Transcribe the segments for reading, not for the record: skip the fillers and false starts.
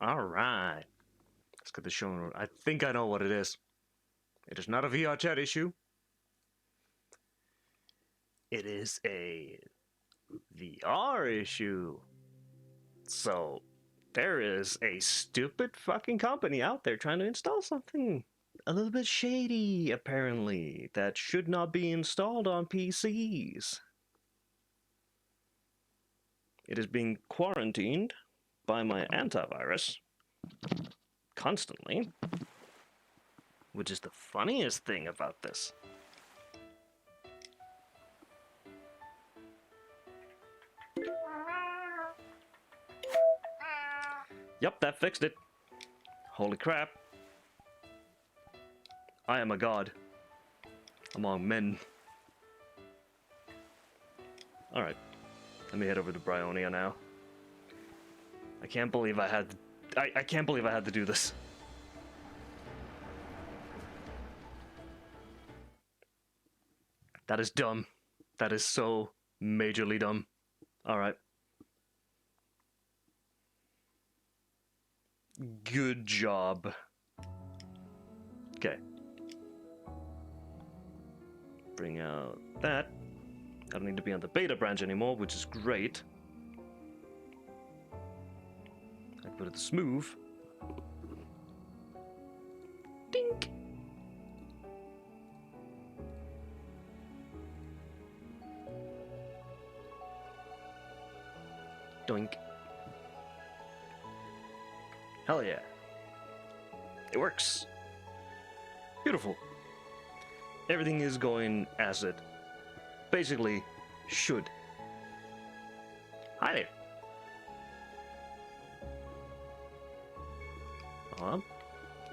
Alright. Let's get the show. I think I know what it is. It is not a VR chat issue. It is a VR issue. So, there is a stupid fucking company out there trying to install something a little bit shady, apparently, that should not be installed on PCs. It is being quarantined by my antivirus constantly, which is the funniest thing about this. Yep, that fixed it. Holy crap. I am a god among men. Alright, let me head over to Bryonia now. I can't believe I had I can't believe I had to do this. That is dumb. That is so majorly dumb. Alright. Good job. Okay. Bring out that. I don't need to be on the beta branch anymore, which is great. I can put it to smooth. Dink. Doink. Hell yeah. It works. Beautiful. Everything is going as it basically should. Hi there.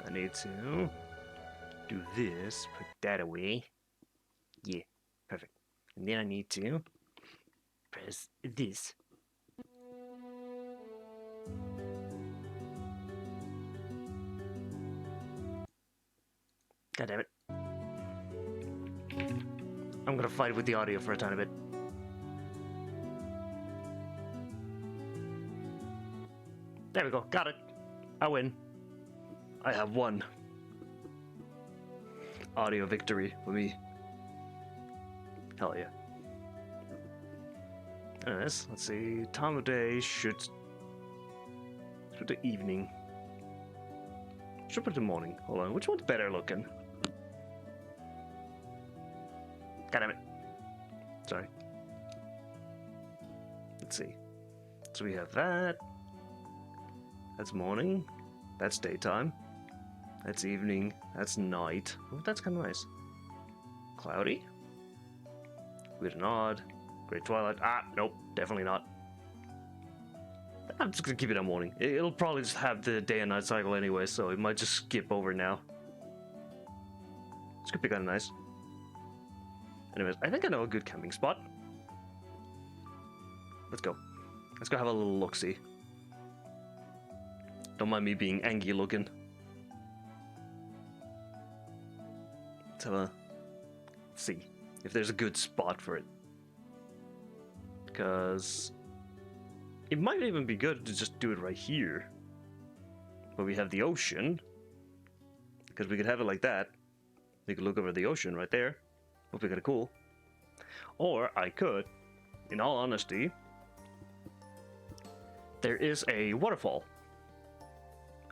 I need to do this, put that away. Yeah, perfect. And then I need to press this. God damn it. I'm gonna fight with the audio for a tiny bit. There we go, got it. I win. I have won. Audio victory for me. Hell yeah. Anyways, let's see. Time of day should put the evening. Should put the morning. Hold on, which one's better looking? God damn it. Sorry. Let's see. So we have that. That's morning. That's daytime. That's evening. That's night. Oh, that's kind of nice. Cloudy. Weird and odd. Great twilight. Ah, nope. Definitely not. I'm just gonna keep it on morning. It'll probably just have the day and night cycle anyway, so it might just skip over now. This could be kind of nice. Anyways, I think I know a good camping spot. Let's go. Let's go have a little look-see. Don't mind me being angry looking. Let's have a see if there's a good spot for it. Because it might even be good to just do it right here. Where we have the ocean. Because we could have it like that. We could look over the ocean right there. Would be kind of cool. Or I could, in all honesty, there is a waterfall.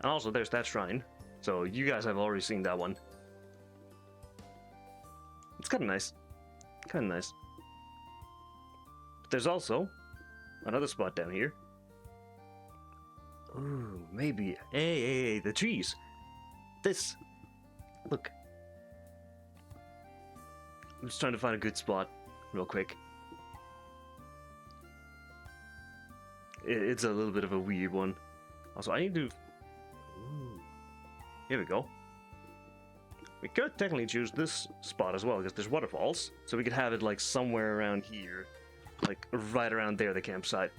And also there's that shrine. So you guys have already seen that one. It's kind of nice. Kind of nice. But there's also another spot down here. Ooh, maybe. Hey, the trees. This. Look. I'm just trying to find a good spot real quick. It's a little bit of a weird one. Also, I need to... Ooh. Here we go. We could technically choose this spot as well, because there's waterfalls. So we could have it like somewhere around here. Like right around there, the campsite.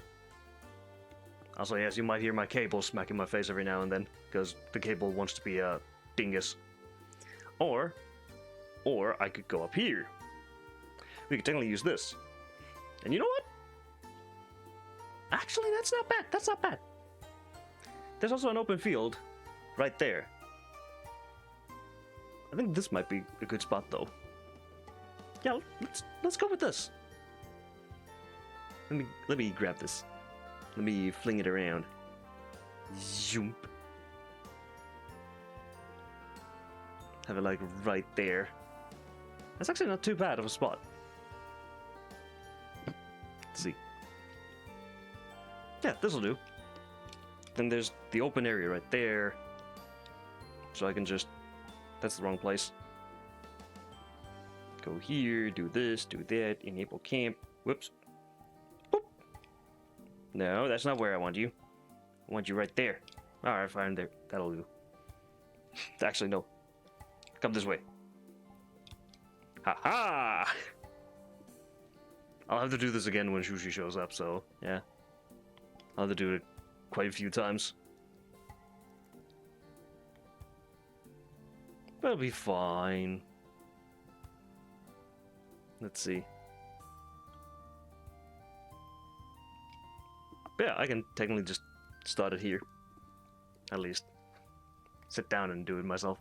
Also, yes, you might hear my cable smacking my face every now and then, because the cable wants to be a dingus. Or I could go up here. We could technically use this. And you know what? Actually, that's not bad. That's not bad. there's also an open field right there. I think this might be a good spot though. Yeah, let's go with this. Let me grab this. Let me fling it around. Zoom. Have it like right there. That's actually not too bad of a spot. Let's see. Yeah, this'll do. Then there's the open area right there. So I can just... That's the wrong place. Go here, do this, do that, enable camp. Whoops. Boop. No, that's not where I want you. I want you right there. Alright, fine, there. That'll do. Actually, no. Come this way. Ha-ha! I'll have to do this again when Sushi shows up, so, yeah. I'll have to do it quite a few times. But it'll be fine. Let's see. But yeah, I can technically just start it here. At least. Sit down and do it myself.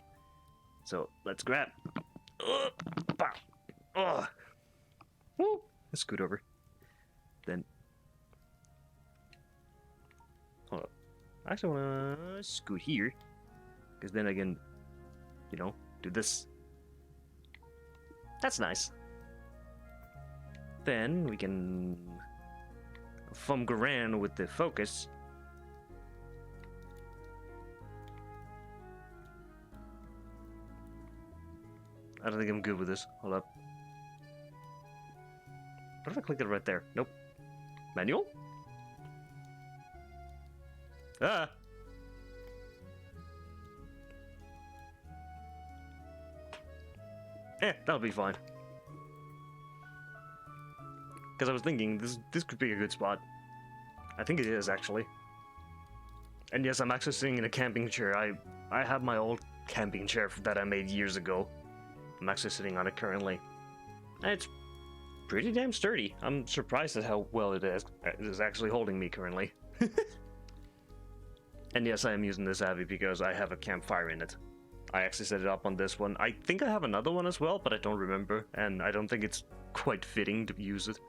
So, let's grab. Woo! Let's scoot over. Then. Hold up. I actually want to scoot here. Because then I can, you know, do this. That's nice. Then we can fumble around with the focus. I don't think I'm good with this. Hold up. What if I click it right there? Nope. Manual? Ah! That'll be fine. Because I was thinking, this could be a good spot. I think it is, actually. And yes, I'm actually sitting in a camping chair. I have my old camping chair that I made years ago. I'm actually sitting on it currently. And it's pretty damn sturdy. I'm surprised at how well it is actually holding me currently. And yes, I am using this Abby because I have a campfire in it. I actually set it up on this one. I think I have another one as well, but I don't remember. And I don't think it's quite fitting to use it.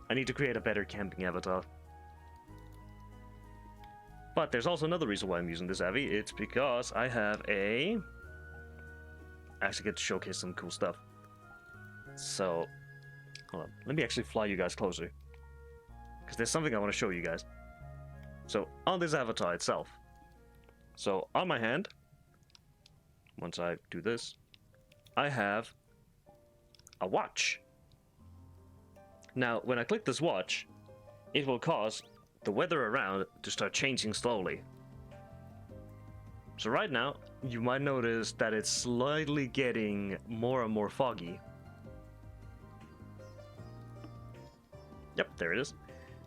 I need to create a better camping avatar. But there's also another reason why I'm using this Abby. It's because I have a... I actually get to showcase some cool stuff. So, hold on. Let me actually fly you guys closer. Because there's something I want to show you guys. So, on this avatar itself. So, on my hand, once I do this, I have a watch. Now, when I click this watch, it will cause the weather around to start changing slowly. So right now, you might notice that it's slightly getting more and more foggy. Yep, there it is.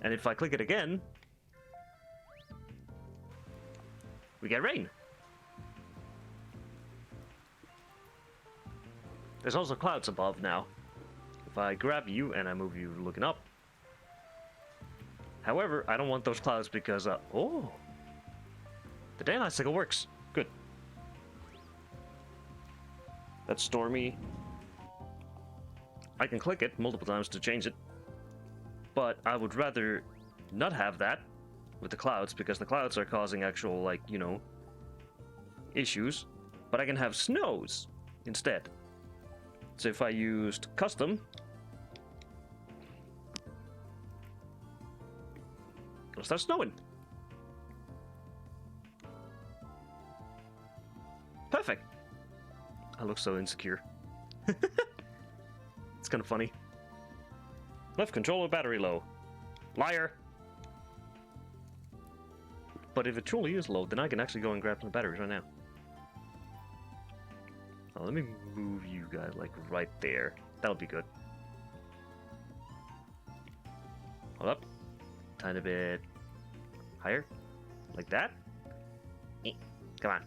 And if I click it again, we get rain. There's also clouds above now. If I grab you and I move you looking up. However, I don't want those clouds because, oh! The daylight cycle works. Good. That's stormy. I can click it multiple times to change it. But I would rather not have that with the clouds because the clouds are causing actual, like, you know, issues. But I can have snows instead. So if I used custom, it'll start snowing. Perfect. I look so insecure. It's kind of funny. Left controller battery low. Liar. But if it truly is low, then I can actually go and grab some batteries right now. Oh, let me move you guys like right there. That'll be good. Hold up. Tiny bit higher. Like that. Come on.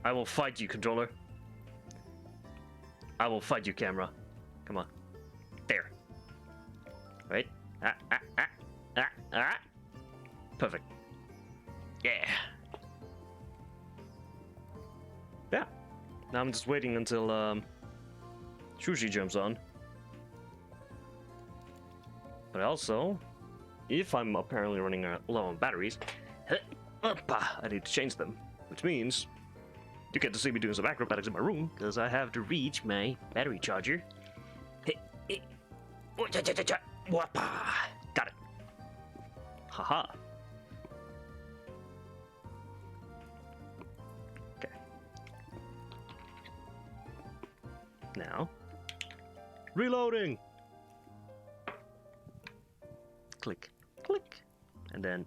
I will fight you, controller. I will fight you, camera. Come on. There. Right? Perfect. Yeah. Yeah. Now I'm just waiting until Sushi jumps on. But also, if I'm apparently running low on batteries, I need to change them. Which means you get to see me doing some acrobatics in my room, because I have to reach my battery charger. Got it. Haha. Okay. Now, reloading. Click, click, and then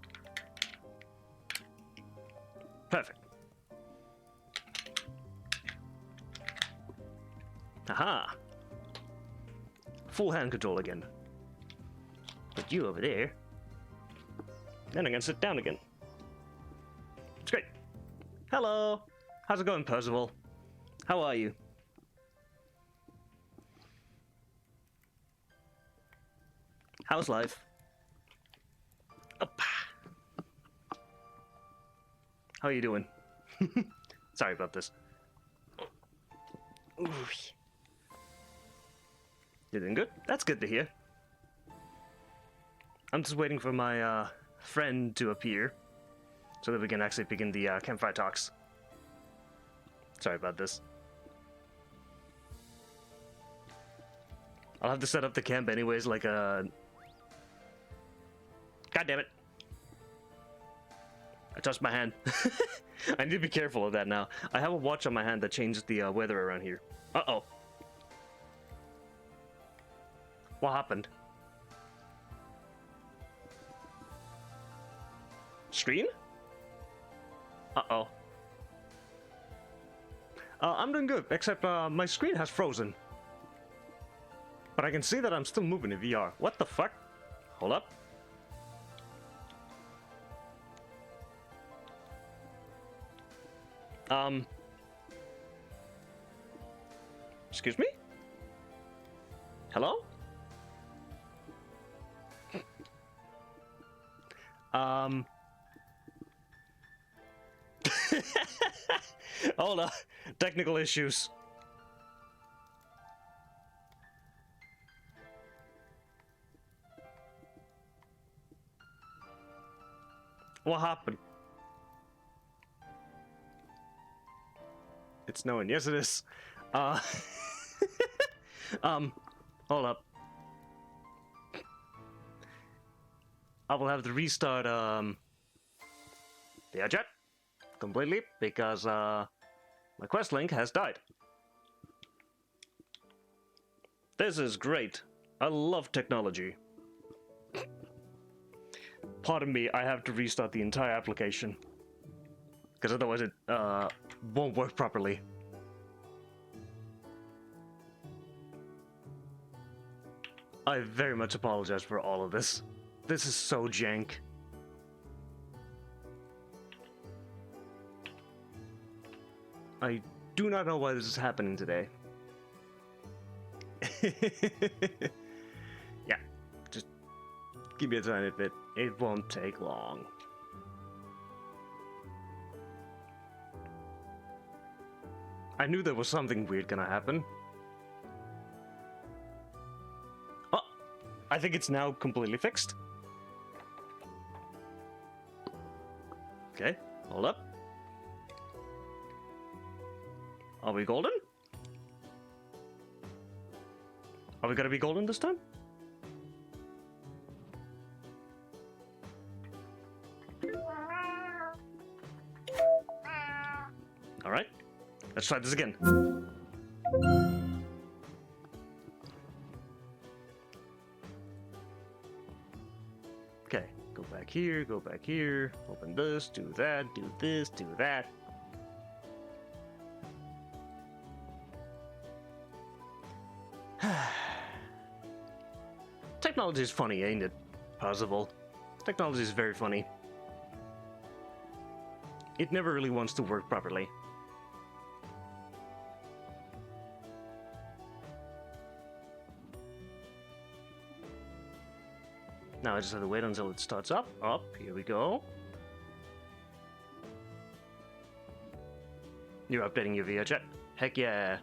perfect. Aha! Full hand control again. Put you over there. Then I can sit down again. It's great. Hello! How's it going, Percival? How are you? How's life? Up. How are you doing? Sorry about this. Ooh. You're doing good? That's good to hear. I'm just waiting for my friend to appear so that we can actually begin the campfire talks. Sorry about this. I'll have to set up the camp anyways, like a... God damn it. I touched my hand. I need to be careful of that now. I have a watch on my hand that changes the weather around here. Uh-oh. What happened? Screen? Uh-oh. I'm doing good, except my screen has frozen. But I can see that I'm still moving in VR. What the fuck? Hold up. Excuse me? Hello? Hold on. Technical issues. What happened? It's snowing. Yes, it is. Hold up. I will have to restart, the chat completely because, my quest link has died. This is great. I love technology. Pardon me, I have to restart the entire application. Because otherwise it, won't work properly. I very much apologize for all of this. This is so jank. I do not know why this is happening today. Yeah, just give me a tiny bit. It won't take long. I knew there was something weird gonna happen. Oh, I think it's now completely fixed. Okay, hold up. Are we golden? Are we gonna be golden this time? Alright, let's try this again. Okay, go back here, open this, do that, do this, do that. Technology is funny, ain't it? Possible. Technology is very funny. It never really wants to work properly. Now I just have to wait until it starts up. Up, here we go. You're updating your VR chat? Heck yeah.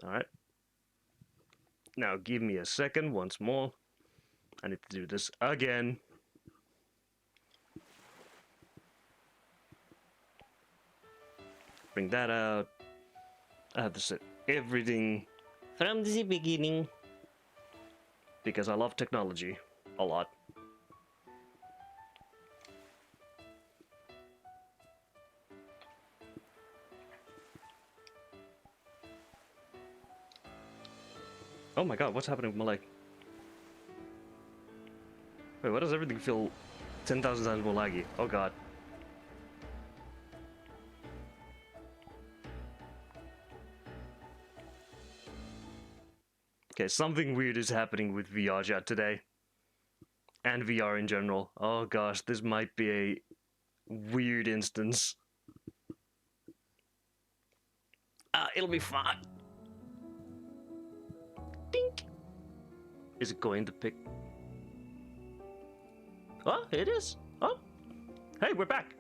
Alright. Now give me a second once more. I need to do this again. Bring that out. I have to set everything from the beginning. Because I love technology a lot. Oh my god, what's happening with my leg? Wait, why does everything feel 10,000 times more laggy? Oh god. Okay, something weird is happening with VR chat today. And VR in general. Oh gosh, this might be a weird instance. It'll be fine. Dink! Is it going to pick? Oh, it is. Oh, hey, we're back.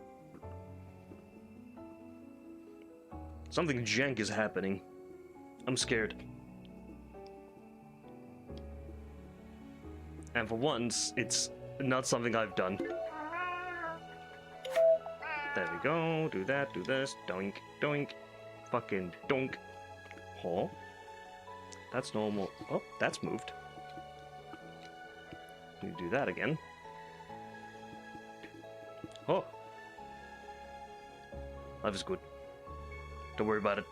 Something jank is happening. I'm scared. And for once, it's not something I've done. There we go. Do that, do this. Doink, doink. Fucking donk. Oh. That's normal. Oh, that's moved. You do that again. Oh. Life is good. Don't worry about it.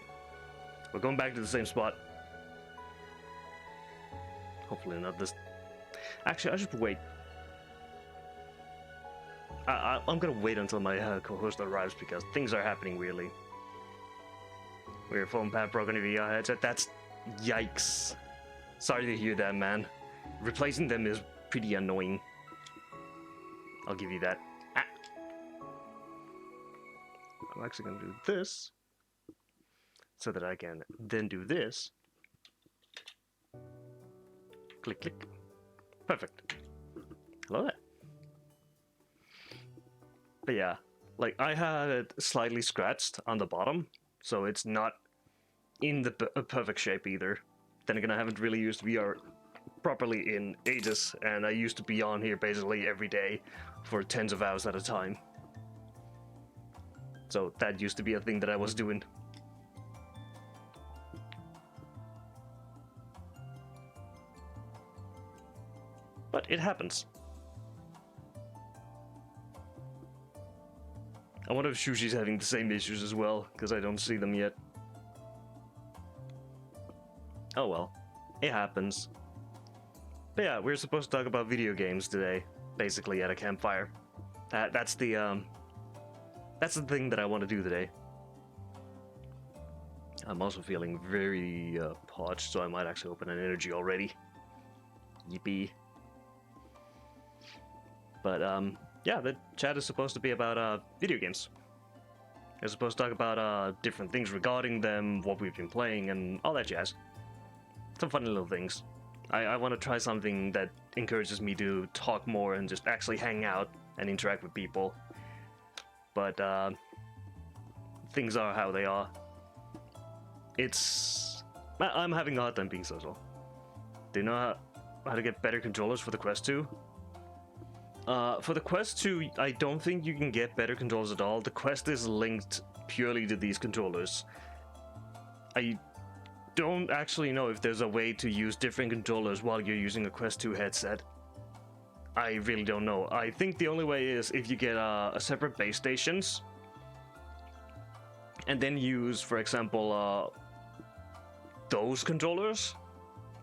We're going back to the same spot. Hopefully not this. Actually, I should wait. I'm gonna wait until my co-host arrives because things are happening weirdly. Weird foam pad broken VR headset. That's yikes. Sorry to hear that, man. Replacing them is pretty annoying. I'll give you that. Ah. I'm actually gonna do this so that I can then do this. Click, click. Perfect. Hello there. But yeah, like I had it slightly scratched on the bottom, so it's not in the perfect shape either. Then again, I haven't really used VR properly in ages, and I used to be on here basically every day for tens of hours at a time. So that used to be a thing that I was doing. But it happens. I wonder if Shushi's having the same issues as well, because I don't see them yet. Oh well, it happens. But yeah, we're supposed to talk about video games today, basically at a campfire. That's the thing that I want to do today. I'm also feeling very parched, so I might actually open an energy already. Yippee. But yeah, the chat is supposed to be about video games. We're supposed to talk about different things regarding them, what we've been playing, and all that jazz. Some funny little things. I want to try something that encourages me to talk more and just actually hang out and interact with people. But things are how they are. I'm having a hard time being social. Do you know how to get better controllers for the Quest 2? For the Quest 2, I don't think you can get better controllers at all. The Quest is linked purely to these controllers. I don't actually know if there's a way to use different controllers while you're using a Quest 2 headset. I really don't know. I think the only way is if you get a separate base stations and then use, for example, those controllers,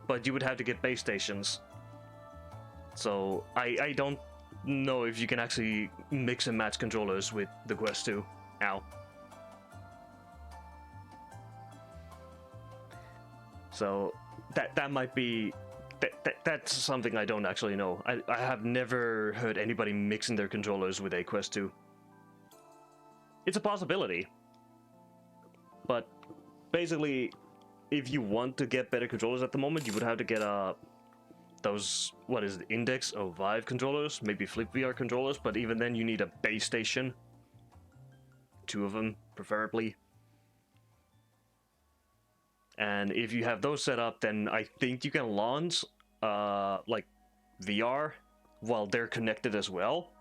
but you would have to get base stations. So I don't know if you can actually mix and match controllers with the Quest 2. Ow. So that might be that's something I don't actually know. I have never heard anybody mixing their controllers with a Quest 2. it's a possibility. But basically, if you want to get better controllers at the moment, you would have to get those, what is it, Index or Vive controllers, maybe Flip VR controllers, but even then you need a base station. 2 of them, preferably. And if you have those set up, then I think you can launch, like, VR while they're connected as well.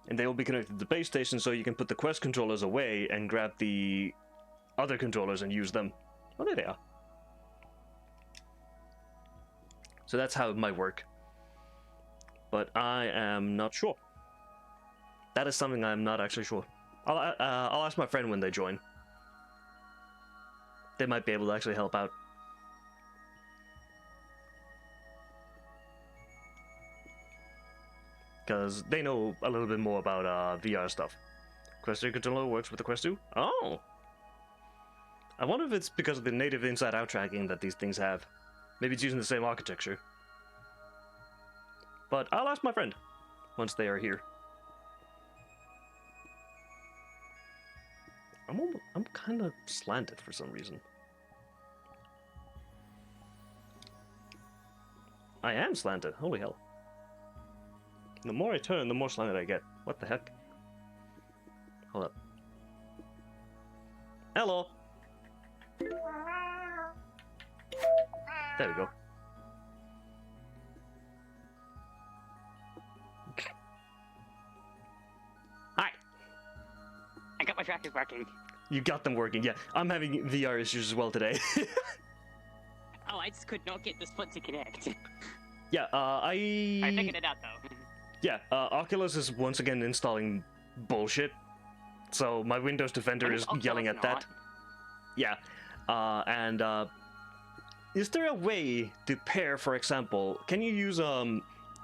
And they will be connected to the base station, so you can put the Quest controllers away and grab the other controllers and use them. Oh, there they are. So that's how it might work. But I am not sure. That is something I'm not actually sure. I'll ask my friend when they join. They might be able to actually help out. Because they know a little bit more about VR stuff. Quest 3 controller works with the Quest 2? Oh! I wonder if it's because of the native inside-out tracking that these things have. Maybe it's using the same architecture. But I'll ask my friend once they are here. I'm kind of slanted for some reason. I am slanted. Holy hell. The more I turn, the more slanted I get. What the heck? Hold up. Hello! There we go. Hi! I got my trackers working. You got them working, yeah. I'm having VR issues as well today. Oh, I just could not get the split to connect. Yeah, I figured it out though. Yeah, Oculus is once again installing bullshit. So my Windows Defender is yelling at that. Yeah, is there a way to pair, for example, can you use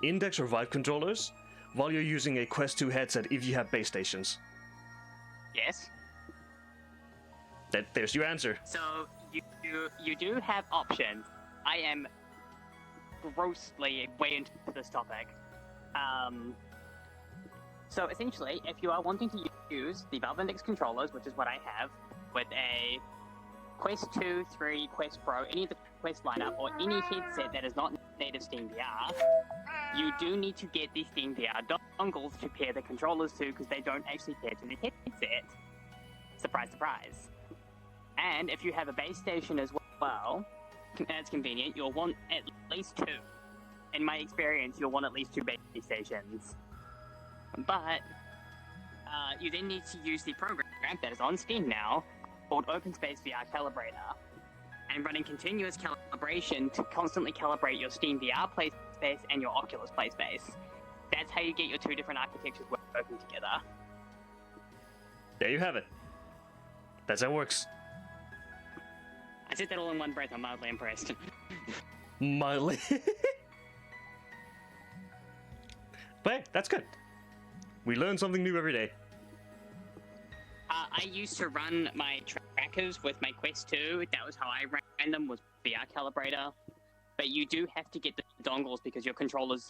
Index or Vive controllers while you're using a Quest 2 headset if you have base stations? Yes. There's your answer. So you do have options. I am grossly way into this topic. So essentially, if you are wanting to use the Valve Index controllers, which is what I have, with a Quest 2, 3, Quest Pro, any of the Quest lineup, or any headset that is not native Steam VR, you do need to get the Steam VR dongles to pair the controllers to, because they don't actually pair to the headset. Surprise, surprise. And if you have a base station as well, that's convenient, you'll want at least 2. In my experience, you'll want at least 2 base stations. But you then need to use the program that is on Steam now, called OpenSpace VR Calibrator, and running continuous calibration to constantly calibrate your Steam VR play space and your Oculus play space. That's how you get your 2 different architectures working together. There you have it. That's how it works. I said that all in one breath. I'm mildly impressed. Mildly. But hey, that's good. We learn something new every day. I used to run my trackers with my Quest 2. That was how I ran them, was VR Calibrator. But you do have to get the dongles because your controllers,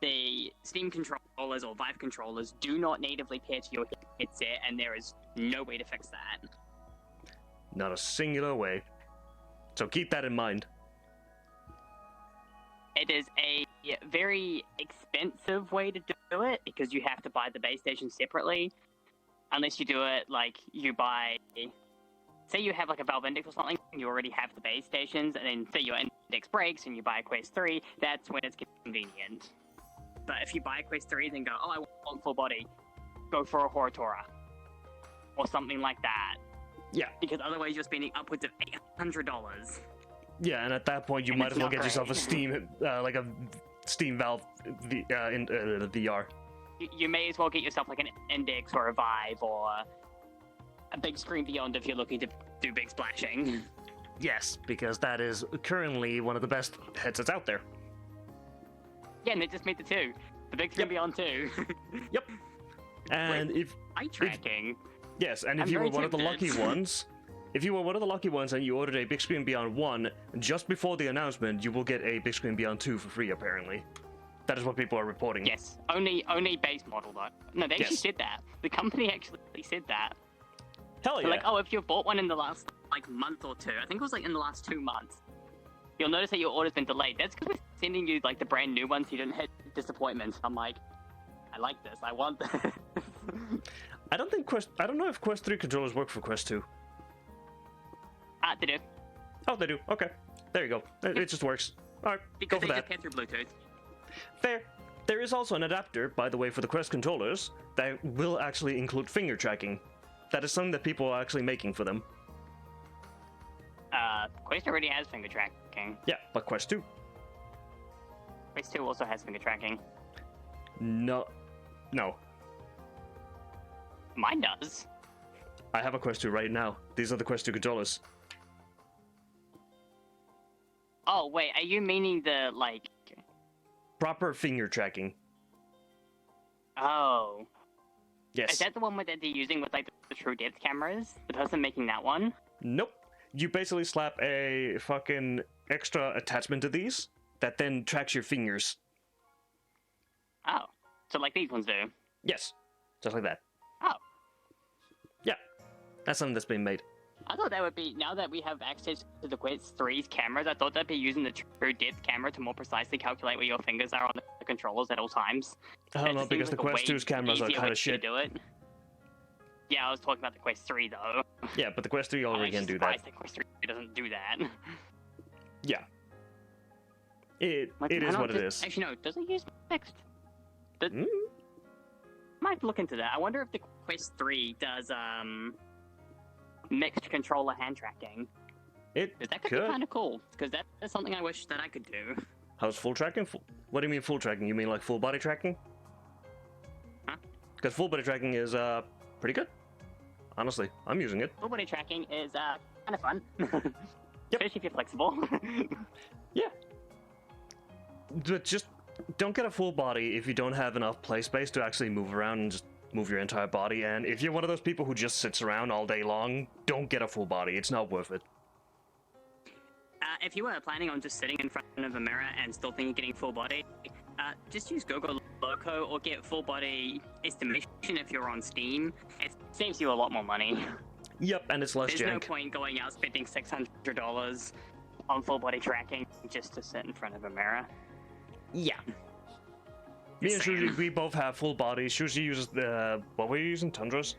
the Steam controllers or Vive controllers, do not natively pair to your headset, and there is no way to fix that. Not a singular way. So keep that in mind. It is a very expensive way to do it because you have to buy the base station separately. Unless you do it like you buy, say you have like a Valve Index or something, you already have the base stations, and then say your Index breaks and you buy a Quest 3, that's when it's convenient. But if you buy a Quest 3 then go, oh, I want full body, go for a Horatora. Or something like that. Yeah. Because otherwise you're spending upwards of $800. Yeah, and at that point you might as well get yourself a Steam, like a Steam Valve VR. You may as well get yourself like an Index or a Vive or a big screen beyond if you're looking to do big splashing. Yes, because that is currently one of the best headsets out there. Yeah, and they just made the 2. The big screen beyond 2. Yep. And if eye tracking. Yes, and if you were one of the lucky ones, if you were one of the lucky ones and you ordered a Big Screen Beyond 1, just before the announcement, you will get a Big Screen Beyond 2 for free, apparently. That is what people are reporting. Yes, only base model, though. No, they actually said that. The company actually said that. Hell So, yeah. like, oh, if you bought one in the last, like, month or two, I think it was, like, in the last 2 months, you'll notice that your order's been delayed. That's because we're sending you, like, the brand new one so you don't hit disappointment. I'm like, I like this. I want this. I don't know if Quest 3 controllers work for Quest 2. They do. Oh, they do. Okay. There you go. It just works. Alright, Because go for they that. just pair through Bluetooth. Fair. There is also an adapter, by the way, for the Quest controllers that will actually include finger tracking. That is something that people are actually making for them. Quest already has finger tracking. Yeah, but Quest 2. Quest 2 also has finger tracking. No. Mine does. I have a Quest 2 right now. These are the Quest 2 controllers. Oh, wait, are you meaning the, like... Proper finger tracking. Oh. Yes. Is that the one that they're using with, like, the true depth cameras? The person making that one? Nope. You basically slap a fucking extra attachment to these that then tracks your fingers. Oh. So, like these ones do? Yes. Just like that. Oh. Yeah. That's something that's been made. I thought that would be, now that we have access to the Quest 3's cameras, I thought they'd be using the true depth camera to more precisely calculate where your fingers are on the controllers at all times. I don't know, That because the seems like a Quest way 2's cameras are easier kind way of shit. to do it. Yeah, I was talking about the Quest 3 though. Yeah, but the Quest 3 already can do that. I'm surprised the Quest 3 doesn't do that. Yeah. It Like, is why what not it just- is. Actually, no, does it use mixed? Mm? Might have to look into that. I wonder if the Quest 3 does mixed controller hand tracking. It 'Cause that could could. be kind of cool. Because that's something I wish that I could do. How's full tracking? What do you mean full tracking? You mean like full body tracking? Huh? Because full body tracking is pretty good. Honestly, I'm using it. Full body tracking is kind of fun. Especially if you're flexible. But just don't get a full body if you don't have enough play space to actually move around and just move your entire body. And if you're one of those people who just sits around all day long, don't get a full body. It's not worth it. If you were planning on just sitting in front of a mirror and still thinking of getting full body, just use Google Loco or get full body estimation if you're on Steam. It saves you a lot more money. Yep, and it's less There's no jank. point going out spending $600 on full body tracking just to sit in front of a mirror. Yeah. Me and Just saying. Shuji, we both have full bodies. Shuji uses the... What were you using? Tundras?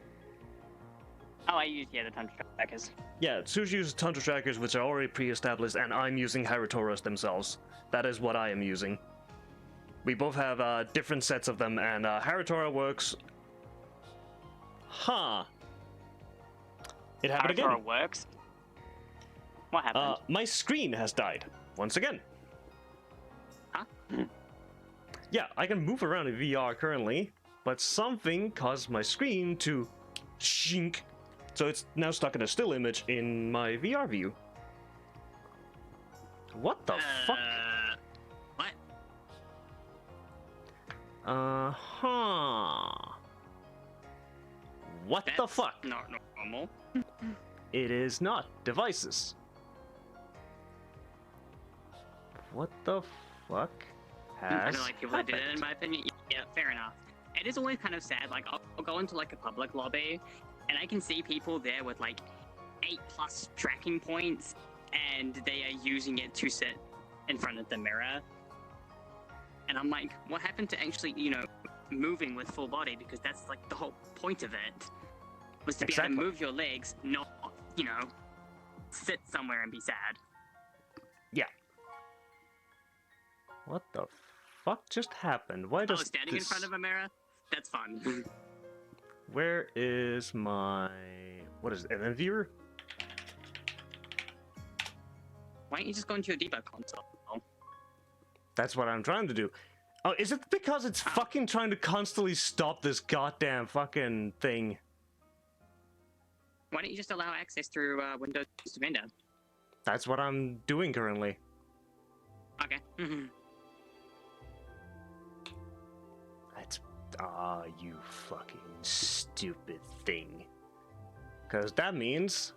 Oh, I use, the Tundra trackers. Yeah, Sushi uses Tundra trackers, which are already pre-established, and I'm using Harutoras themselves. That is what I am using. We both have different sets of them, and Harutora works... Huh. It happened Harutora again. works. What happened? My screen has died. Once again. Huh? Yeah, I can move around in VR currently, but something caused my screen to shink. So it's now stuck in a still image in my VR view. What the fuck? What? Uh-huh. What the That's fuck? Not normal. It is not. Devices. What the fuck I has don't like people that do that, in happened? my opinion. Yeah, fair enough. It is always kind of sad. Like, I'll go into like a public lobby, and I can see people there with like 8+ tracking points, and they are using it to sit in front of the mirror. And I'm like, what happened to actually, moving with full body? Because that's like the whole point of it, was to be able Exactly. to move your legs, not, sit somewhere and be sad. Yeah. What the fuck just happened? Why Oh, does standing in this... front of a mirror? That's fun. Where is my... What is it? Event viewer? Why don't you just go into your debug console? That's what I'm trying to do. Oh, is it because it's fucking trying to constantly stop this goddamn fucking thing? Why don't you just allow access through Windows Defender? That's what I'm doing currently. Okay. That's... Ah, you fucking stupid thing. Because that means...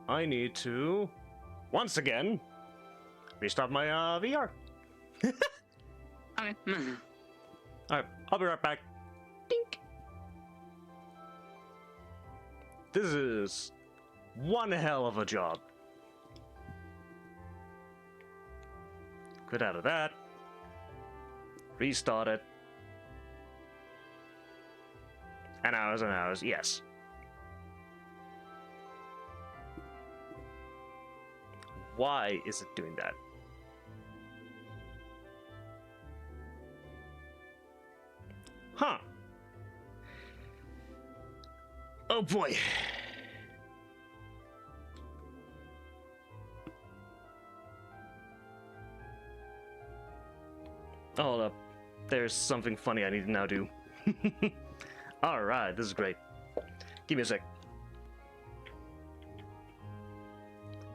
I need to... Once again... Restart my VR. Okay. Alright, I'll be right back. Dink. This is one hell of a job. Get out of that. Restart it. And hours, yes. Why is it doing that? Huh. Oh boy. Hold up. There's something funny I need to now do. Alright, this is great. Give me a sec.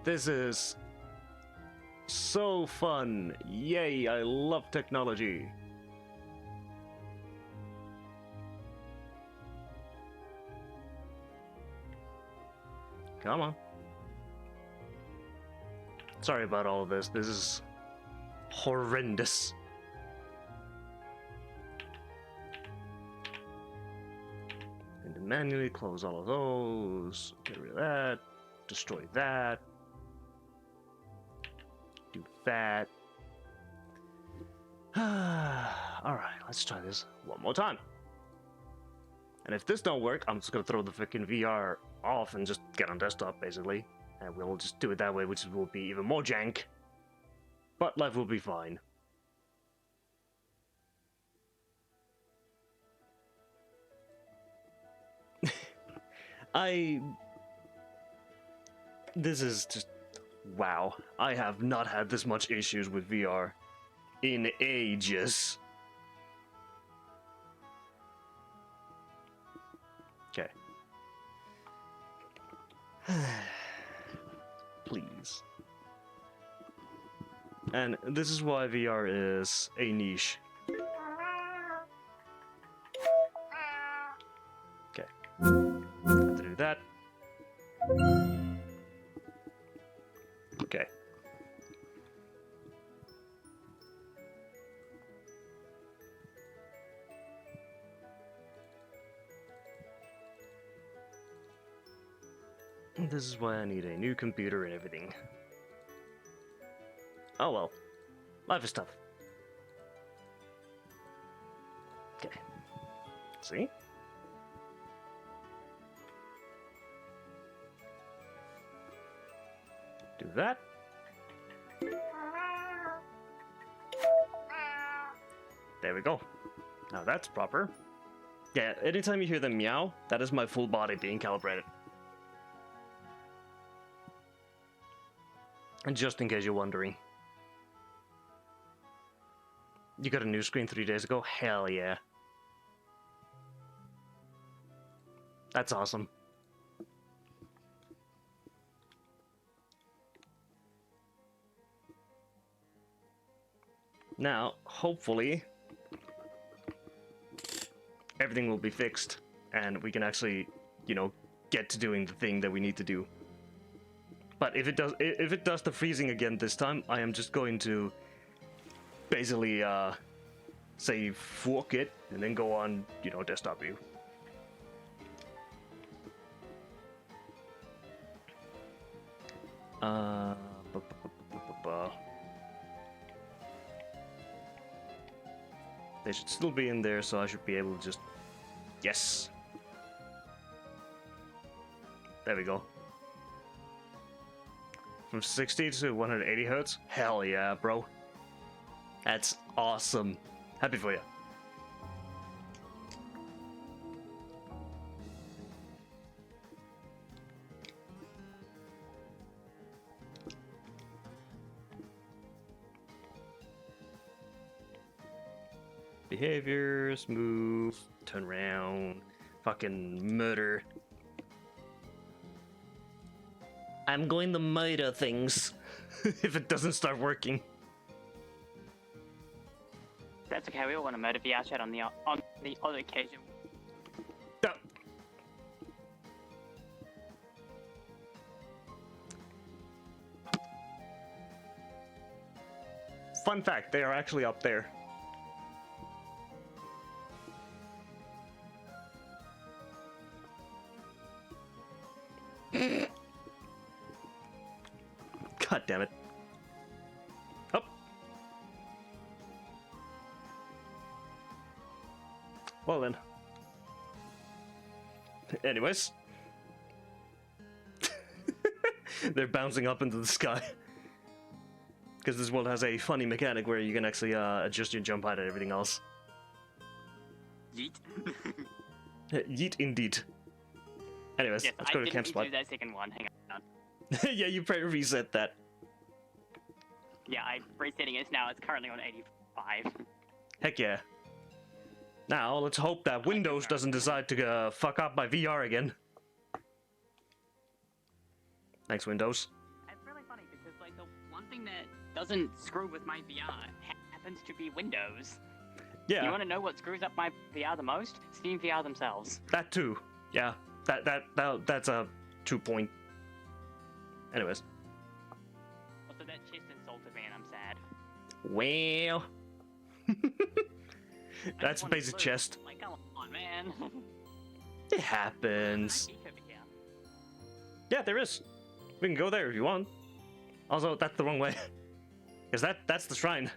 This is so fun. Yay, I love technology. Come on. Sorry about all of this. This is horrendous. And to manually close all of those. Get rid of that. Destroy that. Do that. Alright, let's try this one more time. And if this don't work, I'm just gonna throw the freaking VR off and just get on desktop, basically. And we'll just do it that way, which will be even more jank. But life will be fine. This is just... wow. I have not had this much issues with VR in ages. Okay. Please. And this is why VR is a niche. Okay. Have to do that. Okay. This is why I need a new computer and everything. Oh well. Life is tough. Okay. See? Do that. There we go. Now that's proper. Yeah, anytime you hear them meow, that is my full body being calibrated. And just in case you're wondering. You got a new screen 3 days ago? Hell yeah. That's awesome. Now, hopefully, everything will be fixed, and we can actually, you know, get to doing the thing that we need to do. But if it does the freezing again this time, I am just going to basically say fuck it, and then go on, you know, desktop view. They should still be in there, so I should be able to just... yes! There we go. From 60 to 180 hertz? Hell yeah, bro. That's awesome. Happy for you. Behavior, smooth, turn around, fucking murder. I'm going to murder things if it doesn't start working. That's okay, we all want to murder VR chat on the odd occasion. No. Fun fact, they are actually up there. God damn it. Up. Well then. Anyways. They're bouncing up into the sky. Because this world has a funny mechanic where you can actually adjust your jump height and everything else. Yeet. Yeet indeed. Anyways, Yes, let's go to the camp I spot. didn't do that second one. Hang on. Yeah, you probably reset that. Yeah, I'm resetting it now. It's currently on 85. Heck yeah. Now, let's hope that Windows doesn't decide to fuck up my VR again. Thanks, Windows. It's really funny because like the one thing that doesn't screw with my VR happens to be Windows. Yeah. You want to know what screws up my VR the most? Steam VR themselves. That too. Yeah. That's a 2 point. Anyways. Also, that chest insulted me and I'm sad. Well. That's a basic chest. Like, come on, man. It happens. There's an antique over here. Yeah, there is. We can go there if you want. Also, that's the wrong way. Because that's the shrine.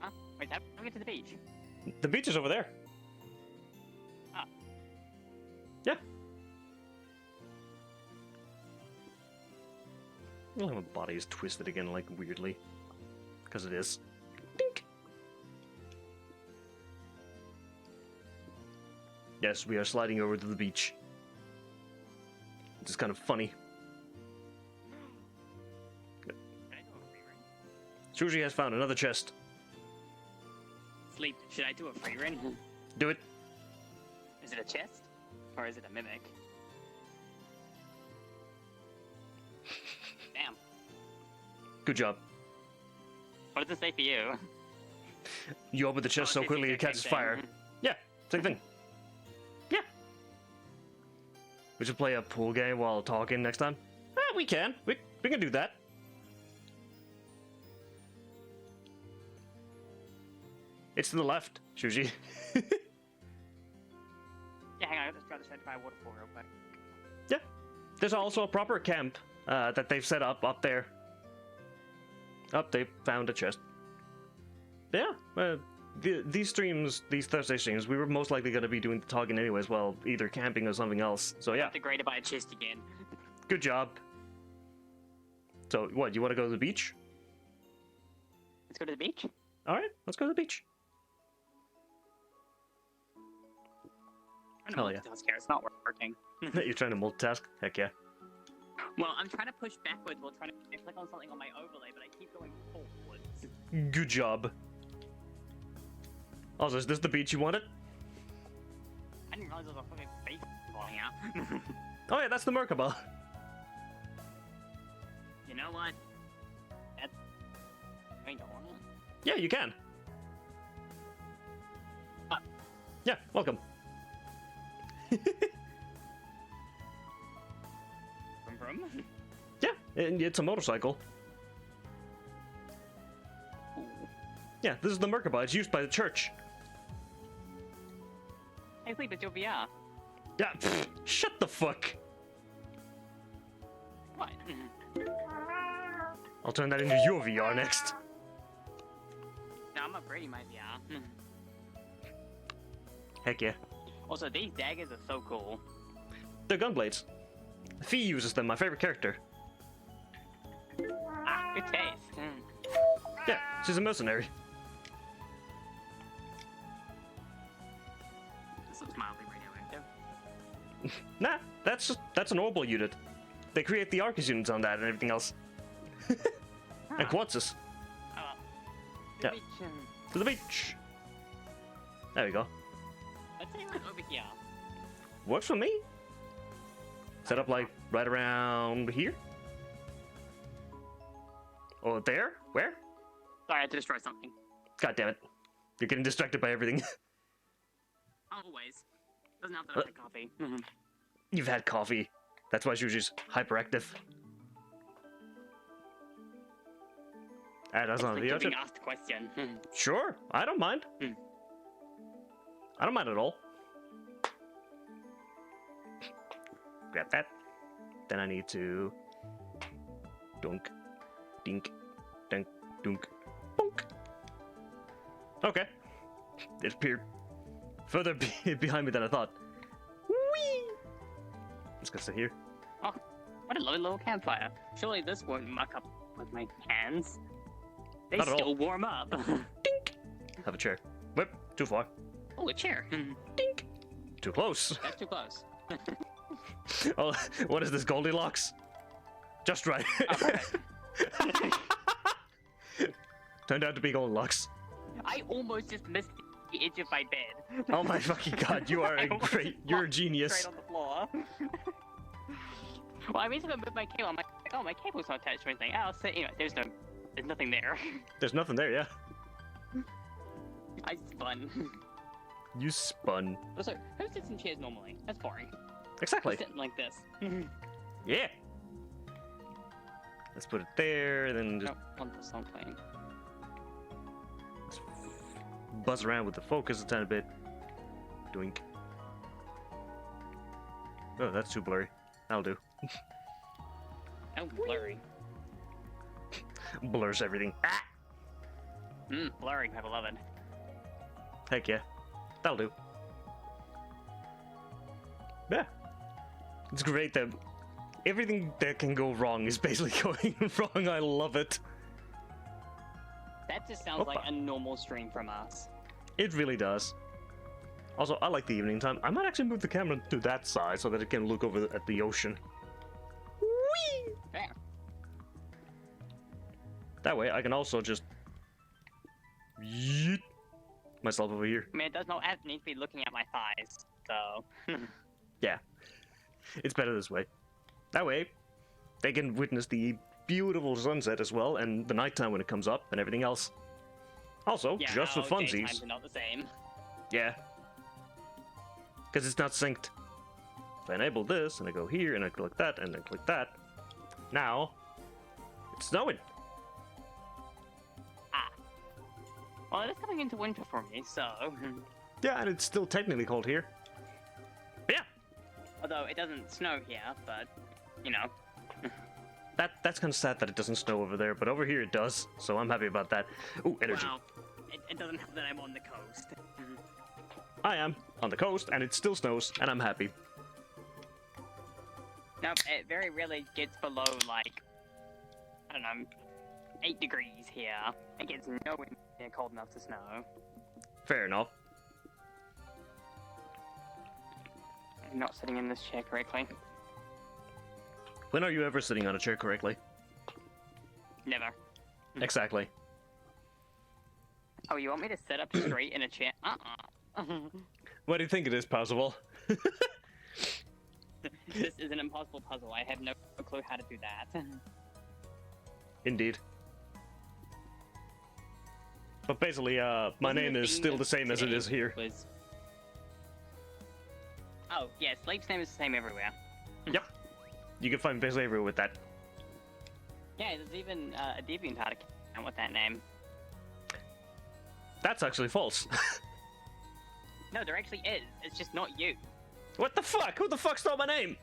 Huh? Wait, how do we get to the beach? The beach is over there. Ah. Yeah. Oh, my body is twisted again, like, weirdly. Because it is. Dink. Yes, we are sliding over to the beach. Which is kind of funny. Can I do a free run? Sushi has found another chest. Sleep, should I do a free run? Do it. Is it a chest? Or is it a mimic? Damn. Good job. What does it say for you? You open the chest so it's quickly the it catches same fire. thing. Yeah, same thing. Yeah. We should play a pool game while talking next time. We can. We can do that. It's to the left, Shuji. Yeah, hang on, let's try to set my waterfall real quick. Yeah. There's also a proper camp that they've set up there. They found a chest. Yeah, these streams, these Thursday streams, we were most likely going to be doing the talking anyways, well, either camping or something else. So yeah, Degraded by a chest again. good job. So what, you want to go to the beach? Let's go to the beach. All right, let's go to the beach. I Hell yeah. Here. It's not working. You're trying to multitask? Heck yeah. Well, I'm trying to push backwards while trying to click on something on my overlay, but I keep going forwards. Good job. Also, is this the beach you wanted? I didn't realize there was a fucking beach falling out. Oh yeah, that's the Merkaba. You know what? That's... I don't want it. Yeah, you can. Ah. Yeah, welcome. Vroom vroom. Yeah, and it's a motorcycle. Ooh. Yeah, this is the Merkaba. It's used by the church. Hey, Sleep, it's your VR. Yeah, shut the fuck. What? I'll turn that into your VR next. No, I'm upgrading my VR. Heck yeah. Also, these daggers are so cool. They're gunblades. Fee uses them, my favorite character. Ah, good taste. Yeah, she's a mercenary. This looks mildly radioactive. Nah, that's an orbital unit. They create the Arcus units on that and everything else. And Quatsus. Oh, well. Yeah. Beach, To the beach. There we go. let's say like over here. Works for me. Set up like right around here. Or there? Where? Sorry, I had to destroy something. God damn it. You're getting distracted by everything. Always. Doesn't help that I like coffee. You've had coffee. That's why Shuji's hyperactive. That's not the Like other. being asked a question. Sure, I don't mind. Hmm. I don't mind at all. grab that. Then I need to dunk, dink, dunk, dunk, bonk. Okay. It appeared further behind me than I thought. Whee! Just gonna sit here. Oh, what a lovely little campfire. Surely this won't muck up with my hands. They Not at still all. warm up. Dink! Have a chair. Whip, too far. Oh, a chair. Dink! Too close. That's too close. Oh, what is this, Goldilocks? Just right. Oh, Turned out to be Goldilocks. I almost just missed the edge of my bed. Oh my fucking god, you are a great, you're a genius. Straight on the floor. Well, I mean, if I move my cable, I'm like, oh, my cable's not attached to anything else. So, anyway, there's nothing there. There's nothing there, yeah. I spun. You spun. Also, who sits in chairs normally? That's boring. Exactly. Sitting like this. Yeah. Let's put it there, and then just Nope, want this song playing. buzz around with the focus a tiny bit. Doink. Oh, that's too blurry. That'll do. Oh, blurry. Blurs everything. Ah! Blurry, my beloved. Heck yeah. That'll do. Yeah. It's great that everything that can go wrong is basically going wrong. I love it. That just sounds like Opa. a normal stream from us. It really does. Also, I like the evening time. I might actually move the camera to that side so that it can look over at the ocean. Whee! There. That way, I can also just yeet myself over here. I mean, it does not need to be looking at my thighs, so... Yeah, it's better this way. That way, they can witness the beautiful sunset as well, and the nighttime when it comes up, and everything else. Also, yeah, just for no, funsies. daytimes are not the same. Yeah. Because it's not synced. If I enable this, and I go here, and I click that, and then click that. Now, it's snowing. Well, it is coming into winter for me, so... Yeah, and it's still technically cold here. But yeah, Although, it doesn't snow here, but, you know. that's kind of sad that it doesn't snow over there, but over here it does, so I'm happy about that. Ooh, energy. Well, it doesn't help that I'm on the coast. I am on the coast, and it still snows, and I'm happy. Nope, it very rarely gets below, like, I don't know, 8 degrees here. It gets nowhere near cold enough to snow. Fair enough. I'm not sitting in this chair correctly. When are you ever sitting on a chair correctly? Never. Exactly. Oh, you want me to sit up straight in a chair? What do you think it is, possible? This is an impossible puzzle. I have no clue how to do that. Indeed. But basically, my Wasn't name the is theme still of the same as it today is here. Was... Oh, yeah, Sleep's name is the same everywhere. Yep. You can find basically everywhere with that. Yeah, there's even a DeviantArt account with that name. That's actually false. No, there actually is. It's just not you. What the fuck? Who the fuck stole my name?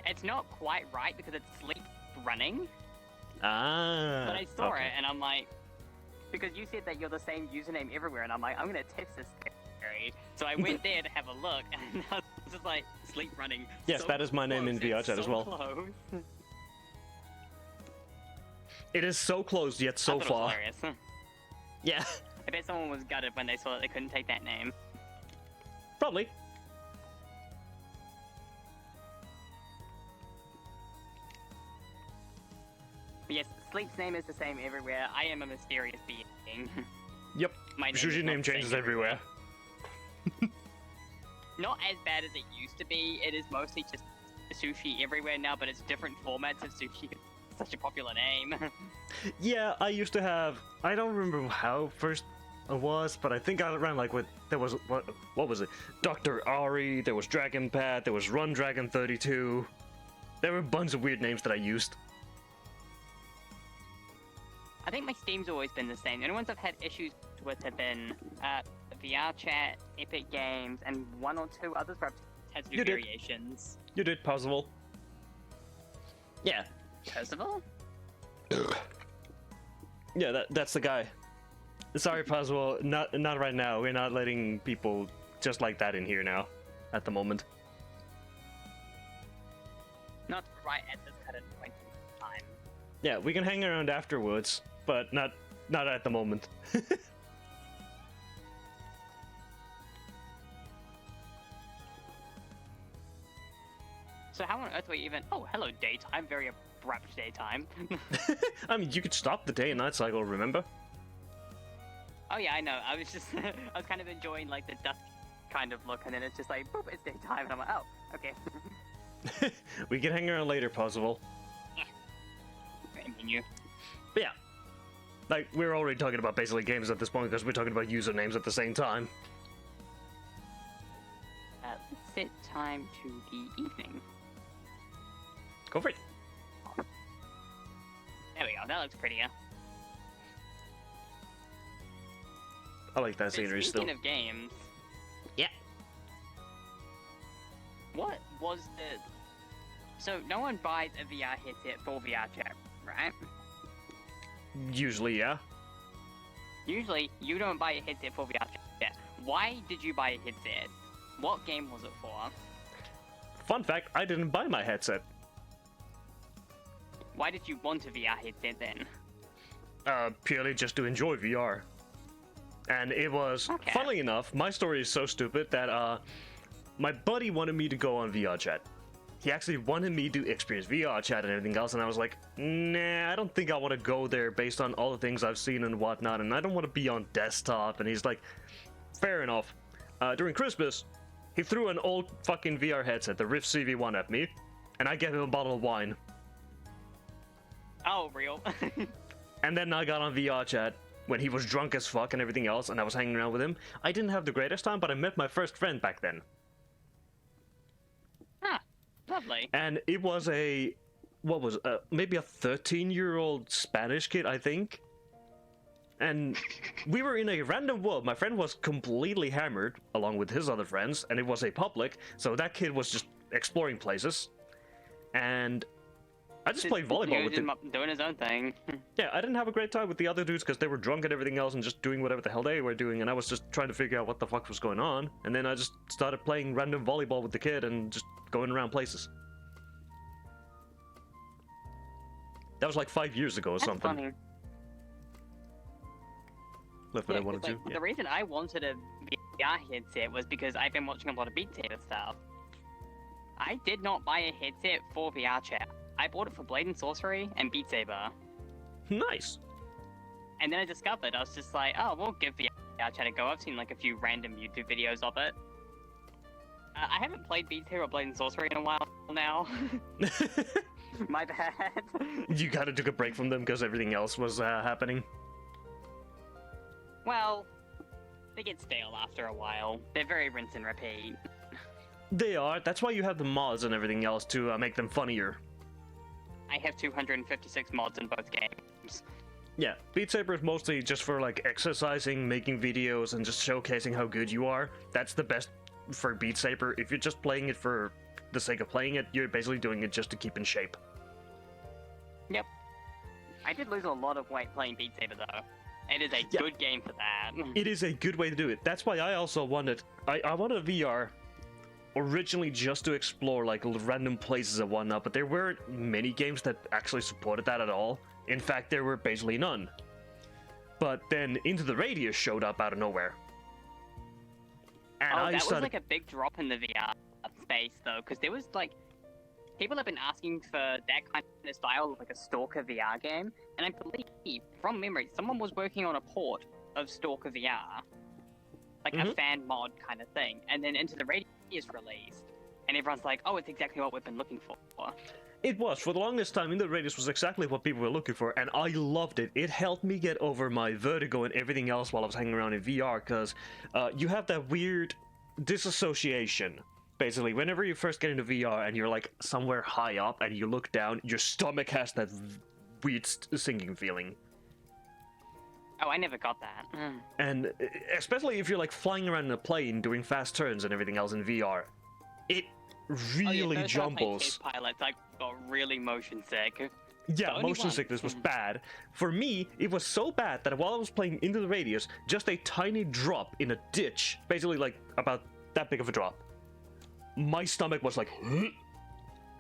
It's not quite right because it's Sleep Running. Ah. But I saw okay. it and I'm like, because you said that you're the same username everywhere, and I'm like, I'm gonna test this theory. So I went there to have a look, and I was just like, Sleep Running. Yes, so that is my name in close, VR it's chat as so well. Close. It is so close yet so I thought it was far. hilarious. Yeah, I bet someone was gutted when they saw that they couldn't take that name. probably. But yes, Sleep's name is the same everywhere. I am a mysterious being. Yep. My name Sushi is not name the same changes everywhere. Not as bad as it used to be. It is mostly just sushi everywhere now, but it's different formats of sushi. It's such a popular name. Yeah, I used to have. I don't remember how first it was, but I think I ran like with. There was what was it? Dr. Ari. There was Dragon Pat. There was Run Dragon 32. There were a bunch of weird names that I used. I think my Steam's always been the same. The only ones I've had issues with have been VR Chat, Epic Games, and one or two others where I've had to do You did. variations. You did, Puzzle. Yeah. Percival? Yeah, that's the guy. Sorry, Puzzle, not right now. We're not letting people just like that in here now, at the moment. Not right at this current point in time. Yeah, we can hang around afterwards, but not at the moment. So how on earth were you even... Oh, hello, daytime. Very abrupt daytime. I mean, you could stop the day and night cycle, remember? Oh yeah, I know. I was just... I was kind of enjoying, like, the dusk kind of look, and then it's just like, boop, it's daytime, and I'm like, oh, okay. We can hang around later, Puzzle. Menu. But yeah. Like, we're already talking about basically games at this point because we're talking about usernames at the same time. Let's set time to the evening. Go for it. There we go, that looks prettier. I like that scenery still. Speaking of games... Yeah. What was the... So, no one buys a VR headset for VR chat, right? Usually, yeah. Usually, you don't buy a headset for VR chat. Why did you buy a headset? What game was it for? Fun fact, I didn't buy my headset. Why did you want a VR headset then? Purely just to enjoy VR. And it was, Okay. funnily enough, my story is so stupid that my buddy wanted me to go on VR chat. He actually wanted me to experience VR chat and everything else, and I was like, nah, I don't think I want to go there based on all the things I've seen and whatnot, and I don't want to be on desktop. And he's like, fair enough. During Christmas, he threw an old fucking VR headset, the Rift CV1, at me, and I gave him a bottle of wine. Oh, real? And then I got on VR chat when he was drunk as fuck and everything else, and I was hanging around with him. I didn't have the greatest time, but I met my first friend back then. Ah, lovely. And it was maybe a 13-year-old Spanish kid, I think. And we were in a random world. My friend was completely hammered, along with his other friends, and it was a public, so that kid was just exploring places. And I just played volleyball with him. Doing his own thing. Yeah, I didn't have a great time with the other dudes because they were drunk and everything else and just doing whatever the hell they were doing, and I was just trying to figure out what the fuck was going on. And then I just started playing random volleyball with the kid and just going around places. That was like 5 years ago or That's something. funny. Left what I Yeah, wanted 'cause, to. like, Yeah. the reason I wanted a VR headset was because I've been watching a lot of Beat Saber stuff. I did not buy a headset for VR chat. I bought it for Blade and Sorcery and Beat Saber. Nice. And then I discovered, I was just like, oh, we'll give VR chat a go. I've seen like a few random YouTube videos of it. I haven't played Beat Saber or Blade and Sorcery in a while now. My bad. You kind of took a break from them because everything else was happening. Well, they get stale after a while. They're very rinse and repeat. They are. That's why you have the mods and everything else to make them funnier. I have 256 mods in both games. Yeah, Beat Saber is mostly just for like exercising, making videos, and just showcasing how good you are. That's the best for Beat Saber. If you're just playing it for the sake of playing it, you're basically doing it just to keep in shape. Yep. I did lose a lot of weight playing Beat Saber though. It is a good game for that. It is a good way to do it. That's why I also wanted... I wanted a VR originally just to explore like random places and whatnot, but there weren't many games that actually supported that at all. In fact, there were basically none. But then Into the Radius showed up out of nowhere. And that was like a big drop in the VR space though, because there was like... People have been asking for that kind of style, like a Stalker VR game, and I believe, from memory, someone was working on a port of Stalker VR. Like a fan mod kind of thing, and then Into the Radius released, and everyone's like, oh, it's exactly what we've been looking for. It was. For the longest time, Into the Radius was exactly what people were looking for, and I loved it. It helped me get over my vertigo and everything else while I was hanging around in VR, because you have that weird disassociation. Basically, whenever you first get into VR and you're like somewhere high up and you look down, your stomach has that weird sinking feeling. Oh, I never got that. And especially if you're like flying around in a plane doing fast turns and everything else in VR. it Oh, really yeah, first time I played jumbles. Case Pilots, I got really motion sick. Yeah, only motion once. sickness was bad. For me, it was so bad that while I was playing Into the Radius, just a tiny drop in a ditch, basically like about that big of a drop, my stomach was like, "Huh?"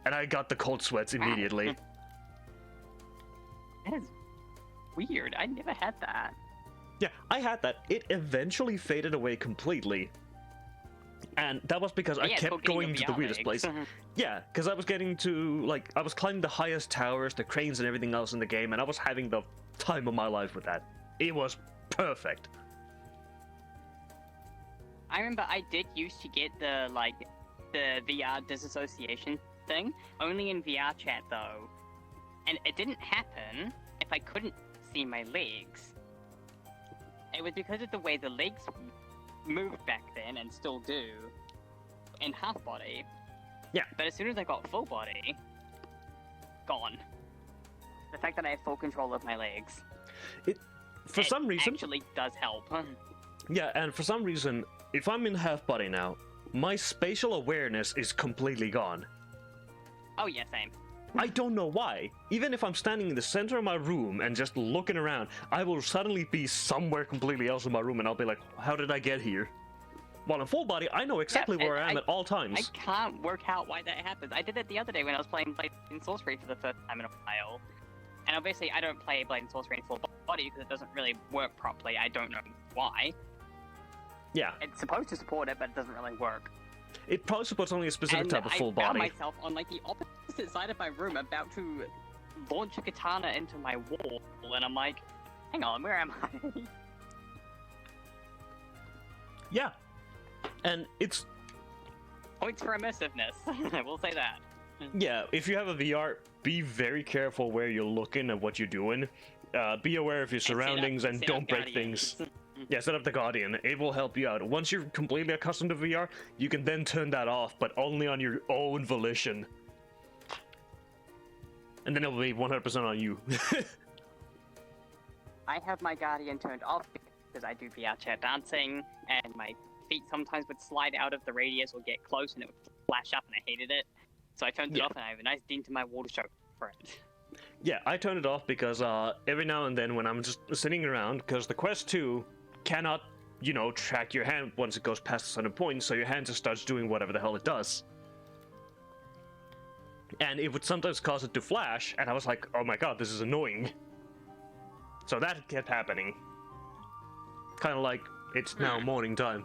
And I got the cold sweats immediately. That is weird. I never had that. Yeah, I had that. It eventually faded away completely. And that was because I Yeah, it's kept called getting going your to the VR weirdest legs. place. Yeah, because I was getting to, like, I was climbing the highest towers, the cranes and everything else in the game, and I was having the time of my life with that. It was perfect. I remember I did used to get the VR disassociation thing, only in VR chat though. And it didn't happen if I couldn't see my legs. It was because of the way the legs moved back then and still do in half body. Yeah. But as soon as I got full body, gone. The fact that I have full control of my legs. For some reason, actually does help. yeah, and for some reason, if I'm in half body now, my spatial awareness is completely gone. Oh yeah, same. I don't know why. Even if I'm standing in the center of my room and just looking around, I will suddenly be somewhere completely else in my room and I'll be like, how did I get here? While in full body, I know exactly where I am at all times. I can't work out why that happens. I did it the other day when I was playing Blade and Sorcery for the first time in a while. And obviously I don't play Blade and Sorcery in full body because it doesn't really work properly. I don't know why. Yeah. It's supposed to support it, but it doesn't really work. It probably supports only a specific And type of full I found body. myself on like the opposite side of my room about to launch a katana into my wall, and I'm like, hang on, where am I? Yeah. And it's, Points for immersiveness. I will say that. yeah, if you have a VR, be very careful where you're looking and what you're doing. Be aware of your surroundings and set up don't break guardians. things. Yeah, set up the Guardian. It will help you out. Once you're completely accustomed to VR, you can then turn that off, but only on your own volition. And then it'll be 100% on you. I have my Guardian turned off because I do VR chat dancing, and my feet sometimes would slide out of the radius or get close and it would flash up, and I hated it. So I turned it off, and I have a nice dent in my wall to show for it. Yeah, I turn it off because every now and then when I'm just sitting around, because the Quest 2 cannot, you know, track your hand once it goes past a certain point, so your hand just starts doing whatever the hell it does. And it would sometimes cause it to flash, and I was like, oh my god, this is annoying. So that kept happening. Kind of like, it's now morning time.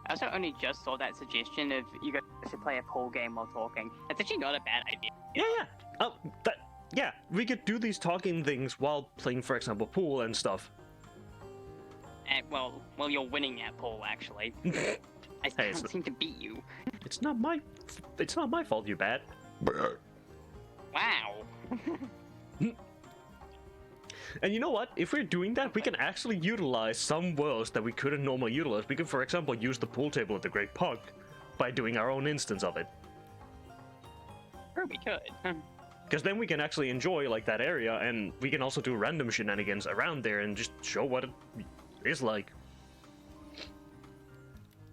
I also only just saw that suggestion of you guys should play a pool game while talking. It's actually not a bad idea. Yeah. Yeah, we could do these talking things while playing, for example, pool and stuff. And, well, you're winning at pool, actually. I can't seem to beat you. It's not my fault you're bad. Wow. And you know what? If we're doing that, we can actually utilize some worlds that we couldn't normally utilize. We could, for example, use the pool table at the Great Park by doing our own instance of it. Sure, we could. Because then we can actually enjoy like that area, and we can also do random shenanigans around there and just show what it is like.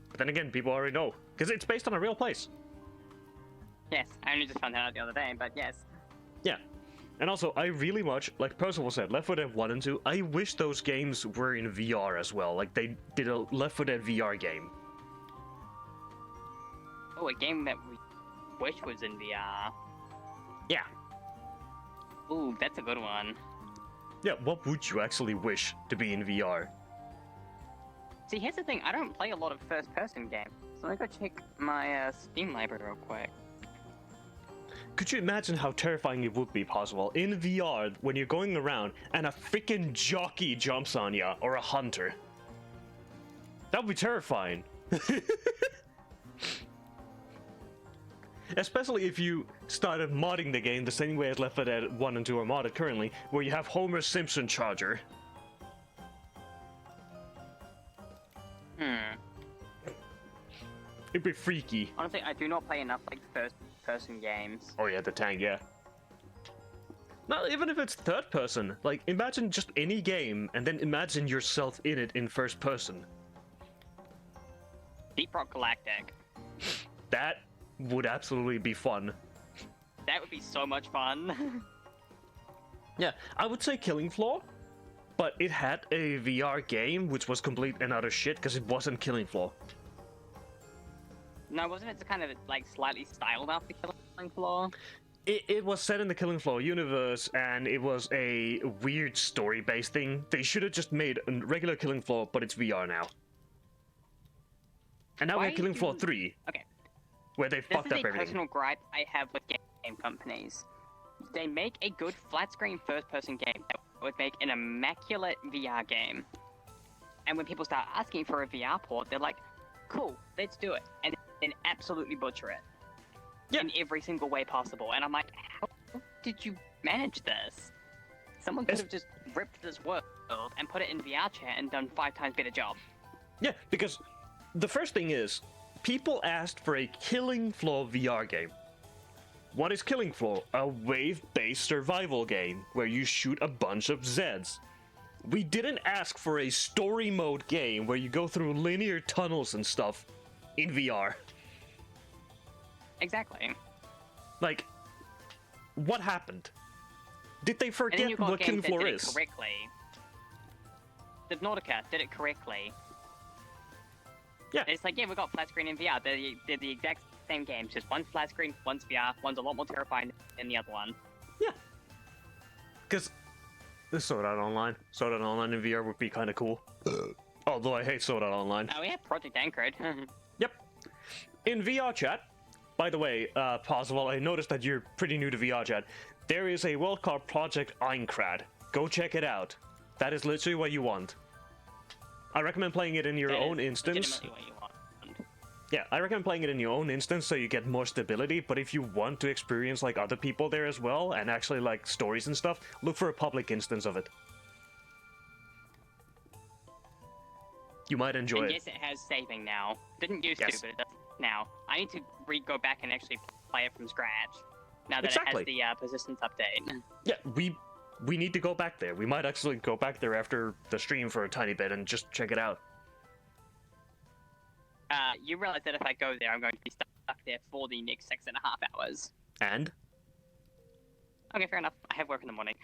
But then again, people already know because it's based on a real place. Yes, I only just found that out the other day, but yes. Yeah. And also, I really much, like Percival said, Left 4 Dead 1 and 2, I wish those games were in VR as well. Like, they did a Left 4 Dead VR game. Oh, a game that we wish was in VR. Yeah. Ooh, that's a good one. Yeah, what would you actually wish to be in VR? See, here's the thing, I don't play a lot of first-person games. So let me go check my Steam library real quick. Could you imagine how terrifying it would be possible in VR when you're going around and a freaking jockey jumps on you, or a hunter? That would be terrifying. Especially if you started modding the game the same way as Left 4 Dead 1 and 2 are modded currently, where you have Homer Simpson Charger. It'd be freaky. Honestly, I do not play enough like first-person games. Oh yeah, the tank, yeah. No, even if it's third person, like imagine just any game and then imagine yourself in it in first person. Deep Rock Galactic. That would absolutely be fun. That would be so much fun. Yeah, I would say Killing Floor, but it had a VR game which was complete and utter shit because it wasn't Killing Floor. No, wasn't it kind of like slightly styled after Killing Floor? It was set in the Killing Floor universe, and it was a weird story-based thing. They should have just made a regular Killing Floor, but it's VR now. And now we have Killing Floor 3. Okay. Where they fucked up everything. This is a personal gripe I have with game companies. They make a good flat-screen first-person game that would make an immaculate VR game. And when people start asking for a VR port, they're like, cool, let's do it. And then absolutely butcher it. Yeah. In every single way possible. And I'm like, how did you manage this? Someone could have just ripped this world and put it in VR chat and done 5 times better job. Yeah, because the first thing is, people asked for a Killing Floor VR game. What is Killing Floor? A wave-based survival game where you shoot a bunch of Zeds. We didn't ask for a story mode game where you go through linear tunnels and stuff in VR. Exactly. Like, what happened? Did they forget what Killing Floor is? Correctly. Subnautica did it correctly. Yeah. It's like, yeah, we got flat screen and VR. They're the exact same games, just one's flat screen, one's VR, one's a lot more terrifying than the other one. Yeah. Because this Sword Art Online. Sword Art Online in VR would be kind of cool. Although I hate Sword Art Online. Oh, we have Project Anchored. Yep. In VR chat, by the way, Possible, I noticed that you're pretty new to VR chat. There is a world called Project Einkrad. Go check it out. That is literally what you want. I recommend playing it in your own instance. What you want. Yeah, I recommend playing it in your own instance so you get more stability, but if you want to experience like other people there as well, and actually like stories and stuff, look for a public instance of it. You might enjoy it. Yes, it has saving now. Didn't used to, but it does now. I need to go back and actually play it from scratch, now that it has the persistence update. Yeah, we need to go back there. We might actually go back there after the stream for a tiny bit and just check it out. You realize that if I go there, I'm going to be stuck there for the next 6.5 hours. And? Okay, fair enough. I have work in the morning.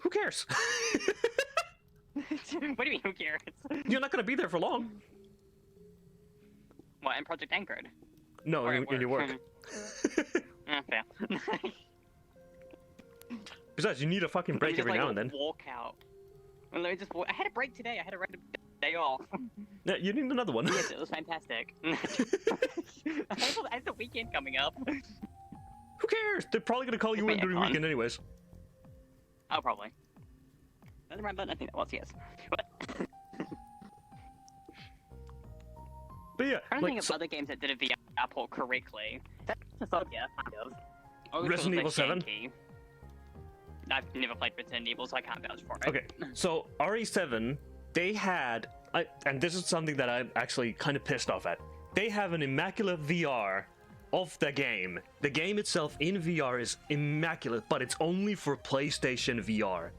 Who cares? What do you mean, who cares? You're not going to be there for long. What, in Project Anchored? No, in your work. Fair. Besides, you need a fucking break every now and then. Walk out. Well, let me just walk. I had a break today. I had a random day off. Yeah, you need another one. Yes, it was fantastic. I had the weekend coming up. Who cares? They're probably going to call you in during the weekend anyways. Oh, probably. That's the right button. I think that was, yes. But yeah, I'm trying to think of other games that did a VR port correctly. That's yeah, kind of. Resident Evil 7? I've never played Resident Evil, so I can't vouch for it. Okay, so RE7, they had, and this is something that I'm actually kind of pissed off at. They have an immaculate VR of the game. The game itself in VR is immaculate, but it's only for PlayStation VR.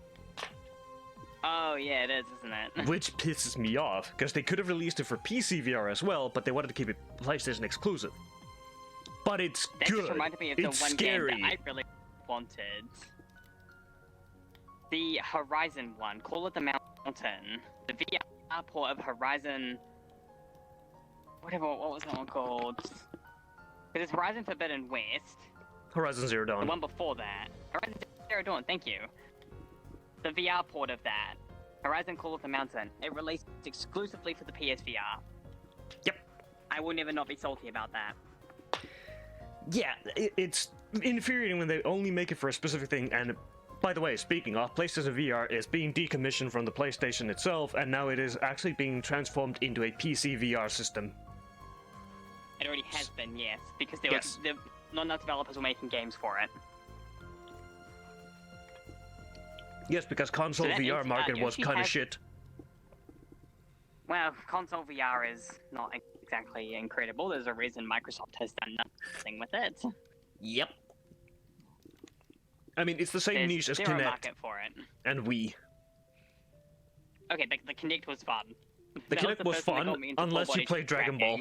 Oh yeah, it is, isn't it? Which pisses me off, because they could have released it for PC VR as well, but they wanted to keep it PlayStation exclusive. But it's that good. That just reminded me of it's the one scary. game that I really wanted. The Horizon one, Call of the Mountain. The VR port of Horizon... what was that one called? Because it's Horizon Forbidden West. Horizon Zero Dawn. The one before that. Horizon Zero Dawn, thank you. The VR port of that. Horizon Call of the Mountain. It released exclusively for the PSVR. Yep. I will never not be salty about that. Yeah, it's infuriating when they only make it for a specific thing, and by the way, speaking of, PlayStation VR is being decommissioned from the PlayStation itself, and now it is actually being transformed into a PC VR system. It already has been, yes, because not enough developers were making games for it. Yes, because console VR market was kind of shit. Well, console VR is not exactly incredible. There's a reason Microsoft has done nothing with it. Yep. I mean, it's the same niche as zero Kinect market for it. and Wii. Okay, the Kinect was fun. The Kinect was fun, unless you play Dragon Ball.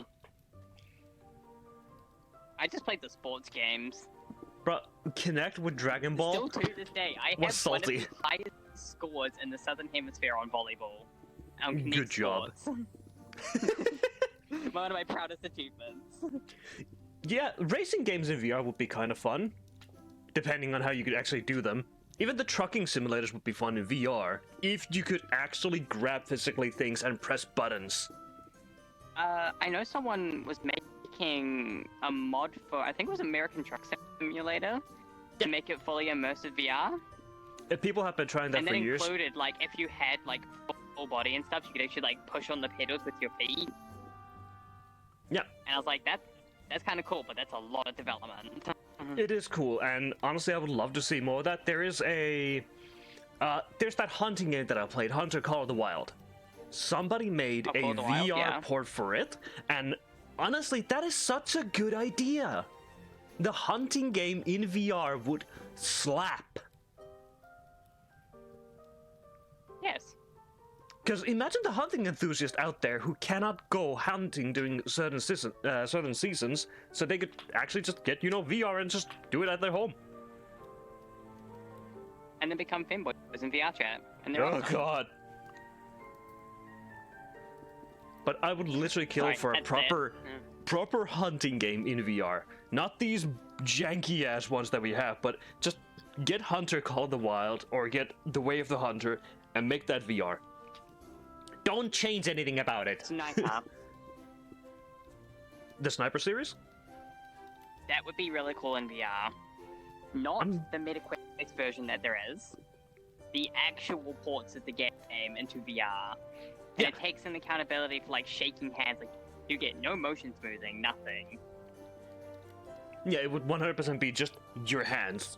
just played the sports games. Bro, Connect with Dragon Ball. Still to this day, I was have salty. one of the highest scores in the Southern Hemisphere on volleyball. Connect Good job. sports. One of my proudest achievements. Yeah, racing games in VR would be kind of fun, depending on how you could actually do them. Even the trucking simulators would be fun in VR, if you could actually grab physically things and press buttons. I know someone was making a mod for, I think it was American Truck Simulator, to make it fully immersive VR. People have been trying that And for then years. included, like, if you had, like, full body and stuff, you could actually, like, push on the pedals with your feet. Yeah. And I was like, that's kind of cool, but that's a lot of development. It is cool, and honestly, I would love to see more of that. There's that hunting game that I played, Hunter Call of the Wild. Somebody made a Call of the Wild, VR yeah. port for it, and honestly, that is such a good idea. The hunting game in VR would slap. Yes. Because imagine the hunting enthusiast out there who cannot go hunting during certain seasons, so they could actually just get, VR and just do it at their home. And then become fanboys in VR chat. And they're Oh awesome. god. But I would literally kill Sorry, for a that's proper hunting game in VR. Not these janky ass ones that we have, but just get Hunter Call of the Wild or get The Way of the Hunter and make that VR. Don't change anything about it. Sniper. The Sniper series? That would be really cool in VR. Not the MetaQuest version that there is. The actual ports of the game into VR. And it takes in accountability for like shaking hands. Like you get no motion smoothing, nothing. Yeah, it would 100% be just your hands.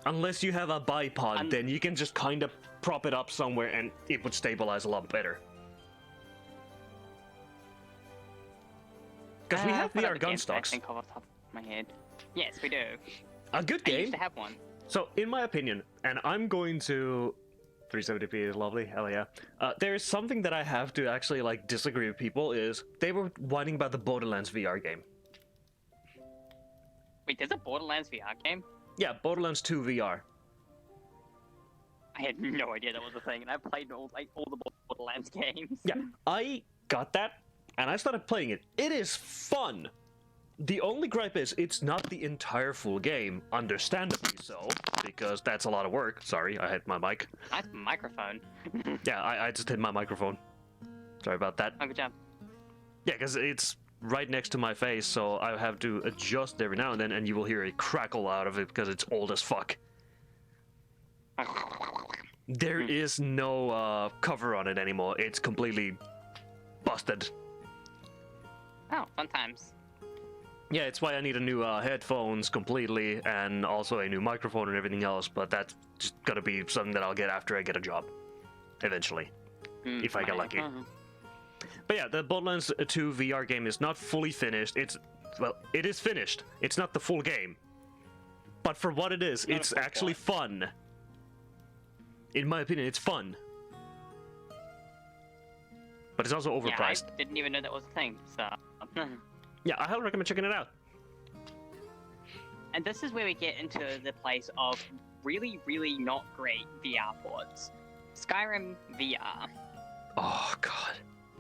Unless you have a bipod, then you can just kind of prop it up somewhere and it would stabilize a lot better. Because we have what VR other gun games do I stocks. think of off the top of my head. Yes, we do. A good I game. used to have one. So, in my opinion, and I'm going to 370p is lovely, hell yeah. There's something that I have to actually like disagree with people is they were whining about the Borderlands VR game. Wait, there's a Borderlands VR game? Yeah, Borderlands 2 VR. I had no idea that was a thing, and I've played all the Borderlands games. Yeah, I got that, and I started playing it. It is fun. The only gripe is it's not the entire full game, understandably so, because that's a lot of work. Sorry, I hit my mic. Nice microphone. Yeah, I just hit my microphone. Sorry about that. Oh, good job. Yeah, because it's right next to my face, so I have to adjust every now and then, and you will hear a crackle out of it because it's old as fuck. There is no cover on it anymore. It's completely busted. Oh, fun times. Yeah, it's why I need a new headphones completely, and also a new microphone and everything else, but that's just gonna be something that I'll get after I get a job. Eventually. If I get lucky. But yeah, the Borderlands 2 VR game is not fully finished. It is finished. It's not the full game. But for what it is, it's actually fun. In my opinion, it's fun. But it's also overpriced. Yeah, I didn't even know that was a thing, so... Yeah, I highly recommend checking it out. And this is where we get into the place of really, really not great VR ports. Skyrim VR Oh, God.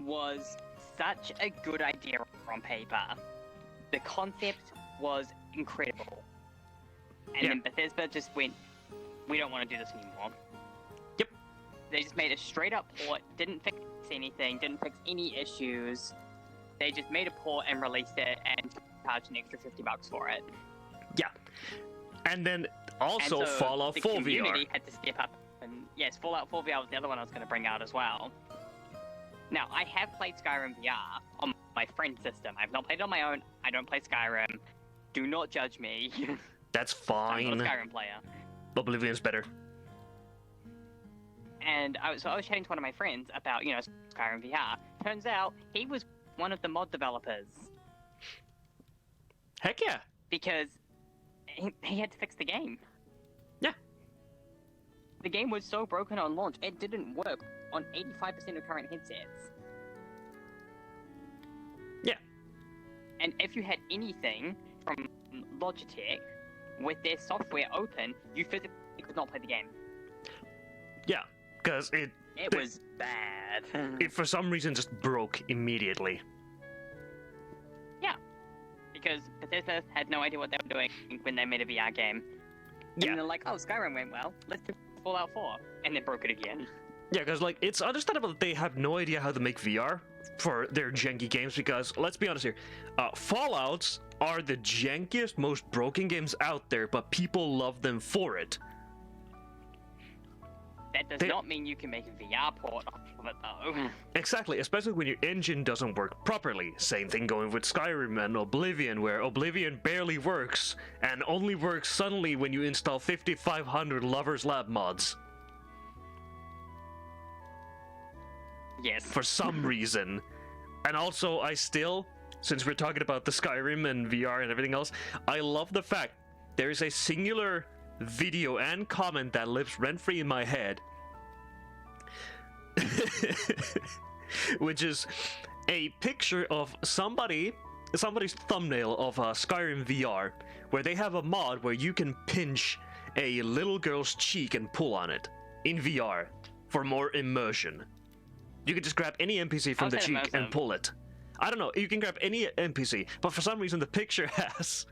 was such a good idea on paper. The concept was incredible. And then Bethesda just went, we don't want to do this anymore. Yep. They just made a straight up port, didn't fix anything, didn't fix any issues. They just made a port and released it and charged an extra $50 for it. Yeah. And then also and so Fallout the 4 community VR. had to step up. And yes, Fallout 4 VR was the other one I was going to bring out as well. Now, I have played Skyrim VR on my friend's system. I've not played it on my own. I don't play Skyrim. Do not judge me. That's I'm fine. not a Skyrim player. Oblivion's better. And I was chatting to one of my friends about, Skyrim VR. Turns out he was one of the mod developers. Heck yeah. Because he had to fix the game. Yeah. The game was so broken on launch, it didn't work on 85% of current headsets. Yeah. And if you had anything from Logitech, with their software open, you physically could not play the game. Yeah, because it was bad. it for some reason just broke immediately. Yeah, because Bethesda had no idea what they were doing when they made a VR game. Yeah. And they're like, oh, Skyrim went well, let's do Fallout 4. And they broke it again. Yeah, because, like, it's understandable that they have no idea how to make VR for their janky games, because, let's be honest here, Fallouts are the jankiest, most broken games out there, but people love them for it. That does not mean you can make a VR port of it, though. Exactly, especially when your engine doesn't work properly. Same thing going with Skyrim and Oblivion, where Oblivion barely works, and only works suddenly when you install 5,500 Lover's Lab mods. Yes. For some reason. And also, I still, since we're talking about the Skyrim and VR and everything else, I love the fact there is a singular video and comment that lives rent-free in my head, which is a picture of somebody's thumbnail of Skyrim VR, where they have a mod where you can pinch a little girl's cheek and pull on it in VR for more immersion. You can just grab any NPC from the cheek and pull it. I don't know, you can grab any NPC, but for some reason the picture has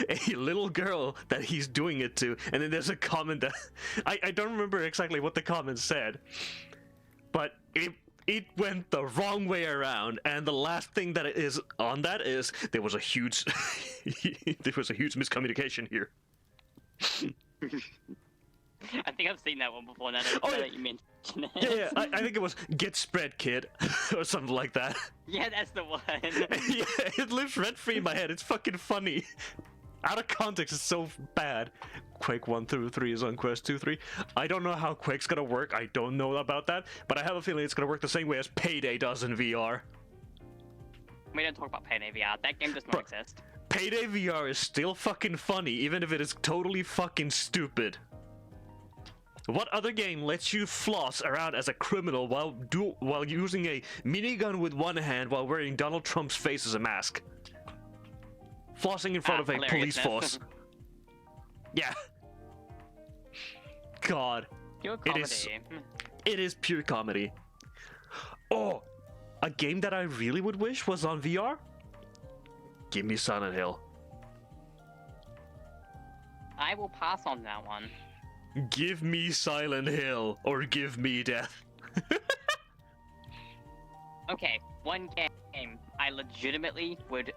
a little girl that he's doing it to, and then there's a comment that I don't remember exactly what the comment said, but it went the wrong way around, and the last thing that is on that is there was a huge miscommunication here. I think I've seen that one before now that you mentioned it. Yeah, I think it was "Get Spread, Kid" or something like that. Yeah, that's the one. Yeah, it lives rent-free in my head. It's fucking funny. Out of context, it's so bad. Quake 1 through 3 is on Quest 2, 3. I don't know how Quake's gonna work. I don't know about that, but I have a feeling it's gonna work the same way as Payday does in VR. We don't talk about Payday VR. That game does not exist. Payday VR is still fucking funny, even if it is totally fucking stupid. What other game lets you floss around as a criminal while using a minigun with one hand while wearing Donald Trump's face as a mask? Flossing in front of a police force. Yeah. God. Pure comedy. It is pure comedy. Oh, a game that I really would wish was on VR? Give me Silent Hill. I will pass on that one. Give me Silent Hill, or give me death. Okay, one game I legitimately would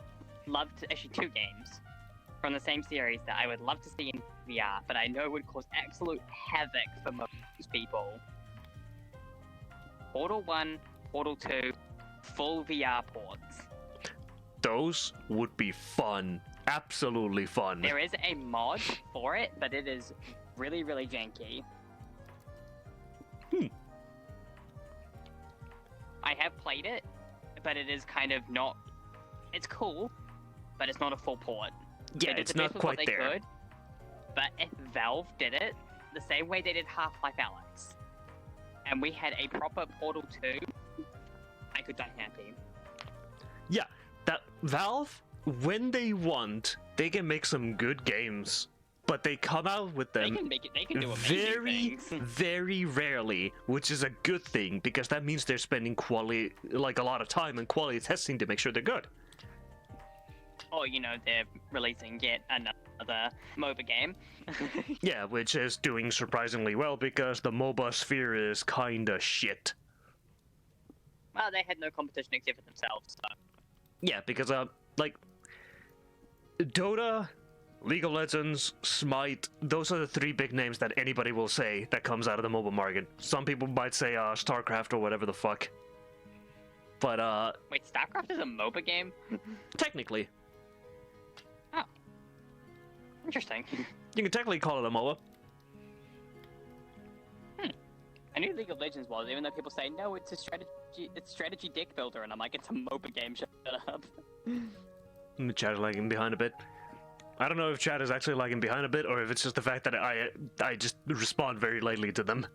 love to, actually 2 games from the same series that I would love to see in VR, but I know would cause absolute havoc for most people. Portal 1, Portal 2, full VR ports. Those would be fun. Absolutely fun. There is a mod for it, but it is really, really janky. I have played it, but it is kind of not... It's cool, but it's not a full port. Yeah, it's not quite there. Could, but if Valve did it the same way they did Half-Life Alyx, and we had a proper Portal 2, I could die happy. Yeah, that Valve, when they want, they can make some good games. But they come out with them they can do amazing things. Very rarely, which is a good thing, because that means they're spending a lot of time and quality testing to make sure they're good. Or, you know, they're releasing yet another MOBA game. Yeah, which is doing surprisingly well, because the MOBA sphere is kinda shit. Well, they had no competition except for themselves, so... Yeah, because, Dota, League of Legends, Smite, those are the 3 big names that anybody will say that comes out of the mobile market. Some people might say StarCraft or whatever the fuck. But, Wait, StarCraft is a MOBA game? Technically. Oh. Interesting. You can technically call it a MOBA. I knew League of Legends was, even though people say, no, it's a strategy deck builder, and I'm like, it's a MOBA game, shut up. The chat is lagging behind a bit. I don't know if chat is actually lagging behind a bit, or if it's just the fact that I just respond very lightly to them.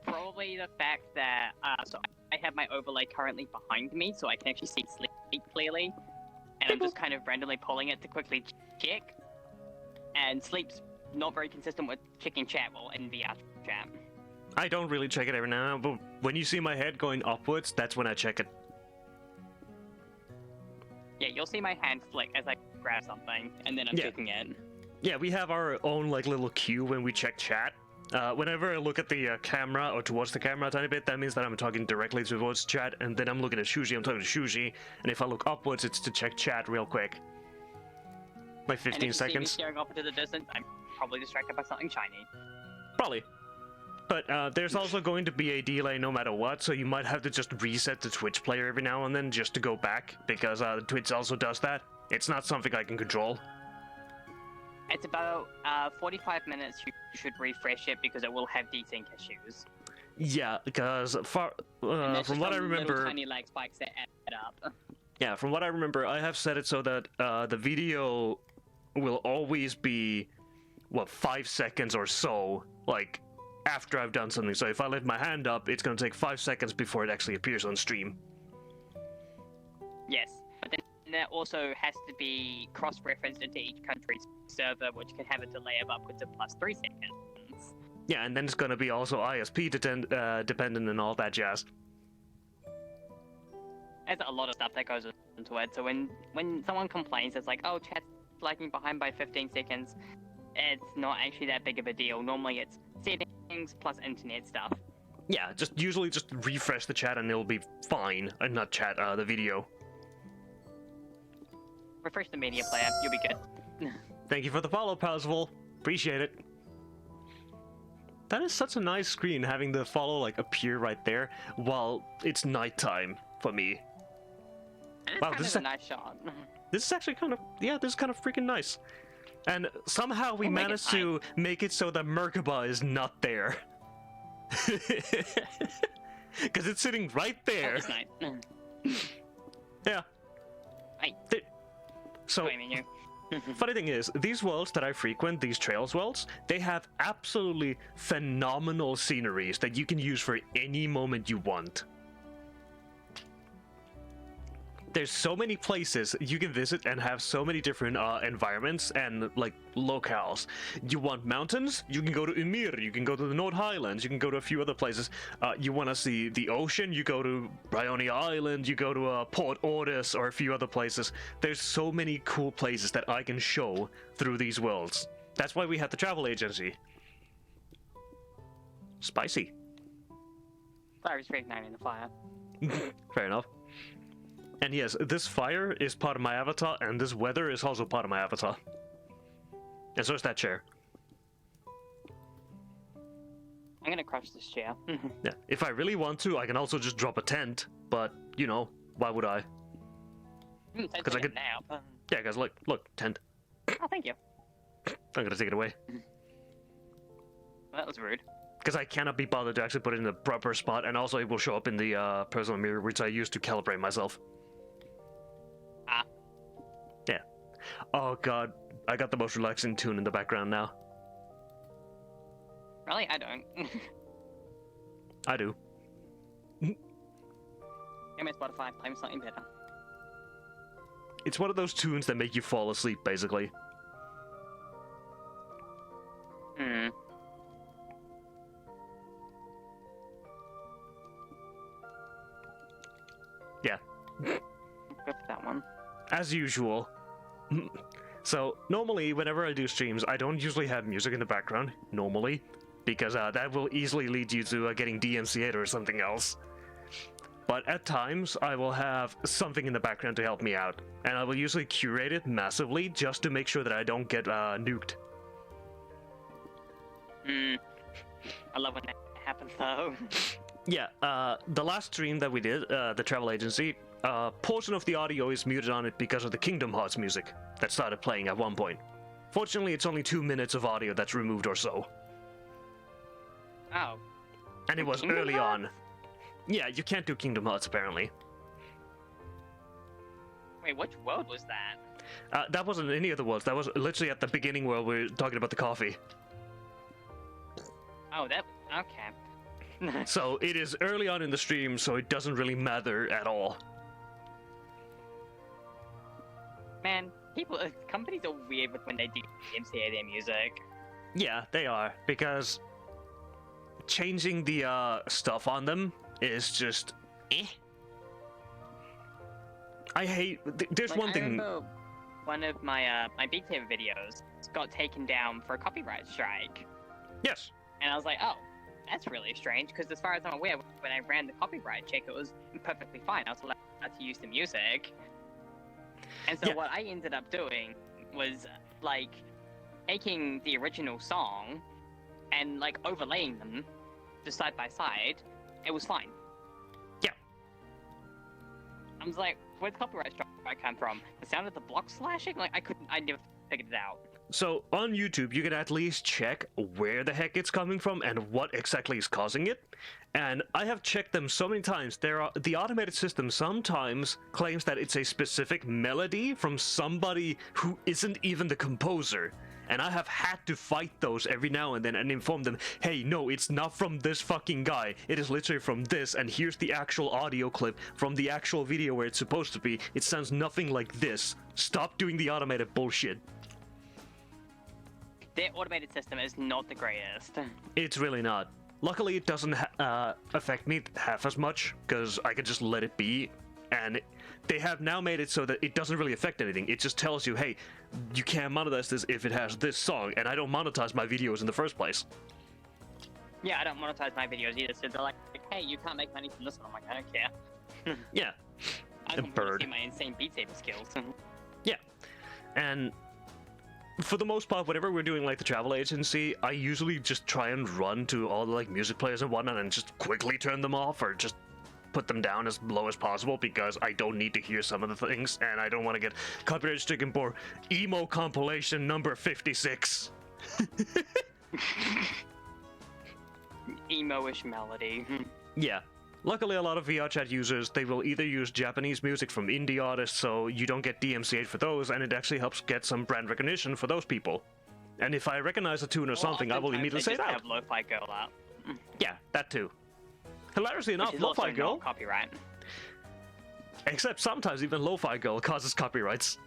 Probably the fact that so I have my overlay currently behind me, so I can actually see sleep clearly. and I'm just kind of randomly pulling it to quickly check. And sleep's not very consistent with checking chat while in VR chat. I don't really check it every now and then, but when you see my head going upwards, that's when I check it. Yeah, you'll see my hand flick as I grab something, and then I'm checking it. Yeah, we have our own like little cue when we check chat. Whenever I look at the camera or towards the camera a tiny bit, that means that I'm talking directly towards chat, and then I'm looking at Shuji, I'm talking to Shuji, and if I look upwards, it's to check chat real quick. Like 15 and if you seconds. see me staring off into the distance, I'm probably distracted by something shiny. Probably. But there's also going to be a delay no matter what, so you might have to just reset the Twitch player every now and then just to go back, because Twitch also does that. It's not something I can control. It's about 45 minutes you should refresh it because it will have desync issues. Yeah, because from what I remember... little tiny lag spikes that add up. Yeah, from what I remember, I have set it so that the video will always be, 5 seconds or so, like, after I've done something. So if I lift my hand up, it's going to take 5 seconds before it actually appears on stream. Yes, but then that also has to be cross-referenced into each country's server, which can have a delay of upwards of +3 seconds. Yeah, and then it's going to be also ISP dependent and all that jazz. There's a lot of stuff that goes into it. So when someone complains, it's like, oh, chat's lagging behind by 15 seconds. It's not actually that big of a deal. Normally it's settings plus internet stuff. Yeah, usually just refresh the chat and it'll be fine. Not chat, the video. Refresh the media player, you'll be good. Thank you for the follow, Parzival. Appreciate it. That is such a nice screen, having the follow like appear right there while it's nighttime for me. Wow, this is a nice shot. This is actually kind of, this is kind of freaking nice. And somehow we managed to make it so that Merkaba is not there. Because it's sitting right there. Yeah. So, funny thing is, these worlds that I frequent, these Trails worlds, they have absolutely phenomenal sceneries that you can use for any moment you want. There's so many places you can visit and have so many different environments and like locales. You want mountains? You can go to Ymir, you can go to the North Highlands, you can go to a few other places. You want to see the ocean? You go to Bryonia Island, you go to Port Ortis or a few other places. There's so many cool places that I can show through these worlds. That's why we have the travel agency. Spicy. Fire is reigniting the fire. Fair enough. And yes, this fire is part of my avatar, and this weather is also part of my avatar. And so is that chair. I'm gonna crush this chair. Yeah, if I really want to, I can also just drop a tent, but, you know, why would I? Because I could now. Yeah, guys, look, tent. Oh, thank you. I'm gonna take it away. Well, that was rude. Because I cannot be bothered to actually put it in the proper spot, and also it will show up in the personal mirror, which I use to calibrate myself. Ah. Yeah. Oh god, I got the most relaxing tune in the background now. Really? I don't. I do. Give me Spotify, play me something better. It's one of those tunes that make you fall asleep, basically. Hmm. Yeah. Good for that one. As usual. So, normally, whenever I do streams, I don't usually have music in the background, normally, because that will easily lead you to getting DMCA'd or something else. But at times, I will have something in the background to help me out, and I will usually curate it massively just to make sure that I don't get nuked. I love when that happens, though. Yeah, the last stream that we did, the travel agency, portion of the audio is muted on it because of the Kingdom Hearts music that started playing at one point. Fortunately, it's only 2 minutes of audio that's removed or so. Oh. And it was Kingdom early Hearts? on. Yeah, you can't do Kingdom Hearts, apparently. Wait, which world was that? That wasn't any of the worlds. That was literally at the beginning where we were talking about the coffee. Oh, that... Okay. So it is early on in the stream, so it doesn't really matter at all. Man, companies are weird with when they DMCA their music. Yeah, they are, because changing the stuff on them is just eh. I hate. There's Like, one I thing. remember one of my my Beat Saber videos got taken down for a copyright strike, Yes. and I was like, oh, that's really strange, because as far as I'm aware, when I ran the copyright check, it was perfectly fine. I was allowed to use the music. And so Yeah. what I ended up doing was, like, taking the original song and, like, overlaying them just side by side. It was fine. Yeah. I was like, where'd the copyright strike come from? The sound of the block slashing? Like, I never figured it out. So on YouTube, you can at least check where the heck it's coming from and what exactly is causing it. And I have checked them so many times. The automated system sometimes claims that it's a specific melody from somebody who isn't even the composer. And I have had to fight those every now and then and inform them, hey, no, it's not from this fucking guy. It is literally from this, and here's the actual audio clip from the actual video where it's supposed to be. It sounds nothing like this. Stop doing the automated bullshit. Their automated system is not the greatest. It's really not. Luckily, it doesn't affect me half as much, because I can just let it be. And they have now made it so that it doesn't really affect anything. It just tells you, hey, you can't monetize this if it has this song, and I don't monetize my videos in the first place. Yeah, I don't monetize my videos either, so they're like, hey, you can't make money from this one. I'm like, I don't care. Yeah. I don't want to see my insane Beat Saber skills. Yeah. And for the most part, whenever we're doing like the travel agency, I usually just try and run to all the like music players and whatnot and just quickly turn them off or just put them down as low as possible, because I don't need to hear some of the things, and I don't want to get copyright stricken for emo compilation number 56. Emo-ish melody. Yeah. Luckily, a lot of VR chat users, they will either use Japanese music from indie artists, so you don't get DMCA'd for those, and it actually helps get some brand recognition for those people. And if I recognize a tune or something, I will immediately say it out. They just have Lo-Fi Girl up. Yeah, that too. Hilariously enough, Which is Lo-Fi also Girl, not copyright. except sometimes even Lo-Fi Girl causes copyrights.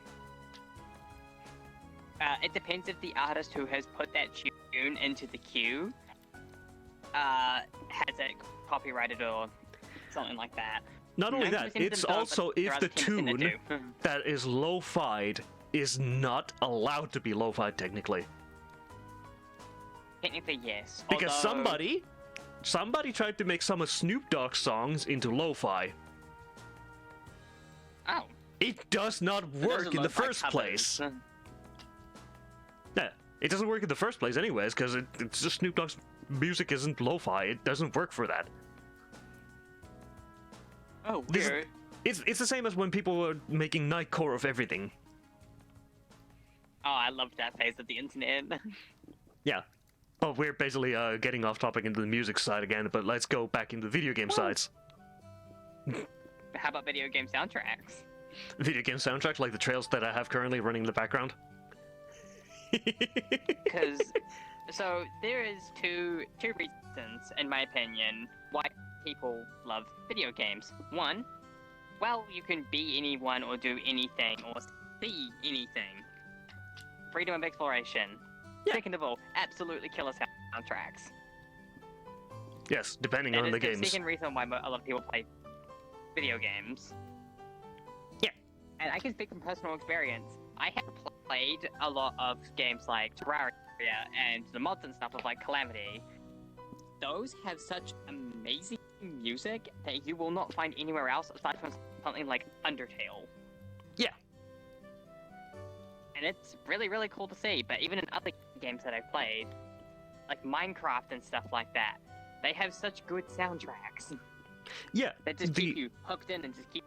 It depends if the artist who has put that tune into the queue has it copyrighted or something like that. Not only that, 90% of them it's don't, also but there if are the other 10% that tune do. that is lo-fied is not allowed to be lo-fied technically. Technically, yes. Because Although, somebody tried to make some of Snoop Dogg's songs into lo-fi. Oh. It does not But those work are in the lo-fi first covers. place. Yeah, it doesn't work in the first place anyways, because it's just Snoop Dogg's music isn't lo-fi. It doesn't work for that. Oh, This- weird. It's the same as when people were making nightcore of everything. Oh, I loved that phase of the internet. Yeah. Oh, we're basically getting off topic into the music side again, but let's go back into the video game sides. How about video game soundtracks? Video game soundtracks, like the trails that I have currently running in the background. Because, so there is two reasons, in my opinion, why people love video games. One, well, you can be anyone or do anything or see anything. Freedom of exploration. Yeah. Second of all, absolutely killer soundtracks. Yes, depending That on is the the games. second reason why a lot of people play video games. Yeah. And I can speak from personal experience. I have played a lot of games like Terraria and the mods and stuff of like Calamity. Those have such amazing music that you will not find anywhere else aside from something like Undertale. Yeah. And it's really, really cool to see, but even in other games that I've played, like Minecraft and stuff like that, they have such good soundtracks Yeah, that just keep you hooked in and just keep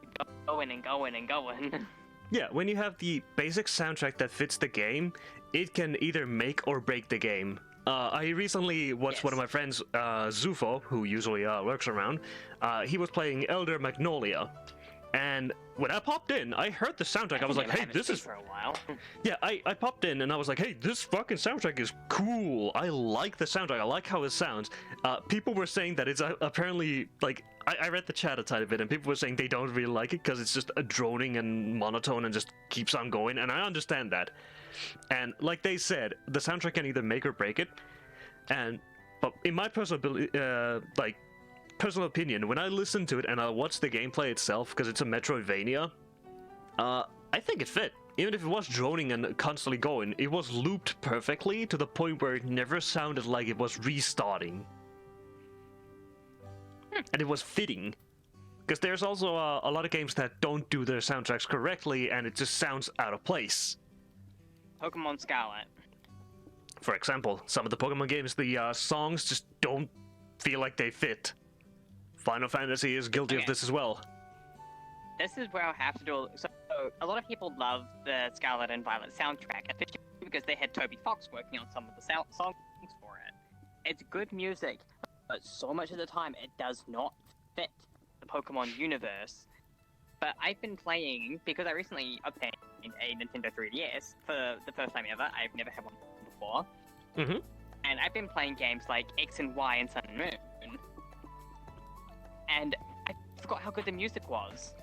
going and going and going. yeah, when you have the basic soundtrack that fits the game, it can either make or break the game. I recently watched one of my friends, Zufo, who usually works around. He was playing Elder Magnolia, And when I popped in, I heard the soundtrack. I was like, hey, this is... for a while. Yeah, I popped in and I was like, hey, this fucking soundtrack is cool. I like the soundtrack. I like how it sounds. People were saying that it's apparently, like, I read the chat a tiny bit and people were saying they don't really like it because it's just a droning and monotone and just keeps on going. And I understand that. And like they said, the soundtrack can either make or break it. But in my personal opinion, when I listen to it and I watch the gameplay itself, because it's a Metroidvania, I think it fit. Even if it was droning and constantly going, it was looped perfectly to the point where it never sounded like it was restarting. And it was fitting. Because there's also a lot of games that don't do their soundtracks correctly and it just sounds out of place. Pokemon Scarlet. For example, some of the Pokemon games, the songs just don't feel like they fit. Final Fantasy is guilty of this as well. This is where I have to do. So a lot of people love the Scarlet and Violet soundtrack, especially because they had Toby Fox working on some of the songs for it. It's good music, but so much of the time it does not fit the Pokemon universe. But I've been playing, because I recently obtained a Nintendo 3DS for the first time ever. I've never had one before. Mm-hmm. And I've been playing games like X and Y and Sun and Moon. And I forgot how good the music was.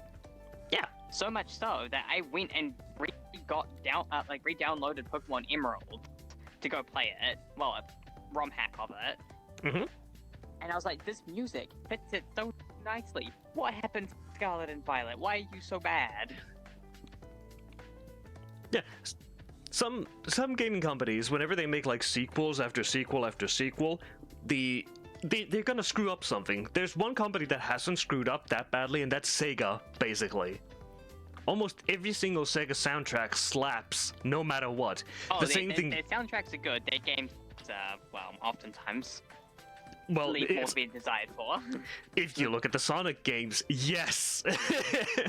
Yeah. So much so that I went and re-downloaded Pokemon Emerald to go play it. Well, a ROM hack of it. Mm-hmm. And I was like, this music fits it so nicely. What happened to Scarlet and Violet? Why are you so bad? Yeah. Some gaming companies, whenever they make like sequels after sequel after sequel, they're gonna screw up something. There's one company that hasn't screwed up that badly, and that's Sega, basically. Almost every single Sega soundtrack slaps, no matter what. Oh, their soundtracks are good. Their games, oftentimes leave more to be desired for. If you look at the Sonic games, yes.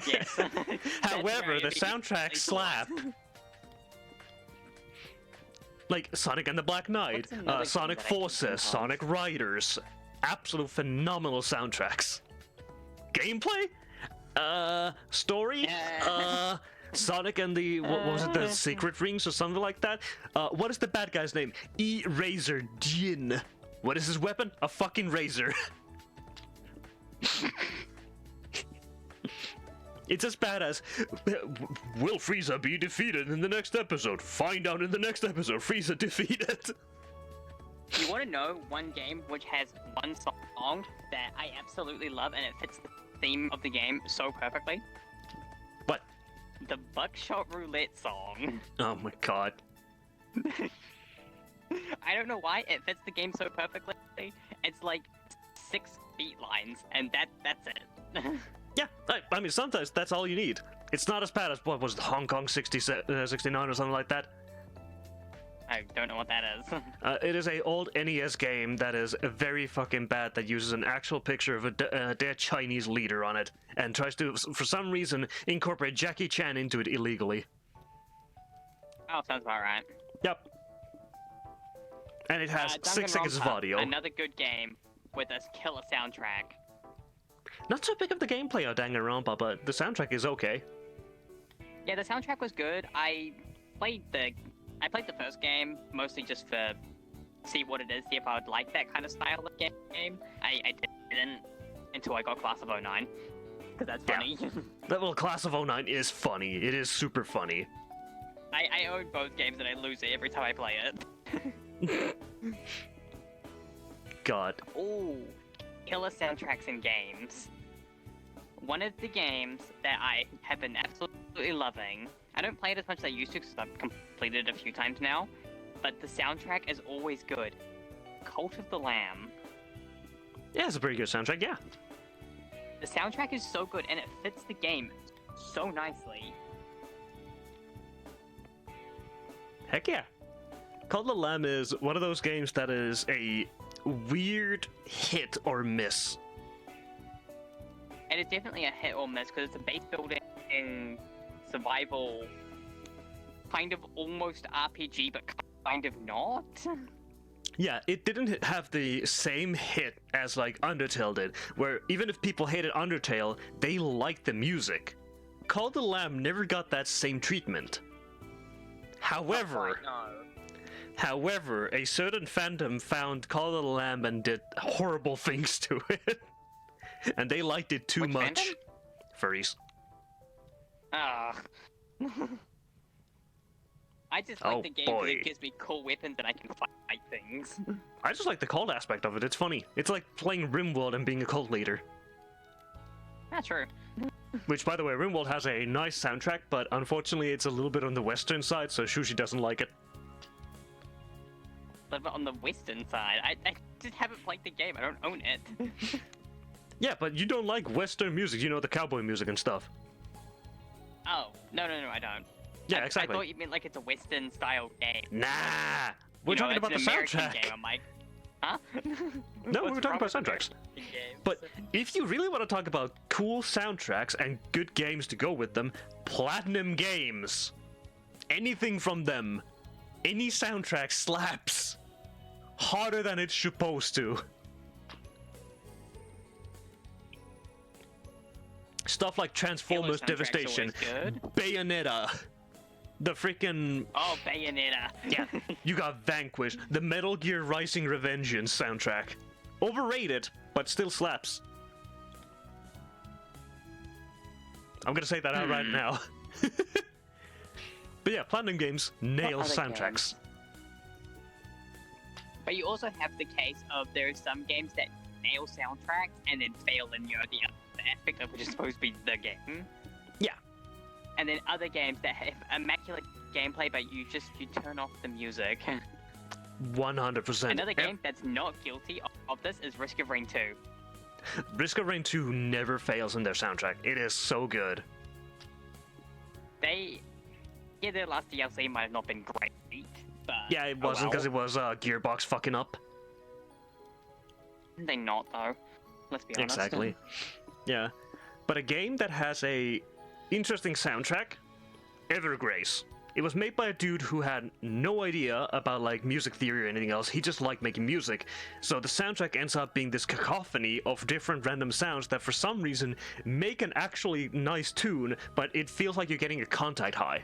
Yes. However, the soundtracks slap. Like Sonic and the Black Knight, Sonic Forces, Sonic Riders. Absolute phenomenal soundtracks. Gameplay? Story? Sonic and the, what was it, the Secret Rings or something like that? What is the bad guy's name? Razor Jin. What is his weapon? A fucking razor. It's as bad as, will Frieza be defeated in the next episode? Find out in the next episode. Frieza defeated. You want to know one game which has one song that I absolutely love and it fits the theme of the game so perfectly? What? The Buckshot Roulette song. Oh my god. I don't know why it fits the game so perfectly. It's like 6 beat lines and that's it. Yeah, I mean, sometimes that's all you need. It's not as bad as, what was it, Hong Kong 69 or something like that? I don't know what that is. It is a old NES game that is very fucking bad, that uses an actual picture of a dead Chinese leader on it, and tries to, for some reason, incorporate Jackie Chan into it illegally. Oh, sounds about right. Yep. And it has 6 seconds of audio. Another good game with a killer soundtrack. Not so big of the gameplay of Danganronpa, but the soundtrack is okay. Yeah, the soundtrack was good. I played the first game mostly just for see what it is, see if I would like that kind of style of game. I didn't until I got Class of 09, because that's funny. Yeah. Well, Class of 09 is funny. It is super funny. I own both games and I lose it every time I play it. God. Ooh, killer soundtracks in games. One of the games that I have been absolutely loving, I don't play it as much as I used to because I've completed it a few times now, but the soundtrack is always good. Cult of the Lamb. Yeah, it's a pretty good soundtrack, yeah. The soundtrack is so good and it fits the game so nicely. Heck yeah. Cult of the Lamb is one of those games that is a weird hit or miss. And it's definitely a hit or miss because it's a base building survival, kind of almost RPG, but kind of not. Yeah, it didn't have the same hit as like Undertale did, where even if people hated Undertale, they liked the music. Call of the Lamb never got that same treatment. However, however, a certain fandom found Call of the Lamb and did horrible things to it. And they liked it too Which much. fandom? Furries. Ah. I just like the game because it gives me cool weapons and I can fight things. I just like the cult aspect of it. It's funny. It's like playing RimWorld and being a cult leader. That's true. Which, by the way, RimWorld has a nice soundtrack, but unfortunately it's a little bit on the western side, so Shushi doesn't like it. But on the western side, I just haven't played the game. I don't own it. Yeah, but you don't like western music. You know, the cowboy music and stuff. Oh, no, I don't. Yeah, exactly. I thought you meant like it's a western style game. Nah! We're talking about the American soundtrack. Game. I'm like, huh? No, What's we're talking wrong about with soundtracks. American games? But if you really want to talk about cool soundtracks and good games to go with them, Platinum Games. Anything from them, any soundtrack slaps harder than it's supposed to. Stuff like Transformers Devastation, Bayonetta, the freaking... Oh, Bayonetta. Yeah, you got Vanquish, the Metal Gear Rising Revengeance soundtrack. Overrated, but still slaps. I'm gonna say that out right now. But yeah, Platinum Games nail soundtracks. Games? But you also have the case of there are some games that nail soundtracks and then fail in the other aspect of which is supposed to be the game. Yeah. And then other games that have immaculate gameplay, but you turn off the music. 100%. Another game that's not guilty of this is Risk of Rain 2. Risk of Rain 2 never fails in their soundtrack. It is so good. Their last DLC might have not been great, but... Yeah, it wasn't because it was Gearbox fucking up. They not, though. Let's be honest. Exactly. Yeah. But a game that has a interesting soundtrack, Evergrace. It was made by a dude who had no idea about like music theory or anything else. He just liked making music. So the soundtrack ends up being this cacophony of different random sounds that for some reason make an actually nice tune, but it feels like you're getting a contact high.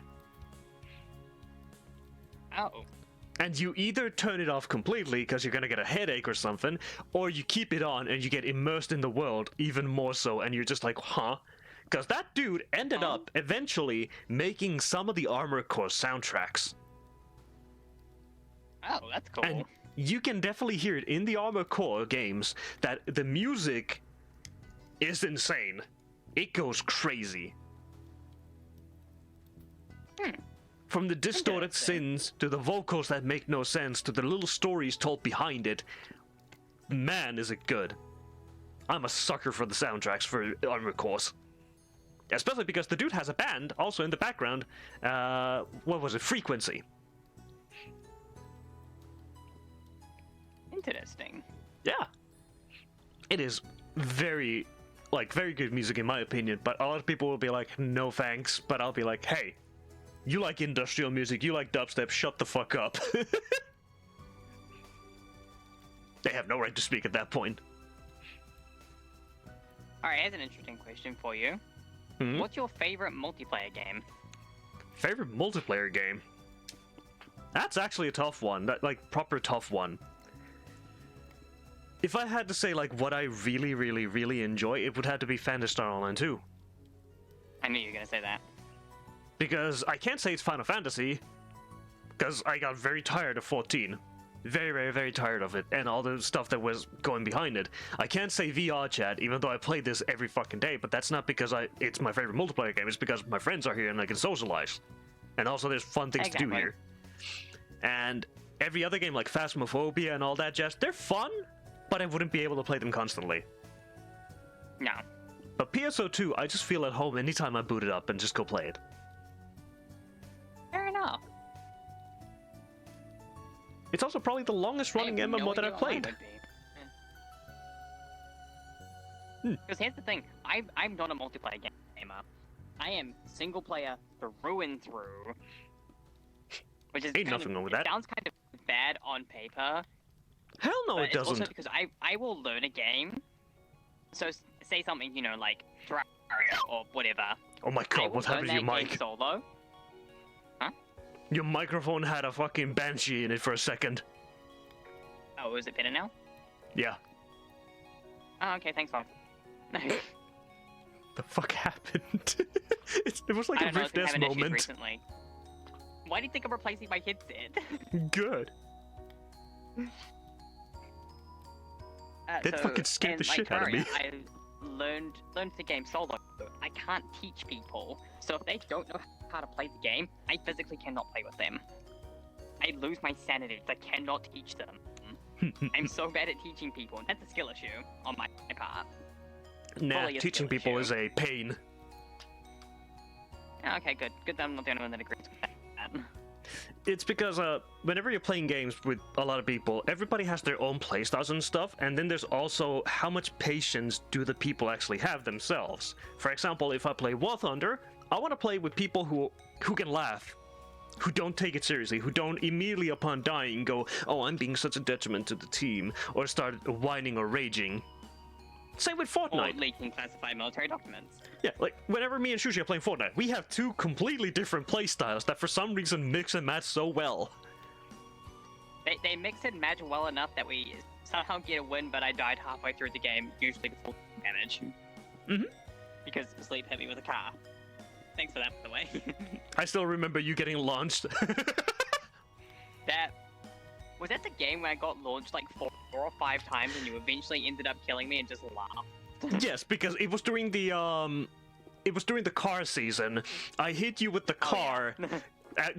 Oh. And you either turn it off completely because you're gonna get a headache or something, or you keep it on and you get immersed in the world even more so, and you're just like, huh? Because that dude ended up eventually making some of the Armored Core soundtracks. Oh, that's cool. And you can definitely hear it in the Armored Core games that the music is insane. It goes crazy. From the distorted synths to the vocals that make no sense to the little stories told behind it, man, is it good. I'm a sucker for the soundtracks for Armored Cores. Especially because the dude has a band also in the background. What was it? Frequency. Interesting. Yeah. It is very good music in my opinion, but a lot of people will be like, no thanks, but I'll be like, hey, you like industrial music, you like dubstep, shut the fuck up. They have no right to speak at that point. Alright, here's an interesting question for you. What's your favorite multiplayer game? Favorite multiplayer game? That's actually a tough one. Like, proper tough one. If I had to say, like, what I really, really, really enjoy, it would have to be Phantasy Star Online 2. I knew you were gonna say that. Because I can't say it's Final Fantasy, because I got very tired of 14. Very, very, very tired of it, and all the stuff that was going behind it. I can't say VR chat, even though I play this every fucking day, but that's not because it's my favorite multiplayer game, it's because my friends are here and I can socialize. And also there's fun things to do here. And every other game like Phasmophobia and all that jazz, they're fun, but I wouldn't be able to play them constantly. No. But PSO2, I just feel at home anytime I boot it up and just go play it. Fair enough. It's also probably the longest running MMO that I've played. Because here's the thing, I'm not a multiplayer gamer. I am single player through and through. Which is Ain't nothing wrong with that. It sounds kind of bad on paper, Hell no, But it it's also doesn't. because I will learn a game. So say something, you know, like Terraria or whatever. Oh my I god, will what happened to learn your that game mic? solo. Your microphone had a fucking banshee in it for a second. Oh, is it better now? Yeah. Oh, okay, thanks, Mom. The fuck happened? It was like I a don't know, it's been Rift S having issues moment. recently. Why do you think I'm replacing my headset? Good. That fucking scared in, the shit out of me. I learned the game solo. I can't teach people, so if they don't know how to play the game, I physically cannot play with them. I lose my sanity. I cannot teach them. I'm so bad at teaching people, and that's a skill issue on my part. Nah, Fully a teaching skill people issue. is a pain. Okay, good. Good that I'm not the only one that agrees with that. It's because whenever you're playing games with a lot of people, everybody has their own playstyles and stuff, and then there's also how much patience do the people actually have themselves. For example, if I play War Thunder, I want to play with people who can laugh, who don't take it seriously, who don't immediately upon dying go, oh, I'm being such a detriment to the team, or start whining or raging. Same with Or Fortnite. leaking classified military documents. Yeah, like whenever me and Shushi are playing Fortnite, we have two completely different playstyles that for some reason mix and match so well. They mix and match well enough that we somehow get a win, but I died halfway through the game, usually with full damage. Because Sleep hit me with a car. Thanks for that, by the way. I still remember you getting launched. That was that the game where I got launched like 4 or 5 times, and you eventually ended up killing me and just laughed. Yes, because it was during the car season. I hit you with the car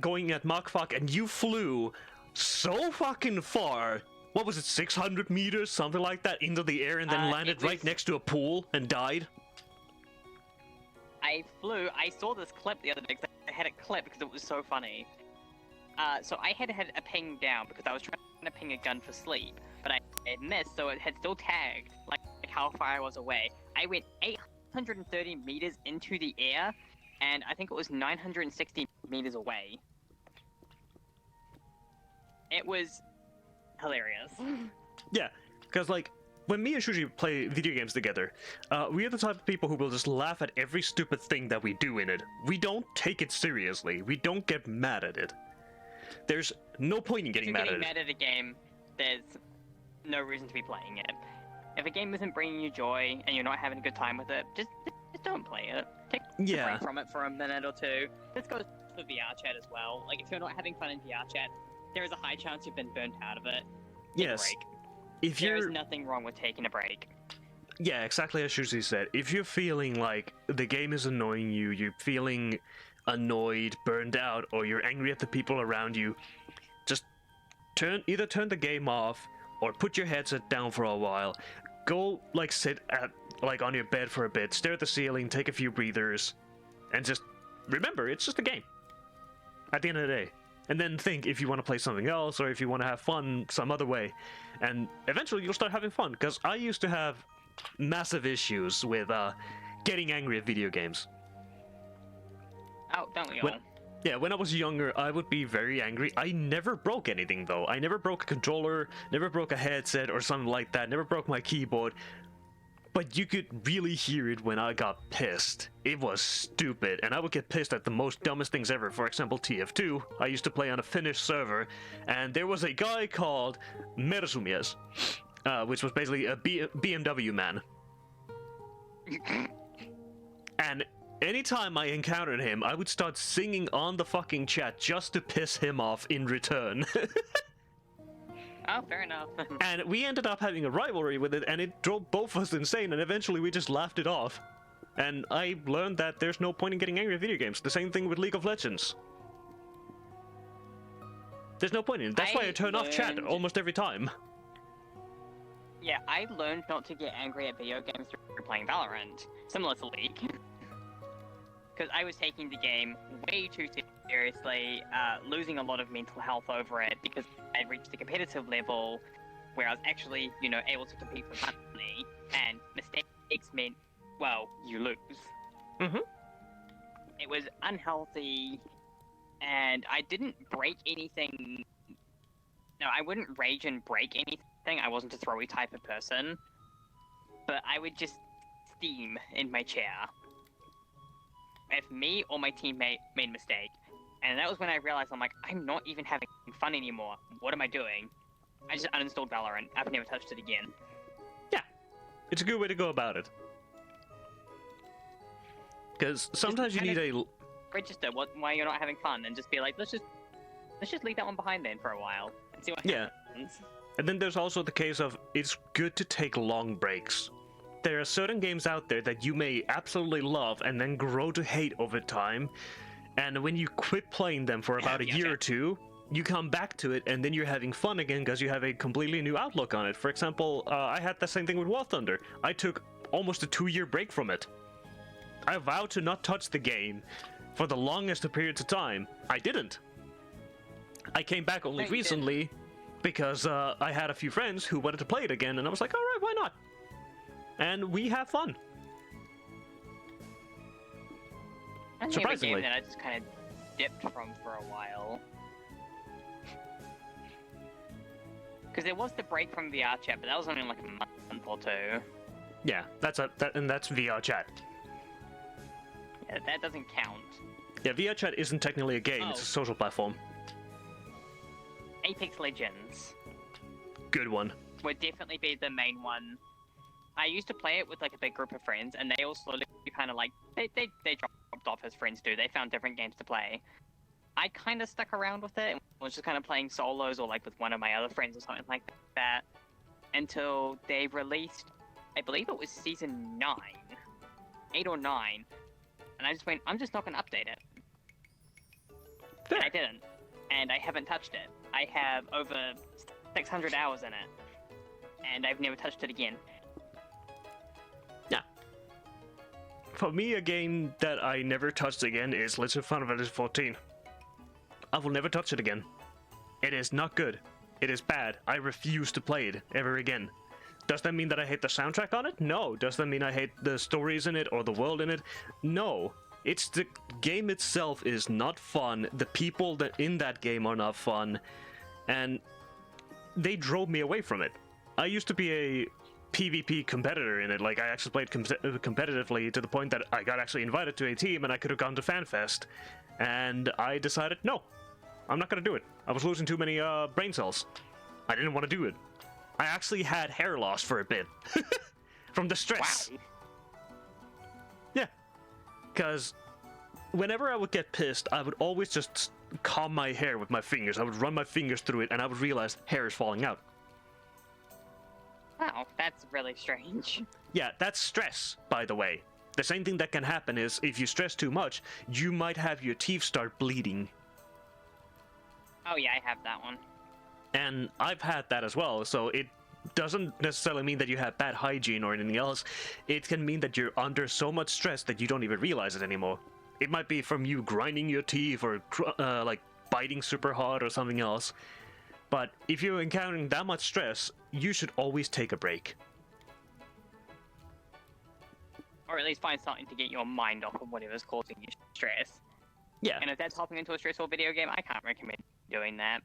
going at Mach fuck, and you flew so fucking far. What was it, 600 meters, something like that, into the air, and then landed right next to a pool and died? I saw this clip the other day because I had it clipped because it was so funny. So I had a ping down because I was trying to ping a gun for Sleep, but I had missed, so it had still tagged like how far I was away. I went 830 meters into the air, and I think it was 960 meters away. It was hilarious. Yeah, because like when me and Shuji play video games together, we are the type of people who will just laugh at every stupid thing that we do in it. We don't take it seriously. We don't get mad at it. There's no point in getting mad at it. If you're getting mad at a game, there's no reason to be playing it. If a game isn't bringing you joy and you're not having a good time with it, just don't play it. Take a break from it for a minute or two. This goes for VR chat as well. Like, if you're not having fun in VR chat, there is a high chance you've been burnt out of it. Take a break. If there is nothing wrong with taking a break. Yeah, exactly as Shuzi said. If you're feeling like the game is annoying you, you're feeling annoyed, burned out, or you're angry at the people around you, just either turn the game off or put your headset down for a while. Go like sit at like on your bed for a bit, stare at the ceiling, take a few breathers, and just remember it's just a game at the end of the day. And then think if you want to play something else or if you want to have fun some other way. And eventually you'll start having fun, because I used to have massive issues with getting angry at video games. Oh, don't we all? When I was younger, I would be very angry. I never broke anything, though. I never broke a controller, never broke a headset or something like that, never broke my keyboard. But you could really hear it when I got pissed. It was stupid, and I would get pissed at the most dumbest things ever. For example, TF2. I used to play on a Finnish server, and there was a guy called Mersumies, which was basically a BMW man. And anytime I encountered him, I would start singing on the fucking chat just to piss him off in return. Oh, fair enough. And we ended up having a rivalry with it, and it drove both of us insane, and eventually we just laughed it off. And I learned that there's no point in getting angry at video games. The same thing with League of Legends. There's no point in it. That's why I turn off chat almost every time. Yeah, I learned not to get angry at video games through playing Valorant, similar to League. Because I was taking the game way too seriously, losing a lot of mental health over it because I reached the competitive level where I was actually, you know, able to compete for money, and mistakes meant, well, you lose. Mm-hmm. It was unhealthy, and I didn't break anything. No, I wouldn't rage and break anything thing. I wasn't a throwy type of person, but I would just steam in my chair if me or my teammate made a mistake. And that was when I realized, I'm like, I'm not even having fun anymore. What am I doing? I just uninstalled Valorant. I've never touched it again. Yeah, it's a good way to go about it. Because sometimes you need a... Register why you're not having fun and just be like, let's just leave that one behind then for a while and see what happens. And then there's also the case of it's good to take long breaks. There are certain games out there that you may absolutely love and then grow to hate over time. And when you quit playing them for about a year or two, you come back to it and then you're having fun again because you have a completely new outlook on it. For example, I had the same thing with War Thunder. I took almost a 2-year break from it. I vowed to not touch the game for the longest of periods of time. I didn't. I came back only recently because I had a few friends who wanted to play it again, and I was like, alright, why not? And we have fun. And surprisingly. a game that I just kind of dipped from for a while. Because there was the break from VR chat, but that was only like a month or two. Yeah, that's VR chat. Yeah, that doesn't count. Yeah, VR chat isn't technically a game, it's a social platform. Apex Legends Good one. would definitely be the main one. I used to play it with like a big group of friends, and they all slowly kind of like they dropped off as friends do. They found different games to play. I kind of stuck around with it and was just kind of playing solos or like with one of my other friends or something like that until they released, I believe it was season 9, 8 or 9, and I just went, I'm just not going to update it. And I didn't, and I haven't touched it. I have over 600 hours in it, and I've never touched it again. Yeah. For me, a game that I never touched again is Legend of Final Fantasy 14. I will never touch it again. It is not good. It is bad. I refuse to play it ever again. Does that mean that I hate the soundtrack on it? No. Does that mean I hate the stories in it or the world in it? No. It's the game itself is not fun. The people that in that game are not fun. And they drove me away from it. I used to be a PvP competitor in it. Like, I actually played competitively to the point that I got actually invited to a team and I could have gone to FanFest. And I decided, no, I'm not going to do it. I was losing too many brain cells. I didn't want to do it. I actually had hair loss for a bit. From the stress. Wow. Yeah. Because whenever I would get pissed, I would always just comb my hair with my fingers. I would run my fingers through it and I would realize hair is falling out. Wow, that's really strange. Yeah, that's stress, by the way. The same thing that can happen is if you stress too much, you might have your teeth start bleeding. Oh yeah, I have that one. And I've had that as well, so it doesn't necessarily mean that you have bad hygiene or anything else. It can mean that you're under so much stress that you don't even realize it anymore. It might be from you grinding your teeth or like biting super hard or something else. But if you're encountering that much stress, you should always take a break. Or at least find something to get your mind off of whatever's causing you stress. Yeah. And if that's hopping into a stressful video game, I can't recommend doing that.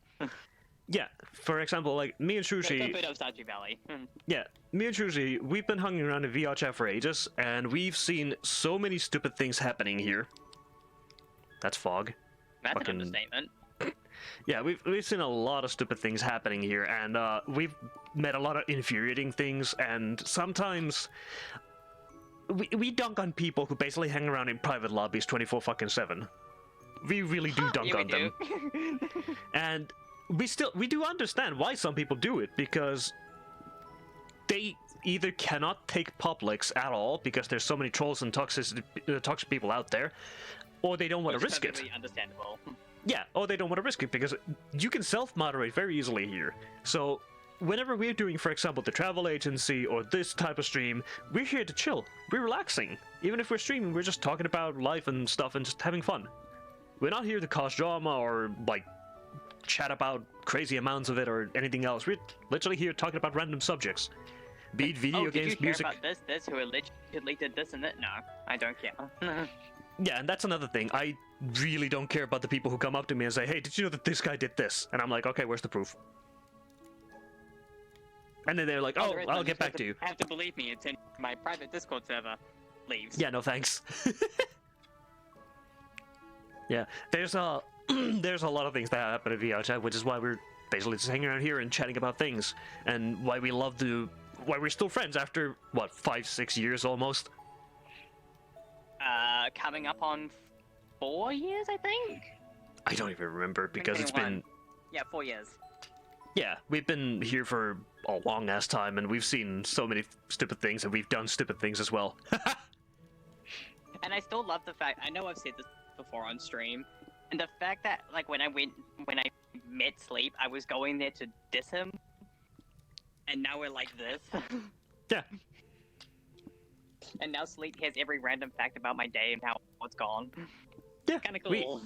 Yeah, for example, like me and Sushi... A bit of Stardew Valley. Yeah, me and Sushi, we've been hanging around in VR chat for ages, and we've seen so many stupid things happening here. That's fog. That's Fucking... an understatement. Yeah, we've seen a lot of stupid things happening here, and we've met a lot of infuriating things, and sometimes... We dunk on people who basically hang around in private lobbies 24/7. We really do dunk on them. And we do understand why some people do it, because they either cannot take publics at all because there's so many trolls and toxic people out there, or they don't want to risk it. Understandable. Yeah, or they don't want to risk it because you can self-moderate very easily here. So whenever we're doing, for example, the travel agency or this type of stream, we're here to chill. We're relaxing. Even if we're streaming, we're just talking about life and stuff and just having fun. We're not here to cause drama or, like, chat about crazy amounts of it or anything else. We're literally here talking about random subjects. Be it video games, music... Did you care about this, who allegedly did this and that? No, I don't care. Yeah, and that's another thing. I really don't care about the people who come up to me and say, hey, did you know that this guy did this? And I'm like, okay, where's the proof? And then they're like, Oh, oh, there is I'll one. get back to you. Have to believe me, it's in my private Discord server. Leaves. Yeah, no thanks. Yeah, there's a there's a lot of things that happen in VR chat, which is why we're basically just hanging around here and chatting about things, and why we're still friends after what 5-6 years almost. Coming up on 4 years, I think. I don't even remember because it's been 4 years. yeah, we've been here for a long ass time, and we've seen so many stupid things, and we've done stupid things as well. And I still love the fact, I know I've said this before on stream, and the fact that, like, when I met Sleep, I was going there to diss him, and now we're like this. Yeah. And now Sleep has every random fact about my day and how it's gone. Yeah, Kinda cool.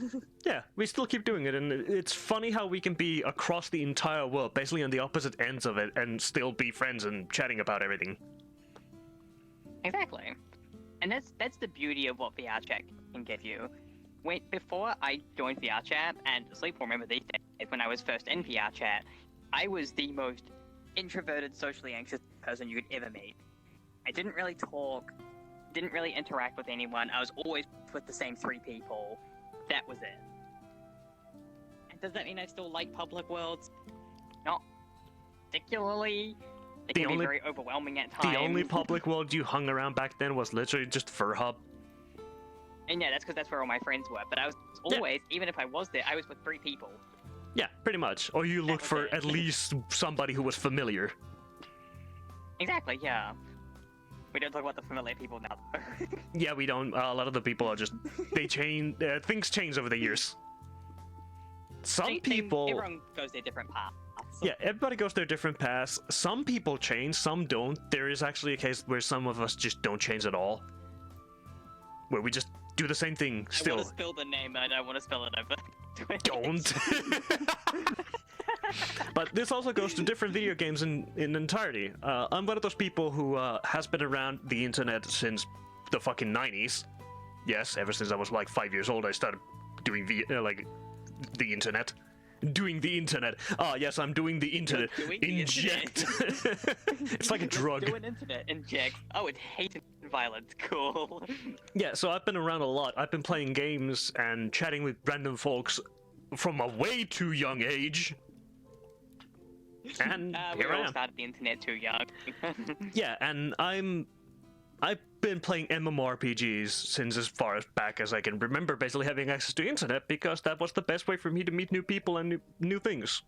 we still keep doing it, and it's funny how we can be across the entire world, basically on the opposite ends of it, and still be friends and chatting about everything. Exactly. And that's the beauty of what VR chat can give you. Before I joined VR chat, and Sleep will remember these days, when I was first in VR chat, I was the most introverted, socially anxious person you could ever meet. I didn't really talk, didn't really interact with anyone. I was always with the same 3 people. That was it. And does that mean I still like public worlds? Not particularly. It can be very overwhelming at times. The only public world you hung around back then was literally just Fur Hub. And yeah, that's because that's where all my friends were. But I was always, even if I was there, I was with 3 people. Yeah, pretty much. Or you looked for at least somebody who was familiar. Exactly, yeah. We don't talk about the familiar people now. Yeah, we don't. A lot of the people are just... They change... things change over the years. Some people... Everyone goes their different paths. Yeah, everybody goes their different paths. Some people change, some don't. There is actually a case where some of us just don't change at all. Where we just do the same thing still. I want to spill the name, and I don't want to spell it over Twitch. Don't! But this also goes to different video games in entirety. I'm one of those people who has been around the internet since the fucking 90s. Yes, ever since I was like 5 years old, I started doing the internet. Doing the internet. Ah, yes, I'm doing the internet. Inject. It's like a drug. Doing internet. Inject. Oh, it's hate and violence. Cool. Yeah, so I've been around a lot. I've been playing games and chatting with random folks from a way too young age. And we all started the internet too young. Yeah, and I've been playing MMORPGs since as far back as I can remember, basically having access to internet, because that was the best way for me to meet new people and new things.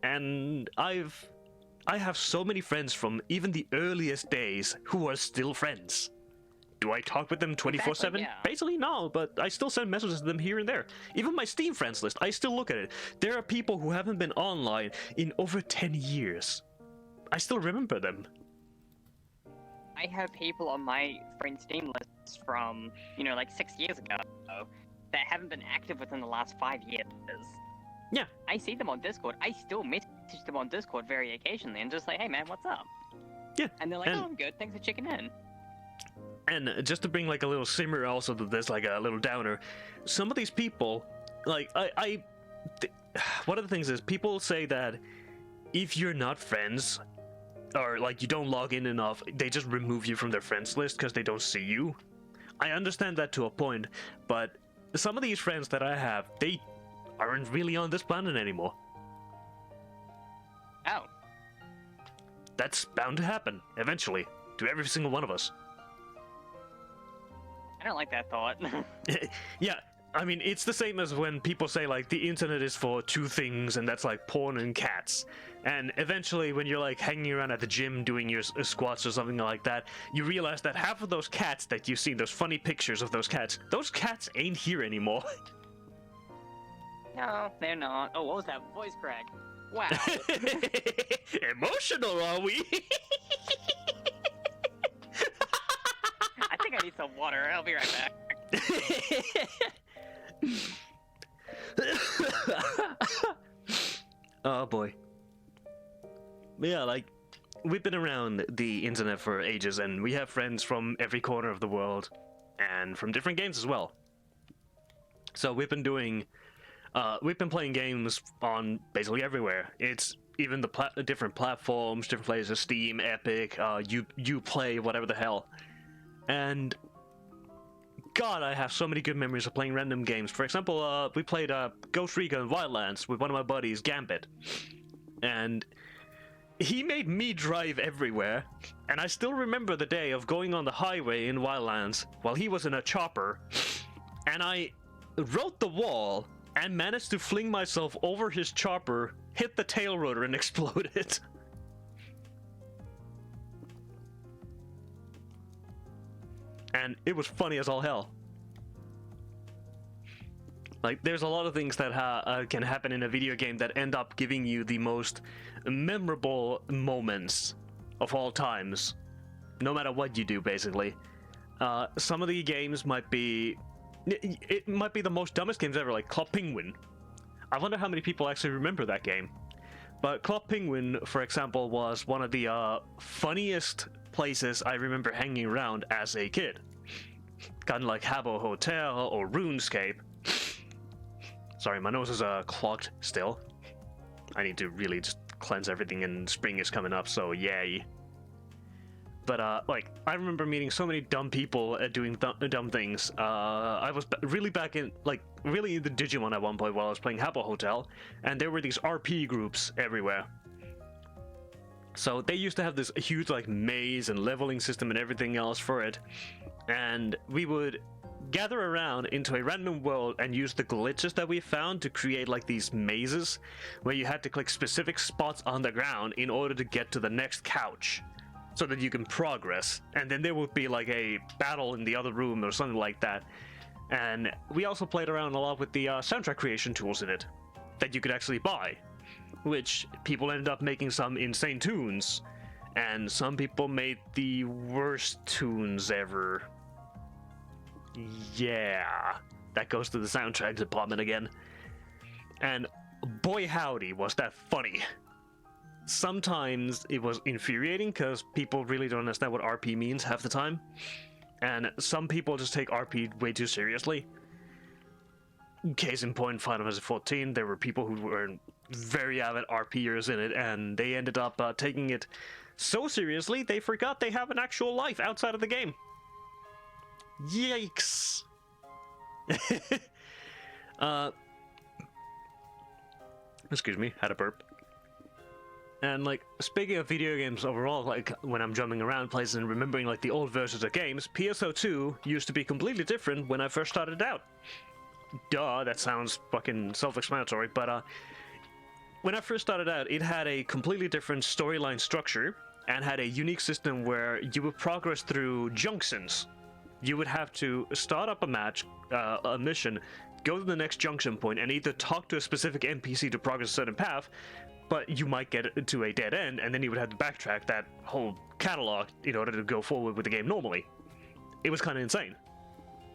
And I have so many friends from even the earliest days who are still friends. Do I talk with them 24/7? Exactly, yeah. Basically, no, but I still send messages to them here and there. Even my Steam friends list, I still look at it. There are people who haven't been online in over 10 years. I still remember them. I have people on my friend Steam list from, like 6 years ago that haven't been active within the last 5 years. Yeah. I see them on Discord. I still message them on Discord very occasionally and just like, hey man, what's up? Yeah. And they're like, oh, I'm good. Thanks for checking in. And just to bring like a little simmer also to this, like a little downer, some of these people, like, one of the things is people say that if you're not friends, or like you don't log in enough, they just remove you from their friends list because they don't see you. I understand that to a point, but some of these friends that I have, they aren't really on this planet anymore. Oh. That's bound to happen, eventually, to every single one of us. I don't like that thought. Yeah, I mean, it's the same as when people say, like, the internet is for 2 things, and that's, like, porn and cats. And eventually, when you're, like, hanging around at the gym doing your squats or something like that, you realize that half of those cats that you've seen, those funny pictures of those cats ain't here anymore. No, they're not. Oh, what was that voice crack? Wow. Emotional, are we? I think I need some water. I'll be right back. Oh boy. Yeah, like, we've been around the internet for ages, and we have friends from every corner of the world, and from different games as well. So we've been doing we've been playing games on basically everywhere. It's even the different platforms, different places, Steam, Epic, Uplay, whatever the hell. And God, I have so many good memories of playing random games. For example, we played Ghost Recon Wildlands with one of my buddies, Gambit. And he made me drive everywhere. And I still remember the day of going on the highway in Wildlands while he was in a chopper. And I rode the wall and managed to fling myself over his chopper, hit the tail rotor, and exploded. And it was funny as all hell. Like, there's a lot of things that can happen in a video game that end up giving you the most memorable moments of all times, no matter what you do, basically. Some of the games might be... It might be the most dumbest games ever, like Club Penguin. I wonder how many people actually remember that game. But Club Penguin, for example, was one of the funniest places I remember hanging around as a kid. Kind of like Habbo Hotel or RuneScape. Sorry, my nose is clogged still. I need to really just cleanse everything, and spring is coming up, so yay. But like, I remember meeting so many dumb people doing dumb things. I was really back in, like, really into Digimon at one point while I was playing Habbo Hotel, and there were these RP groups everywhere. So they used to have this huge, like, maze and leveling system and everything else for it, and we would gather around into a random world and use the glitches that we found to create, like, these mazes where you had to click specific spots on the ground in order to get to the next couch, so that you can progress. And then there would be like a battle in the other room or something like that. And we also played around a lot with the soundtrack creation tools in it that you could actually buy, which people ended up making some insane tunes, and some people made the worst tunes ever. Yeah, that goes to the soundtrack department again. And boy howdy was that funny. Sometimes it was infuriating because people really don't understand what RP means half the time, and some people just take RP way too seriously. Case in point, Final Fantasy XIV, there were people who were very avid RPers in it, and they ended up taking it so seriously they forgot they have an actual life outside of the game. Yikes. Excuse me, had a burp. And, like, speaking of video games overall, like, when I'm jumping around places and remembering, like, the old versions of games, PSO2 used to be completely different when I first started out. Duh, that sounds fucking self-explanatory, but, when I first started out, it had a completely different storyline structure and had a unique system where you would progress through junctions. You would have to start up a mission, go to the next junction point, and either talk to a specific NPC to progress a certain path, but you might get to a dead end, and then you would have to backtrack that whole catalog in order to go forward with the game normally. It was kind of insane.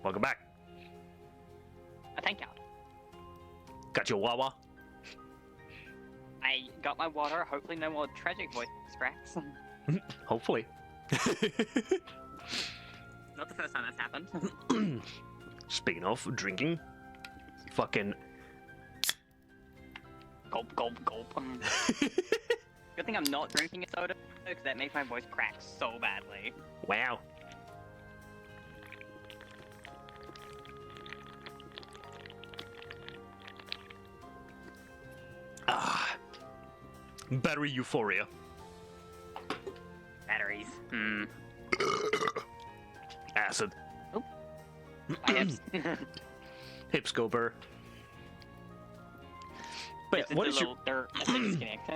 Welcome back. Thank you. Got your Wawa? I got my water. Hopefully no more tragic voice cracks. Hopefully. Not the first time that's happened. Speaking of drinking, fucking... Gulp, gulp, gulp. Good thing I'm not drinking a soda, because that makes my voice crack so badly. Wow. Ah. Battery euphoria. Batteries. Acid. Oh. I have... Hips go burr. But It's what a is your... disconnect.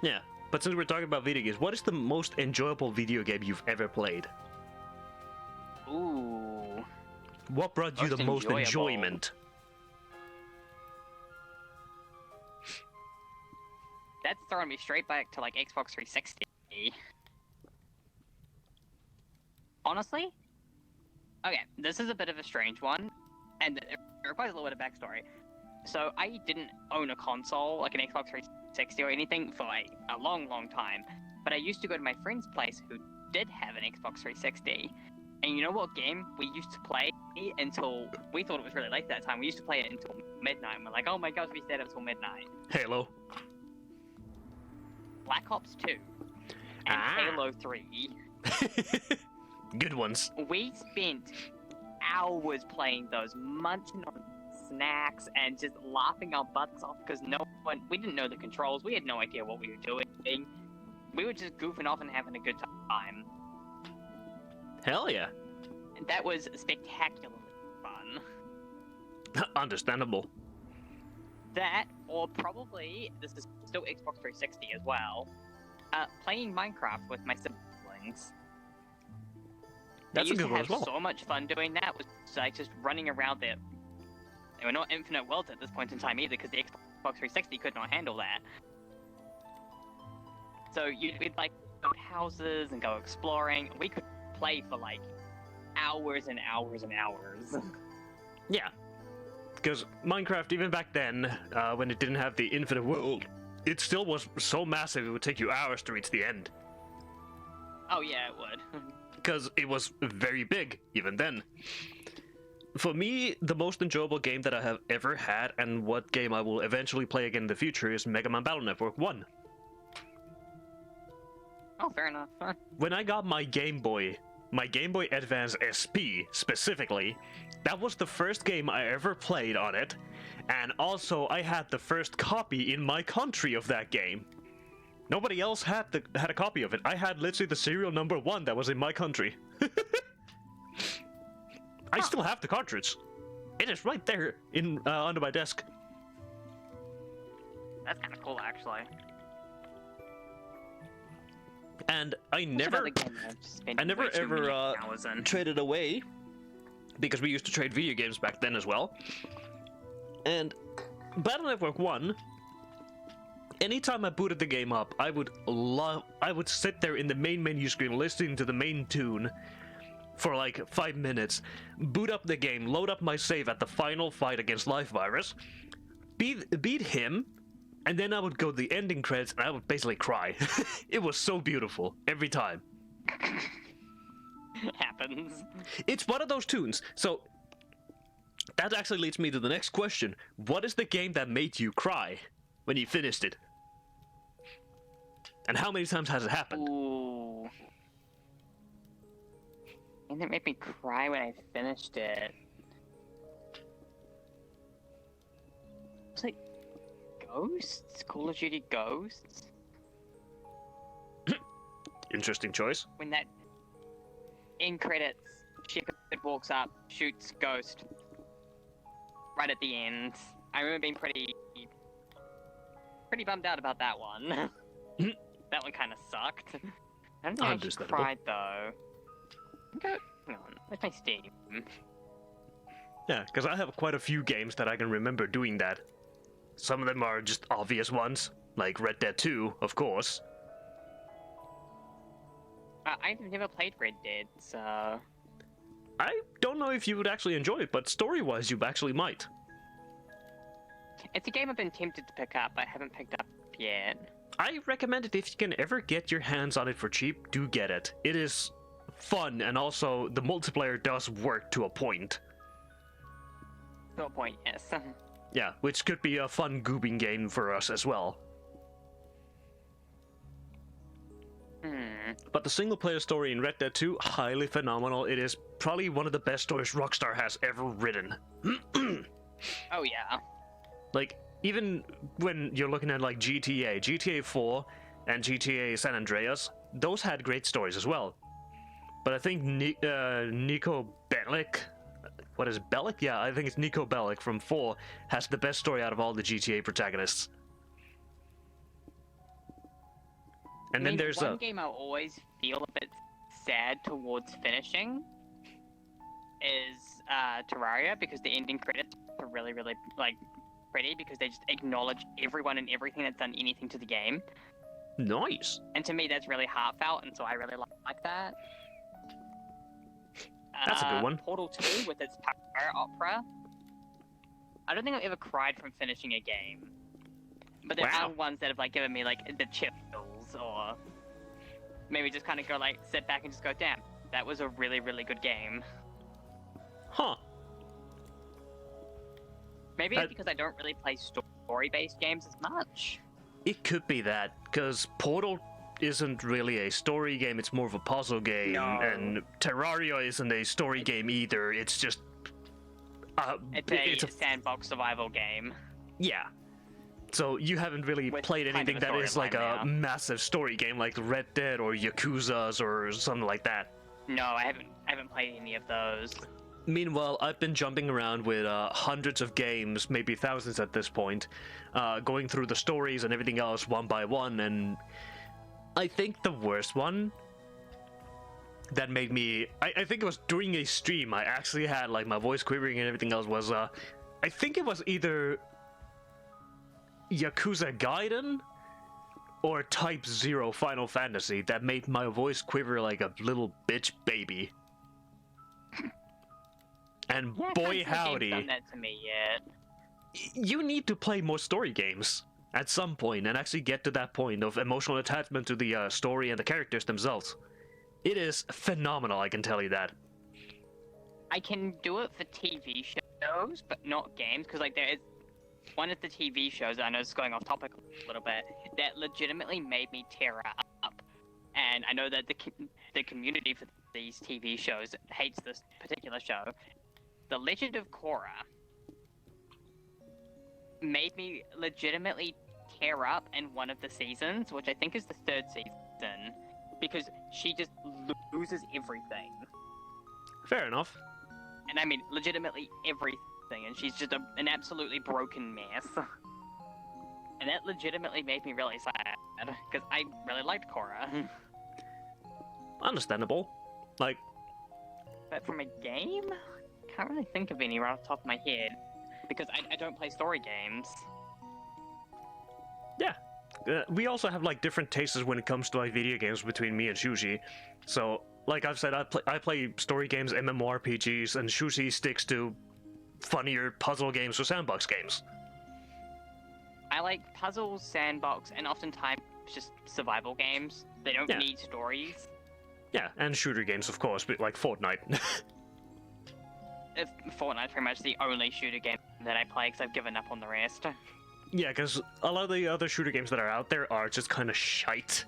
Yeah, but since we're talking about video games, what is the most enjoyable video game you've ever played? Ooh. What brought you the most enjoyable. enjoyment? That's throwing me straight back to, like, Xbox 360. Honestly? Okay, this is a bit of a strange one, and it requires a little bit of backstory. So, I didn't own a console, like an Xbox 360 or anything, for a long, long time. But I used to go to my friend's place who did have an Xbox 360. And you know what game we used to play until we thought it was really late that time. We used to play it until midnight, and we're like, oh my gosh, we stayed up till midnight. Halo. Black Ops 2 and Halo 3. Good ones. We spent hours playing those, munching on snacks and just laughing our butts off because we didn't know the controls. We had no idea what we were doing. We were just goofing off and having a good time. Hell yeah. That was spectacularly fun. Understandable. That, or probably, this is still Xbox 360 as well, playing Minecraft with my siblings. That's a good one as well. We used to have so much fun doing that, was like just running around there. They were not infinite worlds at this point in time either, because the Xbox 360 could not handle that. So we'd like build houses and go exploring. We could play for like hours and hours and hours. Yeah. Because Minecraft, even back then, when it didn't have the infinite world, it still was so massive it would take you hours to reach the end. Oh yeah, it would. Because it was very big, even then. For me, the most enjoyable game that I have ever had, and what game I will eventually play again in the future, is Mega Man Battle Network 1. Oh, fair enough. When I got my Game Boy Advance SP, specifically, that was the first game I ever played on it, and also I had the first copy in my country of that game. Nobody else had a copy of it. I had literally the serial number 1 that was in my country. I still have the cartridge. It is right there under my desk. That's kind of cool, actually. And I never ever traded away, because we used to trade video games back then as well. And Battle Network 1, anytime I booted the game up, I would sit there in the main menu screen listening to the main tune for like 5 minutes, boot up the game, load up my save at the final fight against Life Virus, beat him, and then I would go to the ending credits and I would basically cry. It was so beautiful every time. It happens. It's one of those tunes. So that actually leads me to the next question. What is the game that made you cry when you finished it? And how many times has it happened? Ooh. And it made me cry when I finished it. It's like Ghosts? Call of Duty Ghosts? Interesting choice. When that end credits, Shepard walks up, shoots Ghost right at the end. I remember being pretty bummed out about that one. That one kind of sucked. I don't think I just cried though. Hang on, where's my Steam? Yeah, because I have quite a few games that I can remember doing that. Some of them are just obvious ones, like Red Dead 2, of course. I've never played Red Dead, so... I don't know if you would actually enjoy it, but story-wise you actually might. It's a game I've been tempted to pick up, but haven't picked up yet. I recommend it if you can ever get your hands on it for cheap, do get it. It is fun, and also the multiplayer does work to a point. To a point, yes. Yeah, which could be a fun goobing game for us as well. But the single-player story in Red Dead 2, highly phenomenal. It is probably one of the best stories Rockstar has ever written. Oh yeah. Like, even when you're looking at like GTA 4 and GTA San Andreas, those had great stories as well. But I think Nico Bellic, what is it, Bellic? Yeah, I think it's Nico Bellic from 4 has the best story out of all the GTA protagonists. And then there's one game I always feel a bit sad towards finishing is Terraria, because the ending credits are really, really like pretty, because they just acknowledge everyone and everything that's done anything to the game. Nice. And to me, that's really heartfelt, and so I really like that. That's a good one. Portal 2 with its power opera. I don't think I've ever cried from finishing a game, but there are ones that have like given me like the chills, or maybe just kind of go like sit back and just go, damn, that was a really, really good game. Huh. Maybe it's because I don't really play story-based games as much. It could be that, because Portal isn't really a story game, it's more of a puzzle game, No. and Terraria isn't a story game either, it's just... It's a sandbox survival game. Yeah. So you haven't really With played kind of anything a that is like storyline a now. massive story game like Red Dead or Yakuza's or something like that. No, I haven't played any of those. Meanwhile, I've been jumping around with hundreds of games, maybe thousands at this point, going through the stories and everything else one by one, and I think the worst one that made me... I think it was during a stream, I actually had like my voice quivering and everything else was... I think it was either Yakuza Gaiden or Type 0 Final Fantasy that made my voice quiver like a little bitch baby. And Yeah, boy Type 0 game's howdy, done that to me yet. you need to play more story games at some point and actually get to that point of emotional attachment to the story and the characters themselves. It is phenomenal, I can tell you that. I can do it for TV shows, but not games, because like there is one of the TV shows, I know it's going off topic a little bit, that legitimately made me tear up. And I know that the community for these TV shows hates this particular show. The Legend of Korra made me legitimately tear up in one of the seasons, which I think is the 3rd season, because she just loses everything. Fair enough. And I mean, legitimately everything, and she's just an absolutely broken mess. And that legitimately made me really sad, because I really liked Korra. Understandable. Like, But from a game, can't really think of any right off the top of my head, because I don't play story games. yeah. We also have like different tastes when it comes to like video games between me and Shuji. So, like I've said, I play story games, MMORPGs, and Shuji sticks to funnier puzzle games or sandbox games. I like puzzles, sandbox, and oftentimes just survival games. They don't Yeah. need stories. Yeah, and shooter games, of course, but like Fortnite. Fortnite's pretty much the only shooter game that I play, because I've given up on the rest. Yeah, because a lot of the other shooter games that are out there are just kind of shite.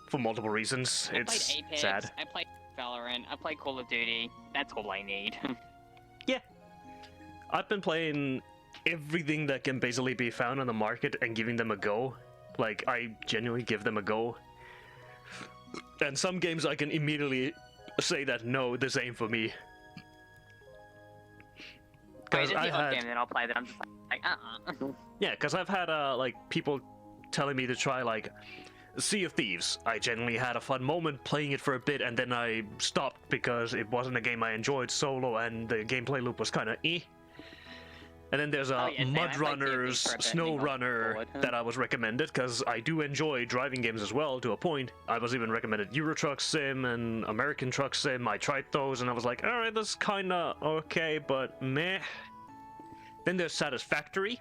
For multiple reasons. I It's played Apex, sad. I played Valorant, I played Call of Duty. That's all I need. I've been playing everything that can basically be found on the market and giving them a go. Like, I genuinely give them a go. And some games I can immediately say that, no, this ain't for me. There's Because the odd game that I'll play that I'm just like, Yeah, because I've had, like, people telling me to try, like, Sea of Thieves. I genuinely had a fun moment playing it for a bit, and then I stopped because it wasn't a game I enjoyed solo, and the gameplay loop was kind of eh. And then there's Oh, yeah, same. I Mud played Runners, Sea of Thieves for a bit, Snow and then got Runner bored. that I was recommended, because I do enjoy driving games as well, to a point. I was even recommended Euro Truck Sim and American Truck Sim. I tried those, and I was like, alright, that's kinda okay, but meh. Then there's Satisfactory.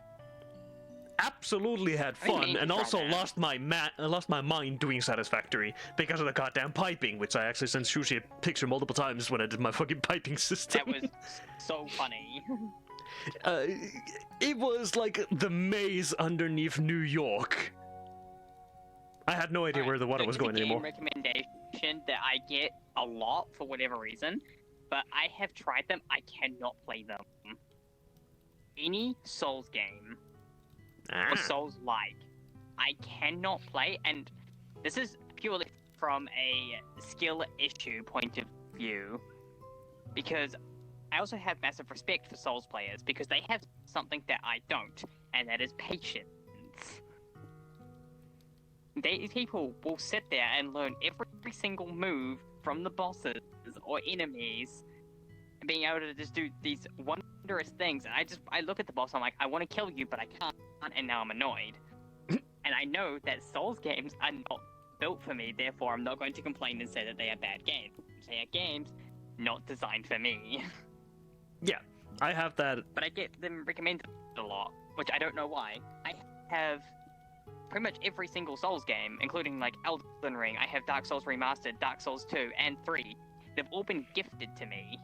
Absolutely had I mean, fun, you and can try also that. lost my mind doing Satisfactory because of the goddamn piping, which I actually sent Sushi a picture multiple times when I did my fucking piping system. that was so funny. It was like the maze underneath New York. I had no idea where the water was going It's a anymore. game recommendation that I get a lot for whatever reason, but I have tried them. I cannot play them. Any Souls game or Souls-like, I cannot play, and this is purely from a skill issue point of view, because I also have massive respect for Souls players, because they have something that I don't, and that is patience. These people will sit there and learn every single move from the bosses or enemies, and being able to just do these wondrous things. And I look at the boss, I'm like, I want to kill you, but I can't, and now I'm annoyed. And I know that Souls games are not built for me, therefore I'm not going to complain and say that they are bad games. They are games not designed for me. Yeah, I have that. But I get them recommended a lot, which I don't know why. I have pretty much every single Souls game, including like Elden Ring. I have Dark Souls Remastered, Dark Souls 2, and 3. They've all been gifted to me.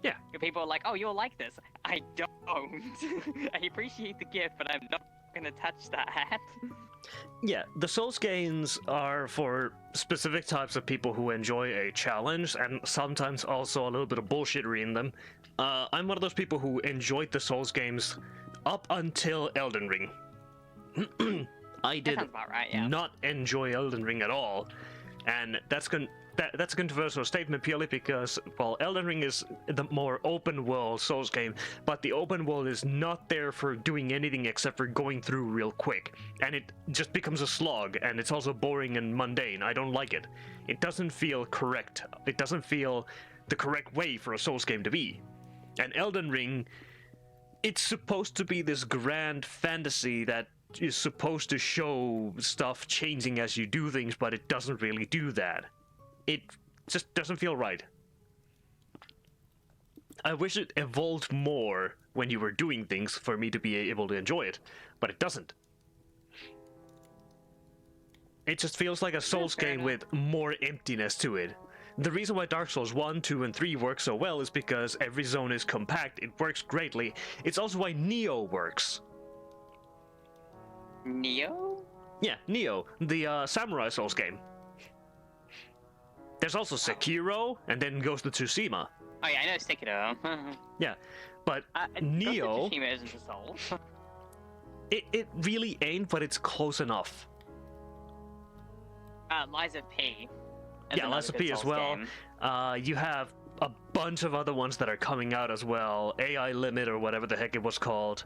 Yeah. And people are like, oh, you'll like this. I don't. I appreciate the gift, but I'm not gonna touch that. Yeah, the Souls games are for specific types of people who enjoy a challenge and sometimes also a little bit of bullshittery in them. I'm one of those people who enjoyed the Souls games up until Elden Ring. I That did sounds about right, yeah. not enjoy Elden Ring at all, and that's a controversial statement purely because, well, Elden Ring is the more open world Souls game, but the open world is not there for doing anything except for going through real quick, and it just becomes a slog, and it's also boring and mundane. I don't like it. It doesn't feel correct. It doesn't feel the correct way for a Souls game to be. And Elden Ring, it's supposed to be this grand fantasy that is supposed to show stuff changing as you do things, but it doesn't really do that. It just doesn't feel right. I wish it evolved more when you were doing things for me to be able to enjoy it, but it doesn't. It just feels like a Souls game with more emptiness to it. The reason why Dark Souls 1, 2, and 3 work so well is because every zone is compact, it works greatly. It's also why Nioh works. Neo? Yeah, Nioh, the Samurai Souls game. There's also Sekiro, and then Ghost of Tsushima. Oh yeah, I know Sekiro. Yeah, but Ghost of Nioh, Tsushima isn't a Souls. it really ain't, but it's close enough. Lies of P. is Yeah, another Lies of good P as Souls well. game. You have a bunch of other ones that are coming out as well. AI Limit or whatever the heck it was called.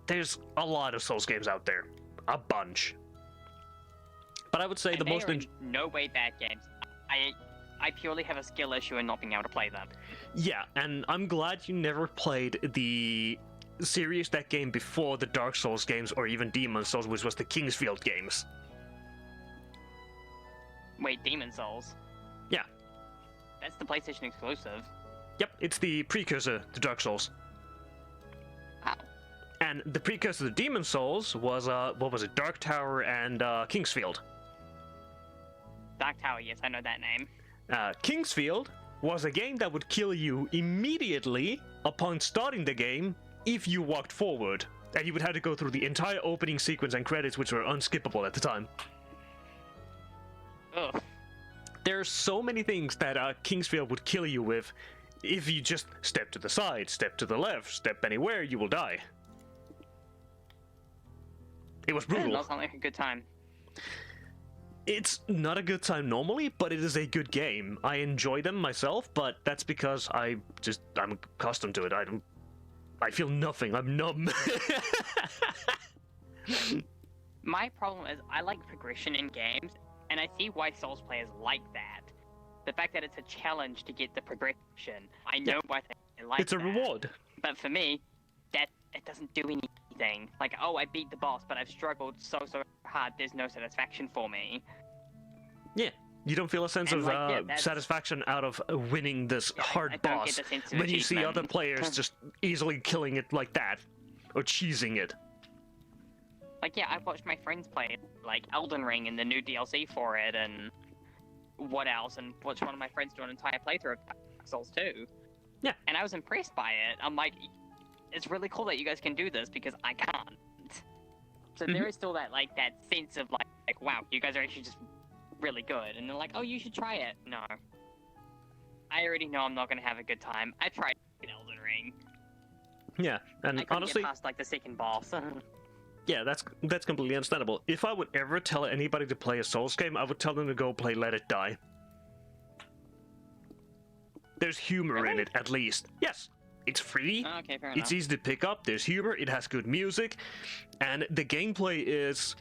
There's a lot of Souls games out there. A bunch. But I would say And the they most... are in no way bad games. I purely have a skill issue in not being able to play them. Yeah, and I'm glad you never played the series that game before the Dark Souls games or even Demon Souls, which was the Kingsfield games. Wait, Demon Souls? Yeah. That's the PlayStation exclusive. Yep, it's the precursor to Dark Souls. Wow. And the precursor to Demon Souls was, what was it, Dark Tower and Kingsfield. Dark Tower, yes, I know that name. Kingsfield was a game that would kill you immediately upon starting the game if you walked forward. And you would have to go through the entire opening sequence and credits, which were unskippable at the time. Ugh. There's so many things that Kingsfield would kill you with. If you just step to the side, step to the left, step anywhere, you will die. It was brutal. That sounds like a good time. It's not a good time normally, but it is a good game. I enjoy them myself, but that's because I'm accustomed to it. I feel nothing. I'm numb. My problem is I like progression in games, and I see why Souls players like that. The fact that it's a challenge to get the progression, I know why they like It's a that. reward. But for me, it doesn't do anything. Like, oh, I beat the boss, but I've struggled so hard, there's no satisfaction for me. Yeah, you don't feel a sense And of satisfaction out of winning this hard I don't boss get the sense of when you see achievement. other players just easily killing it like that, or cheesing it. Like, yeah, I've watched my friends play, like, Elden Ring and the new DLC for it, and what else, and watched one of my friends do an entire playthrough of Dark Souls 2. Yeah. And I was impressed by it. I'm like, it's really cool that you guys can do this, because I can't. So there is still that, like, that sense of, like, wow, you guys are actually just really good. And they're like, oh, you should try it. No. I already know I'm not going to have a good time. I tried Elden Ring. Yeah, and I couldn't honestly, get past, like, the second boss. yeah, that's completely understandable. If I would ever tell anybody to play a Souls game, I would tell them to go play Let It Die. There's humor in Really? it, at least. Yes, it's free. Okay, fair It's enough. easy to pick up. There's humor. It has good music, and the gameplay is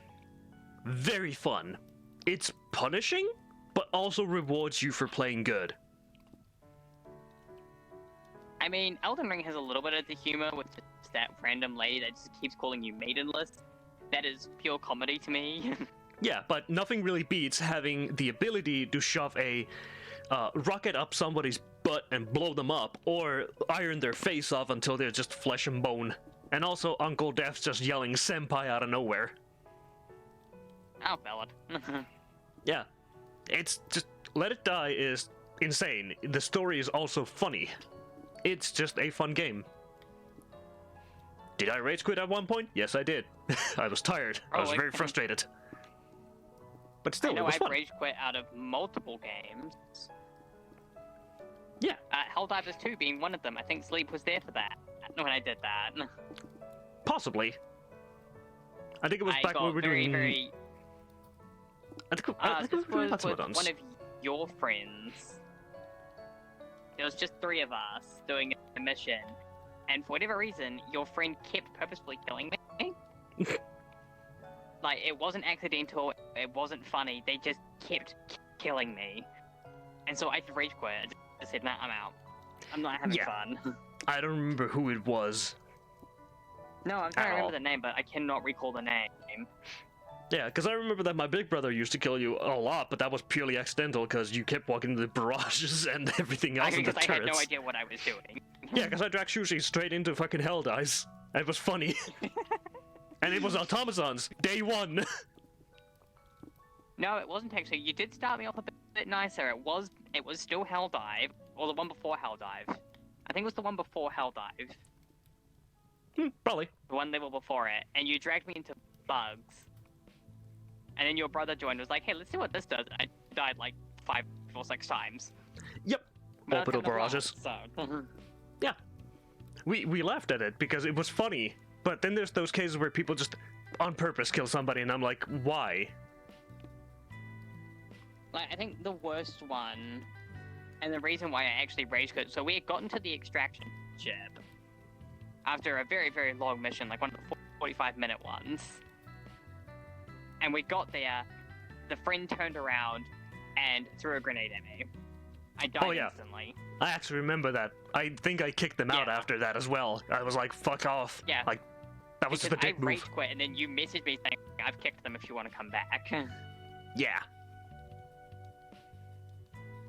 very fun. It's punishing, but also rewards you for playing good. I mean, Elden Ring has a little bit of the humor with just that random lady that just keeps calling you maidenless. That is pure comedy to me. Yeah, but nothing really beats having the ability to shove a rocket up somebody's butt and blow them up, or iron their face off until they're just flesh and bone. And also Uncle Death's just yelling senpai out of nowhere. Oh, valid. Yeah, it's just... Let It Die is insane. The story is also funny. It's just a fun game. Did I rage quit at one point? Yes, I did. I was tired. I was very frustrated. But still, I know it was I've fun. rage quit out of multiple games. Yeah. Helldivers 2 being one of them. I think Sleep was there for that when I did that. Possibly. I think it was I back got when we were doing... very... I think we this were doing was lots of with add-ons. one of your friends. There was just 3 of us doing a mission, and for whatever reason, your friend kept purposefully killing me. Like, it wasn't accidental, it wasn't funny, they just kept killing me. And so I just rage quit. I said, nah, I'm out. I'm not having fun. I don't remember who it was. No, I'm trying to remember the name, but I cannot recall the name. Yeah, because I remember that my big brother used to kill you a lot, but that was purely accidental because you kept walking into the barrages and everything else in the Because I turrets. had no idea what I was doing. Yeah, because I dragged Sushi straight into fucking Hell Dice. It was funny. And it was automatons, day 1. No, it wasn't actually. You did start me off a bit nicer. It was still Helldive, or the one before Helldive. I think it was the one before Helldive. Probably. The one level before it, and you dragged me into bugs. And then your brother joined and was like, hey, let's see what this does. And I died like 5 or 6 times. Yep. Orbital barrages. So. Yeah. We laughed at it because it was funny. But then there's those cases where people just on purpose kill somebody and I'm like, why? Like, I think the worst one, and the reason why I actually rage quit, so we had gotten to the extraction ship after a very, very long mission, like one of the 45-minute ones. And we got there, the friend turned around and threw a grenade at me. I died instantly. I actually remember that. I think I kicked them out after that as well. I was like, fuck off. Yeah. Like, that was just a dick I move. rage quit, and then you messaged me saying, I've kicked them if you want to come back. Yeah.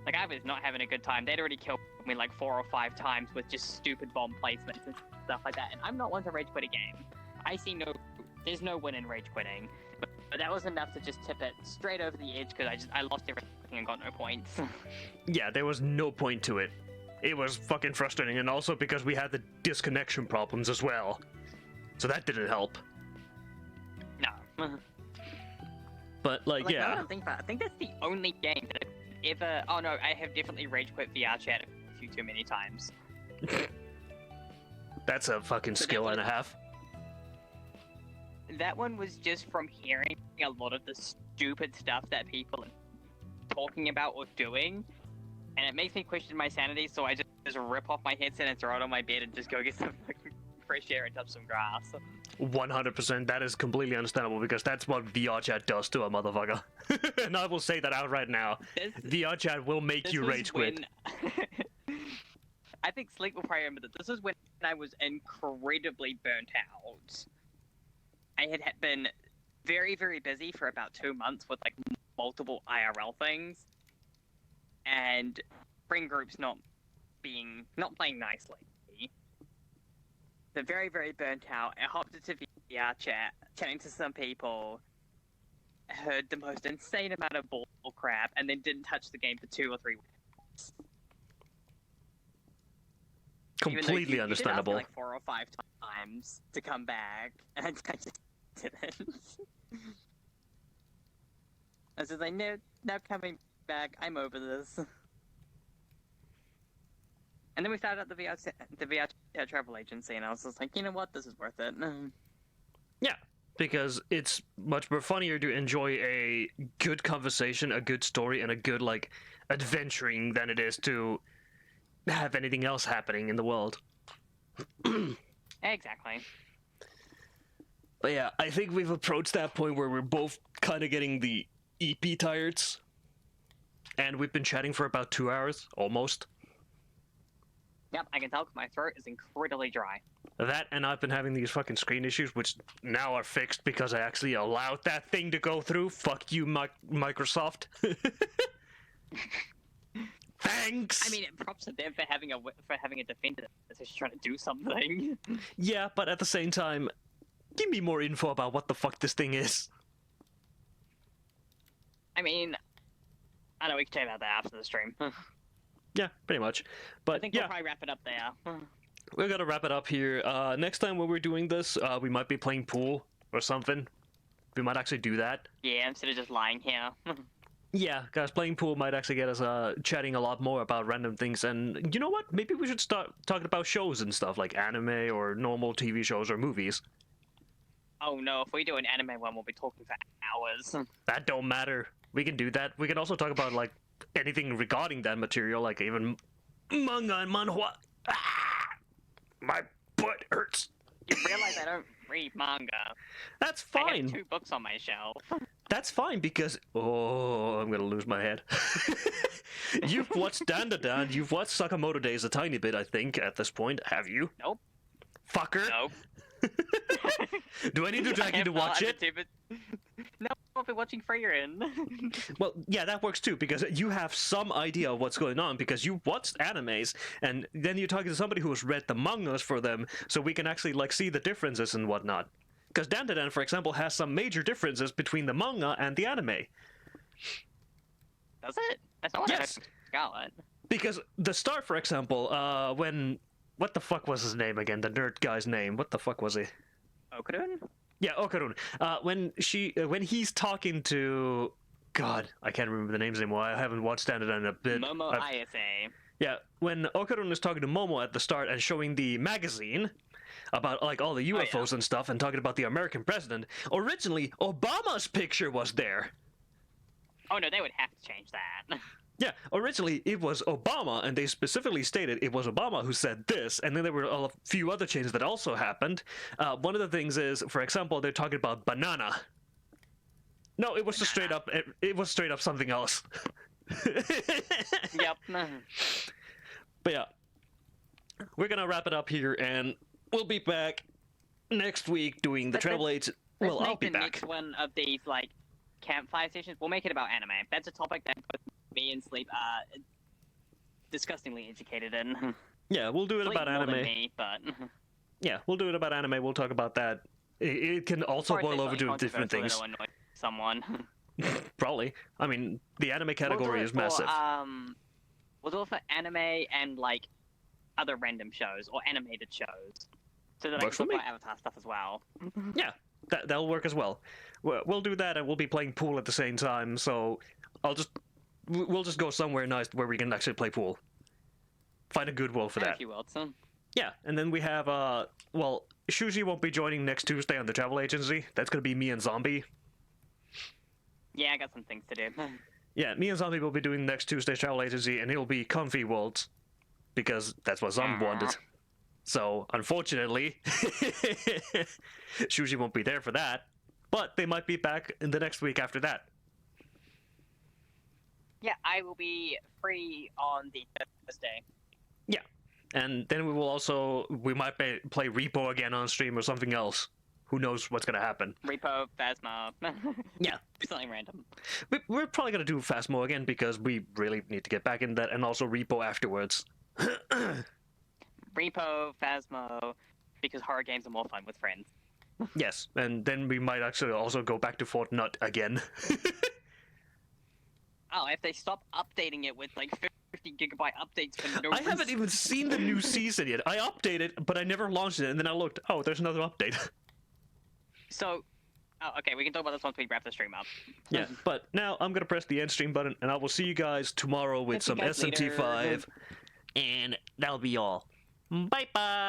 Like, I was not having a good time. They'd already killed me like 4 or 5 times with just stupid bomb placements and stuff like that. And I'm not one to rage quit a game. I see there's no win in rage quitting. But that was enough to just tip it straight over the edge because I lost everything and got no points. Yeah, there was no point to it. It was fucking frustrating, and also because we had the disconnection problems as well. So that didn't help. No. But, like, Now yeah. that I think about it, I think that's the only game that I've ever... Oh no, I have definitely rage quit VR chat a few too many times. That's a fucking skill and a half. That one was just from hearing a lot of the stupid stuff that people are talking about or doing, and it makes me question my sanity, so I just rip off my headset and throw it on my bed and just go get some fucking fresh air and touch some grass. 100%, that is completely understandable because that's what VR chat does to a motherfucker. And I will say that out right now. VR chat will make you rage quit. I think Sleep will probably remember that. This was when I was incredibly burnt out. I had been very, very busy for about 2 months with like multiple IRL things, and friend groups not playing nicely. So very, very burnt out. I hopped into VR chat, chatting to some people, heard the most insane amount of bull crap, and then didn't touch the game for 2 or 3 weeks. Completely you understandable. Did ask me, like 4 or 5 times to come back, and I just didn't. I was just like, no, not coming back. I'm over this. And then we started up the VR travel agency, and I was just like, you know what, this is worth it. Yeah, because it's much more funnier to enjoy a good conversation, a good story, and a good, like, adventuring than it is to have anything else happening in the world. Exactly. But yeah, I think we've approached that point where we're both kind of getting the EP tireds. And we've been chatting for about 2 hours, almost. Yep, I can tell because my throat is incredibly dry. That, and I've been having these fucking screen issues, which now are fixed because I actually allowed that thing to go through. Fuck you, Microsoft. Thanks! I mean, props to them for having a defender that's just trying to do something. Yeah, but at the same time, give me more info about what the fuck this thing is. I mean, I know we can chat about that after the stream. Yeah, pretty much. But I think yeah, we'll probably wrap it up there. we're gonna wrap it up here. Next time when we're doing this, we might be playing pool or something. We might actually do that. Yeah, instead of just lying here. Yeah, guys, playing pool might actually get us chatting a lot more about random things. And you know what? Maybe we should start talking about shows and stuff like anime or normal TV shows or movies. Oh no, if we do an anime one, we'll be talking for hours. That don't matter. We can do that. We can also talk about like anything regarding that material, like even manga and manhwa. Ah! My butt hurts. You realize I don't read manga. That's I fine. have 2 books on my shelf. That's fine because I'm gonna lose my head. You've watched Dandadan. You've watched Sakamoto Days a tiny bit, I think, at this point. Have you? Nope. Fucker. Nope. Do I need to drag you to watch it? No, I'll be watching Freerin. Well, yeah, that works too, because you have some idea of what's going on, because you watched animes, and then you're talking to somebody who has read the mangas for them, so we can actually, like, see the differences and whatnot. Because Dandadan, for example, has some major differences between the manga and the anime. Does it? That's not what Yes. I got. Because the start, for example, when... What the fuck was his name again? The nerd guy's name. What the fuck was he? Okudun? Yeah, Okarun. When he's talking to... God, I can't remember the names anymore. I haven't watched Dandadan in a bit. Momo ISA. Yeah, when Okarun is talking to Momo at the start and showing the magazine about like all the UFOs and stuff and talking about the American president, originally Obama's picture was there. Oh no, they would have to change that. Yeah, originally it was Obama, and they specifically stated it was Obama who said this, and then there were a few other changes that also happened. One of the things is, for example, they're talking about banana. No, it was just straight up. It was straight up something else. Yep. But yeah, we're gonna wrap it up here, and we'll be back next week doing the travel aids. Well, Let's I'll make be the back. next one of these like campfire sessions. We'll make it about anime. That's a topic that both me and Sleep are disgustingly educated in. Yeah, we'll do it Sleep about more than anime. me, but Yeah, we'll do it about anime. We'll talk about that. It can also Or if boil it's over to something different things. controversial that'll annoy someone. Probably. I mean, the anime category We'll do it is massive. We'll do it for anime and like other random shows or animated shows, so that I can Works for talk me. about Avatar stuff as well. Yeah, that'll work as well. We'll do that, and we'll be playing pool at the same time. So we'll just go somewhere nice where we can actually play pool. Find a good world for that. If you will, so. Yeah, and then we have well, Shuji won't be joining next Tuesday on the travel agency. That's gonna be me and Zombie. Yeah, I got some things to do. Yeah, me and Zombie will be doing next Tuesday's travel agency, and it'll be comfy worlds, because that's what Zombie wanted. So, unfortunately, Shuji won't be there for that, but they might be back in the next week after that. Yeah, I will be free on the Thursday. Yeah, and then we might play Repo again on stream or something else. Who knows what's gonna happen? Repo, Phasma. Yeah. Something random. We're probably gonna do Phasmo again because we really need to get back in that, and also Repo afterwards. Repo, Phasmo, because horror games are more fun with friends. Yes, and then we might actually also go back to Fortnite again. Oh, if they stop updating it with like 50 gigabyte updates for no I reason. haven't even seen the new season yet. I updated, but I never launched it, and then I looked, oh, there's another update. So, okay, we can talk about this once we wrap the stream up. Yeah, but now I'm gonna press the end stream button, and I will see you guys tomorrow with Catch you some guys later. SMT5, and that'll be all. Bye bye.